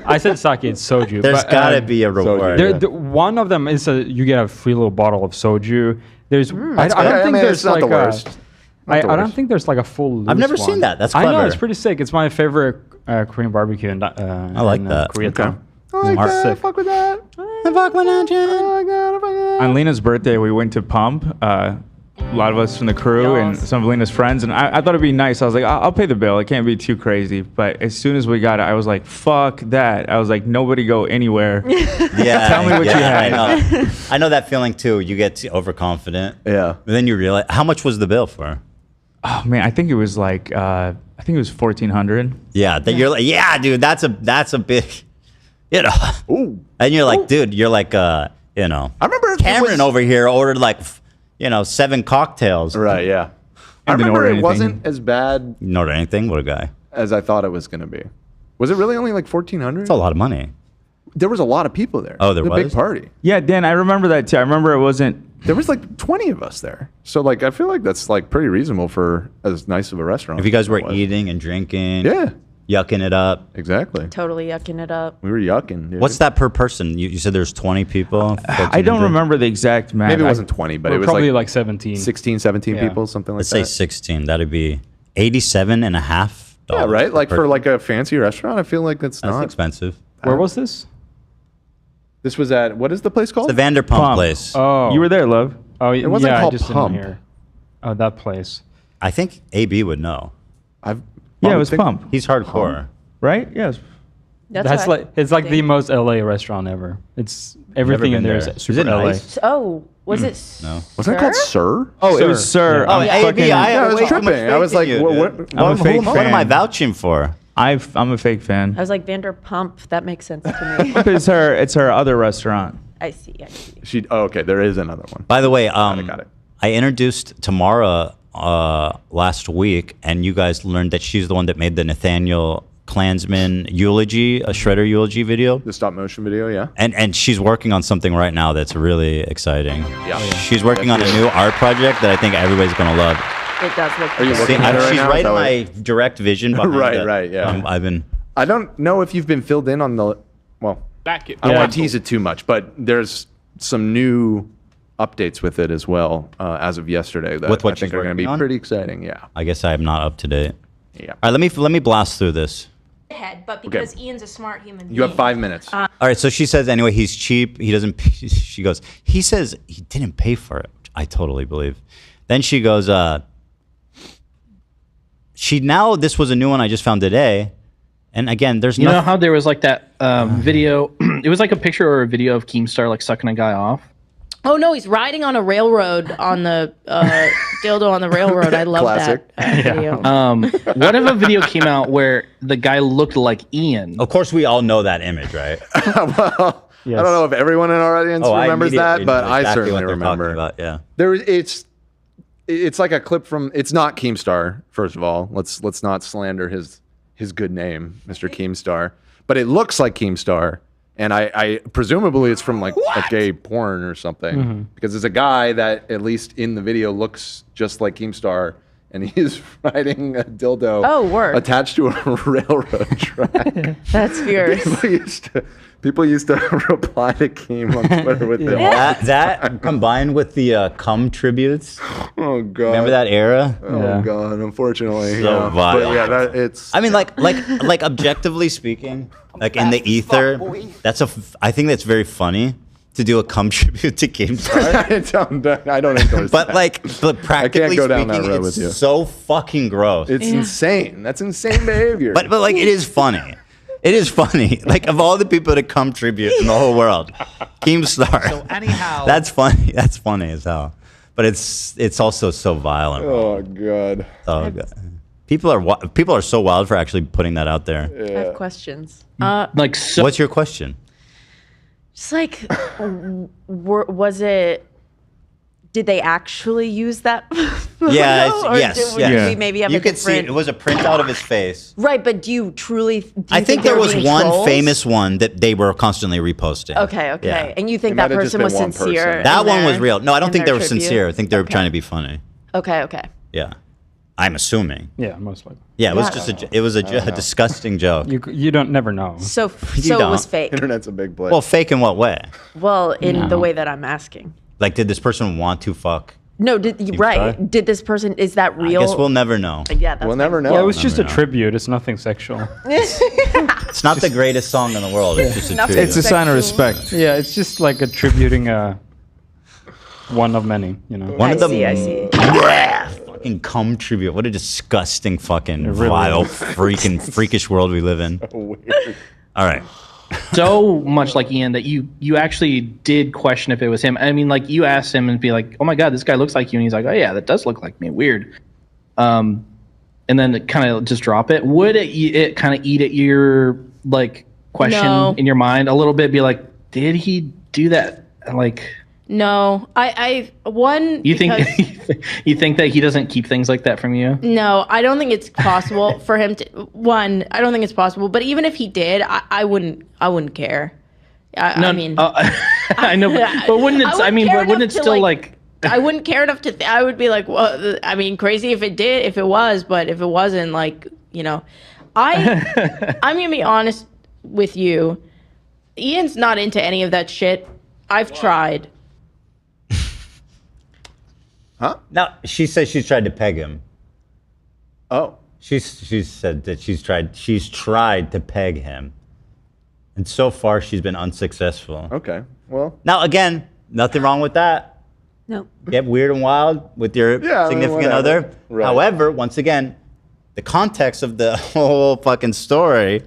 I said sake. It's soju. There's gotta be a reward. One of them is you get a free little bottle of soju. There's I That's don't good. think I mean, there's it's not like the worst. I don't think there's like a full. I've never loose seen one. that. That's I know clever. it's pretty sick. It's my favorite Korean barbecue. I like that. Koreatown. I like that. Sick. Fuck with that. Fuck with that. On Lena's birthday, we went to Pump. A lot of us from the crew and some of Lena's friends, and I thought it'd be nice. I was like, I'll pay the bill. It can't be too crazy. But as soon as we got it, I was like, fuck that. I was like, nobody go anywhere. Yeah, Tell me what you had. I know that feeling too. You get overconfident. Yeah. But then you realize, how much was the bill for? Oh man, I think it was like $1,400. Yeah, you're like, yeah, dude, that's a big, you know. Ooh. And you're like, dude, you're like, I remember Cameron over here ordered like, 7 cocktails. Right. Yeah. I didn't remember order it anything. wasn't as bad You ordered anything? What a guy. as I thought it was going to be. Was it really only like 1,400? It's a lot of money. There was a lot of people there. Oh, there It was a big was? party. Yeah, Dan, I remember that too. I remember it wasn't. There was like 20 of us there. So like I feel like that's like pretty reasonable for as nice of a restaurant. If you guys as were it was. eating and drinking, Yeah. yucking it up. Exactly. Totally yucking it up. We were yucking. Dude. What's that per person? You said there's 20 people? I don't 1,400? remember the exact math. Maybe it wasn't 20, but We're it was probably like like 17. 16, 17 Yeah. people, something like Let's that. say 16. That'd be $87.50. Yeah, right? Like for like a fancy restaurant, I feel like that's That's not expensive. Where was this? This was at what is the place called? The Vanderpump Pump. place. Oh, You were there, love. Oh, It wasn't yeah, called I just Pump. didn't hear. Oh, that place. I think AB would know. Yeah, it was Pump, He's hardcore. right? Yes. That's like it's like the most LA restaurant ever. It's everything in been there there. is super Is it LA. nice? Oh, was it? No. Wasn't it called Sir? Oh, it was Sir. Oh, I'm AB, fucking- I was way too tripping. much I was faith in like, you, what- dude. I'm a fake What am I fan. vouching for? I'm a fake fan. I was like Vanderpump. That makes sense to me. It's her other restaurant. I see. Okay, there is another one. By the way, got it. I introduced Tamara last week, and you guys learned that she's the one that made the Nathaniel Klansman eulogy, a Shredder eulogy video. The stop motion video, yeah. And she's working on something right now that's really exciting. Yeah. She's working on a new art project that I think everybody's gonna love. It does look. Are you good. working on it right She's now? right Is in that my direct vision. behind Right, it. right, yeah. I've been. I don't know if you've been filled in on the. Well, I don't want to tease it too much, but there's some new updates with it as well as of yesterday that With what I think she's are going to be working on? pretty exciting. Yeah. I guess I am not up to date. Yeah. All right, let me blast through this. Head, but because Ian's a smart human being. You have 5 minutes. All right, so she says anyway, he's cheap. He doesn't. She goes. He says he didn't pay for it, which I totally believe. Then she goes. This was a new one I just found today, and again, there's You know how there was like that video? It was like a picture or a video of Keemstar like sucking a guy off. Oh no, he's riding on a railroad on the dildo on the railroad. I love that video. What if a video came out where the guy looked like Ian? Of course, we all know that image, right? Well, I don't know if everyone in our audience remembers that, but I certainly remember. About, yeah. It's like a clip from. It's not Keemstar. First of all, let's not slander his good name, Mr. Keemstar. But it looks like Keemstar, and I presumably it's from like a gay porn or something, because there's a guy that at least in the video looks just like Keemstar, and he's riding a dildo attached to a railroad track. That's fierce. People used to reply to Keem on Twitter with it. That combined with the cum tributes. Oh god! Remember that era? Oh god! Unfortunately, So vile. But yeah, it's. I mean, like objectively speaking, like in the ether, I think that's very funny to do a cum tribute to Keemstar. I don't endorse but that. but practically I can't go down that speaking, road it's with you. so fucking gross. It's insane. That's insane behavior. But like it is funny. It is funny. Like of all the people to come tribute in the whole world, Keemstar. So anyhow, that's funny. That's funny as hell. But it's also so violent. Oh god. Oh god. People are so wild for actually putting that out there. I have questions. What's your question? Just like, was it Did they actually use that? Yeah, photo, or yes. did we maybe have you a could see different... it was a printout of his face. Right, but do you truly? I think there was one trolls? famous one that they were constantly reposting. Okay. Yeah. And you think that person was sincere? That in one was their- real. No, I don't in think they their were tribute? sincere. I think they were trying to be funny. Okay. Yeah, I'm assuming. Yeah, most likely. Yeah, it was Yeah. just it was a disgusting joke. You don't never know. So You it was don't. fake. Internet's a big place. Well, fake in what way? Well, in No. the way that I'm asking. Like, did this person want to fuck? No, right? Did this person? Is that real? I guess we'll never know. Yeah, that's Yeah, it was just a Never know. tribute. It's nothing sexual. It's not the greatest song in the world. It's just a tribute. It's a sign of respect. Yeah, it's just like attributing one of many. You know. One of the I see. fucking cum tribute. What a disgusting fucking really vile is. freakish world we live in. All right. So much like Ian that you actually did question if it was him. I mean, like you asked him and be like, "Oh my God, this guy looks like you," and he's like, "Oh yeah, that does look like me." Weird. And then kind of just drop it. Would it kind of eat at your like question No. in your mind a little bit? Be like, did he do that? Like, No, I you think because- you think that he doesn't keep things like that from you? No, I don't think it's possible for him to. One, I don't think it's possible. But even if he did, I wouldn't care. I mean, I know, but wouldn't it? I mean, care but wouldn't it enough to, still like? I wouldn't care enough to. I would be like, well, I mean, crazy if it was, but if it wasn't, like, you know, I'm gonna be honest with you. Ian's not into any of that shit. I've tried. Huh? Now she says she's tried to peg him. Oh. She's said that she's tried to peg him, and so far she's been unsuccessful. Okay. Well. Now again, nothing wrong with that. No. Get weird and wild with your Yeah, I mean, significant whatever. other. Right. However, once again, the context of the whole fucking story.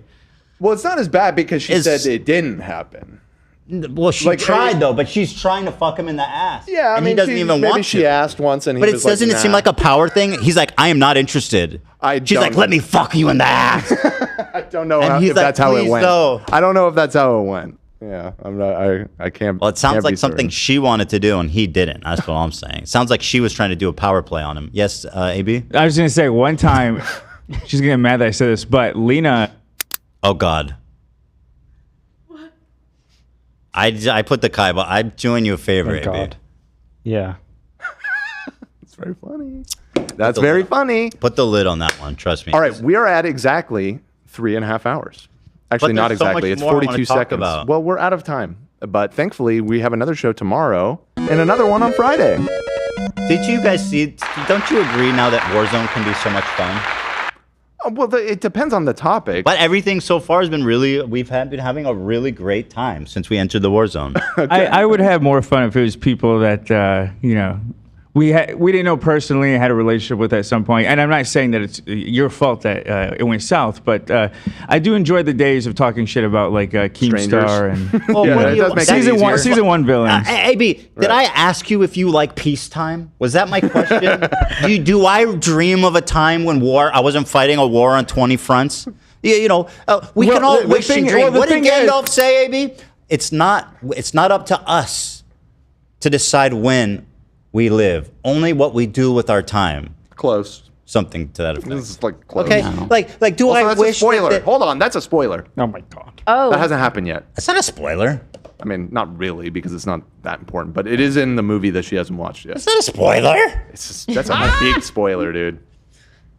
Well, it's not as bad because she said it didn't happen. Well, she Like, tried though, but she's trying to fuck him in the ass. Yeah, I and mean, he doesn't she- even maybe want she to. asked once and he but was doesn't like, it seem nah. like a power thing? He's like, I am not interested. She's like, let me fuck you in the ass. I don't know And he's if like, that's how it "Please, went. no." I don't know if that's how it went. Yeah, I'm not. I can't. Well, it sounds can't like be something certain. she wanted to do and he didn't. That's what I'm saying. It sounds like she was trying to do a power play on him. Yes, AB? I was going to say one time, she's going to get mad that I said this, but Lena. Oh, God. I put the Kai, but I'm doing you a favor, Thank AB. God. Yeah. It's very funny. That's very funny. Put the lid on that one. Trust me. All right, we are at exactly 3.5 hours. Actually, But not there's so exactly. much It's more I wanna 42 talk seconds. about. Well, we're out of time. But thankfully, we have another show tomorrow and another one on Friday. Did you guys see? Don't you agree now that Warzone can be so much fun? Well, it depends on the topic. But everything so far has been we've been having a really great time since we entered the Warzone. I would have more fun if it was people that we didn't know personally, had a relationship with at some point. And I'm not saying that it's your fault that it went south, but I do enjoy the days of talking shit about like Keemstar and Well, what do you- season one villains. AB, did I ask you if you like peacetime? Was that my question? do I dream of a time when I wasn't fighting a war on 20 fronts? We can all wish and dream. What did Gandalf say, AB? It's not up to us to decide when we live. Only what we do with our time. Close. Something to that effect. This is like close. Okay, like do Also, I that's wish a spoiler? that Hold on, that's a spoiler. Oh my God. Oh. That hasn't happened yet. It's not a spoiler. I mean, not really, because it's not that important, but it is in the movie that she hasn't watched yet. It's not a spoiler. That's a big spoiler, dude.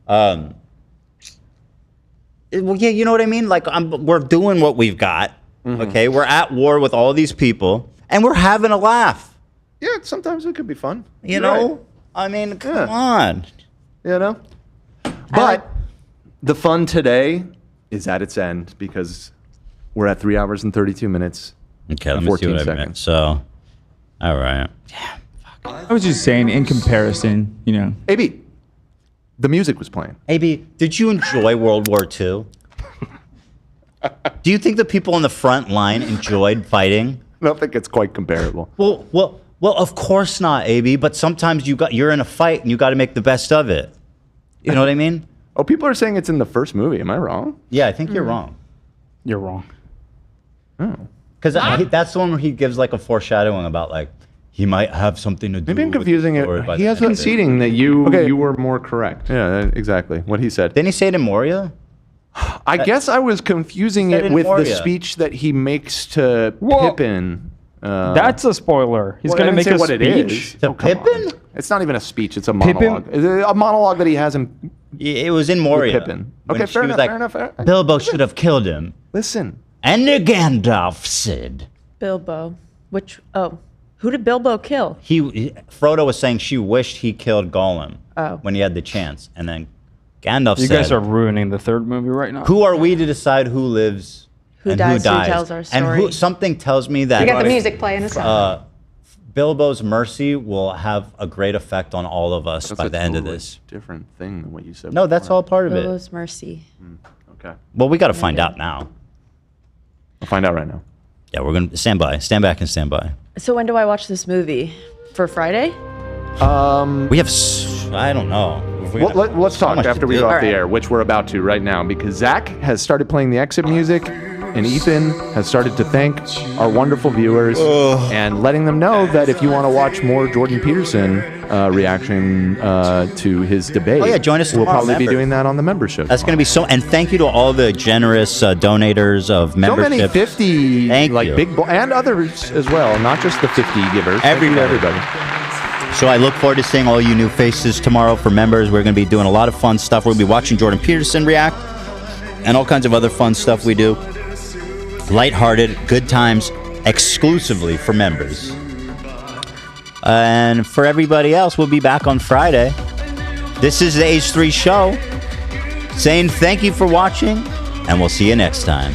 Well, yeah, you know what I mean? Like, we're doing what we've got. Okay, we're at war with all these people, and we're having a laugh. Yeah, sometimes it could be fun. You know? I mean, come on. You know? But the fun today is at its end because we're at 3 hours and 32 minutes. Okay, and let me see 14 what I seconds. meant. So, all right. I was just saying, in comparison, AB, the music was playing. AB, did you enjoy World War II? Do you think the people on the front line enjoyed fighting? I don't think it's quite comparable. Well, of course not, AB. But sometimes you're in a fight and you got to make the best of it. You know what I mean? Oh, people are saying it's in the first movie. Am I wrong? Yeah, I think you're wrong. You're wrong. Oh. Because that's the one where he gives like a foreshadowing about like he might have something to do. Maybe I'm with confusing the it. story by He the has end of it. conceding that you were more correct. Yeah, exactly what he said. Didn't he say it in Moria? I guess I was confusing Said it in with the Moria. speech that he makes to Whoa. Pippin. That's a spoiler. He's Well, going I to didn't make say a what it speech. is. To Pippin? It's not even a speech. It's a Pippin? monologue. It's a monologue that he has in It was in Moria. Pippin. When Okay, she fair was enough, like, fair enough, fair enough. Bilbo should have killed him. Listen. And Gandalf said. Bilbo. Who did Bilbo kill? Frodo was saying she wished he killed Gollum Oh. when he had the chance. And then Gandalf You said, guys are ruining the third movie right now. who are we to decide who lives Who and dies, who who dies? tells our And story. something tells me that You got the music playing a song. Bilbo's mercy will have a great effect on all of us by the end of this. Different thing than what you said. No, that's all part of it. Bilbo's mercy. Okay. Well, we got to find out now. I'll find out right now. Yeah, we're going to stand by. Stand back and stand by. So when do I watch this movie? For Friday? We have, I don't know. Let's so talk much after to we do. go off All the right. air, which we're about to right now, because Zach has started playing the exit music, and Ethan has started to thank our wonderful viewers and letting them know that if you want to watch more Jordan Peterson reaction to his debate, Oh, yeah, join us We'll tomorrow, probably be member. doing that on the membership. That's going to be so, and thank you to all the generous donators of So membership. many 50, Thank like you. big, and others as well, not just the 50 givers. Thank you to everybody. So I look forward to seeing all you new faces tomorrow for members. We're going to be doing a lot of fun stuff. We'll be watching Jordan Peterson react and all kinds of other fun stuff we do. Lighthearted, good times, exclusively for members. And for everybody else, we'll be back on Friday. This is the H3 Show, saying thank you for watching, and we'll see you next time.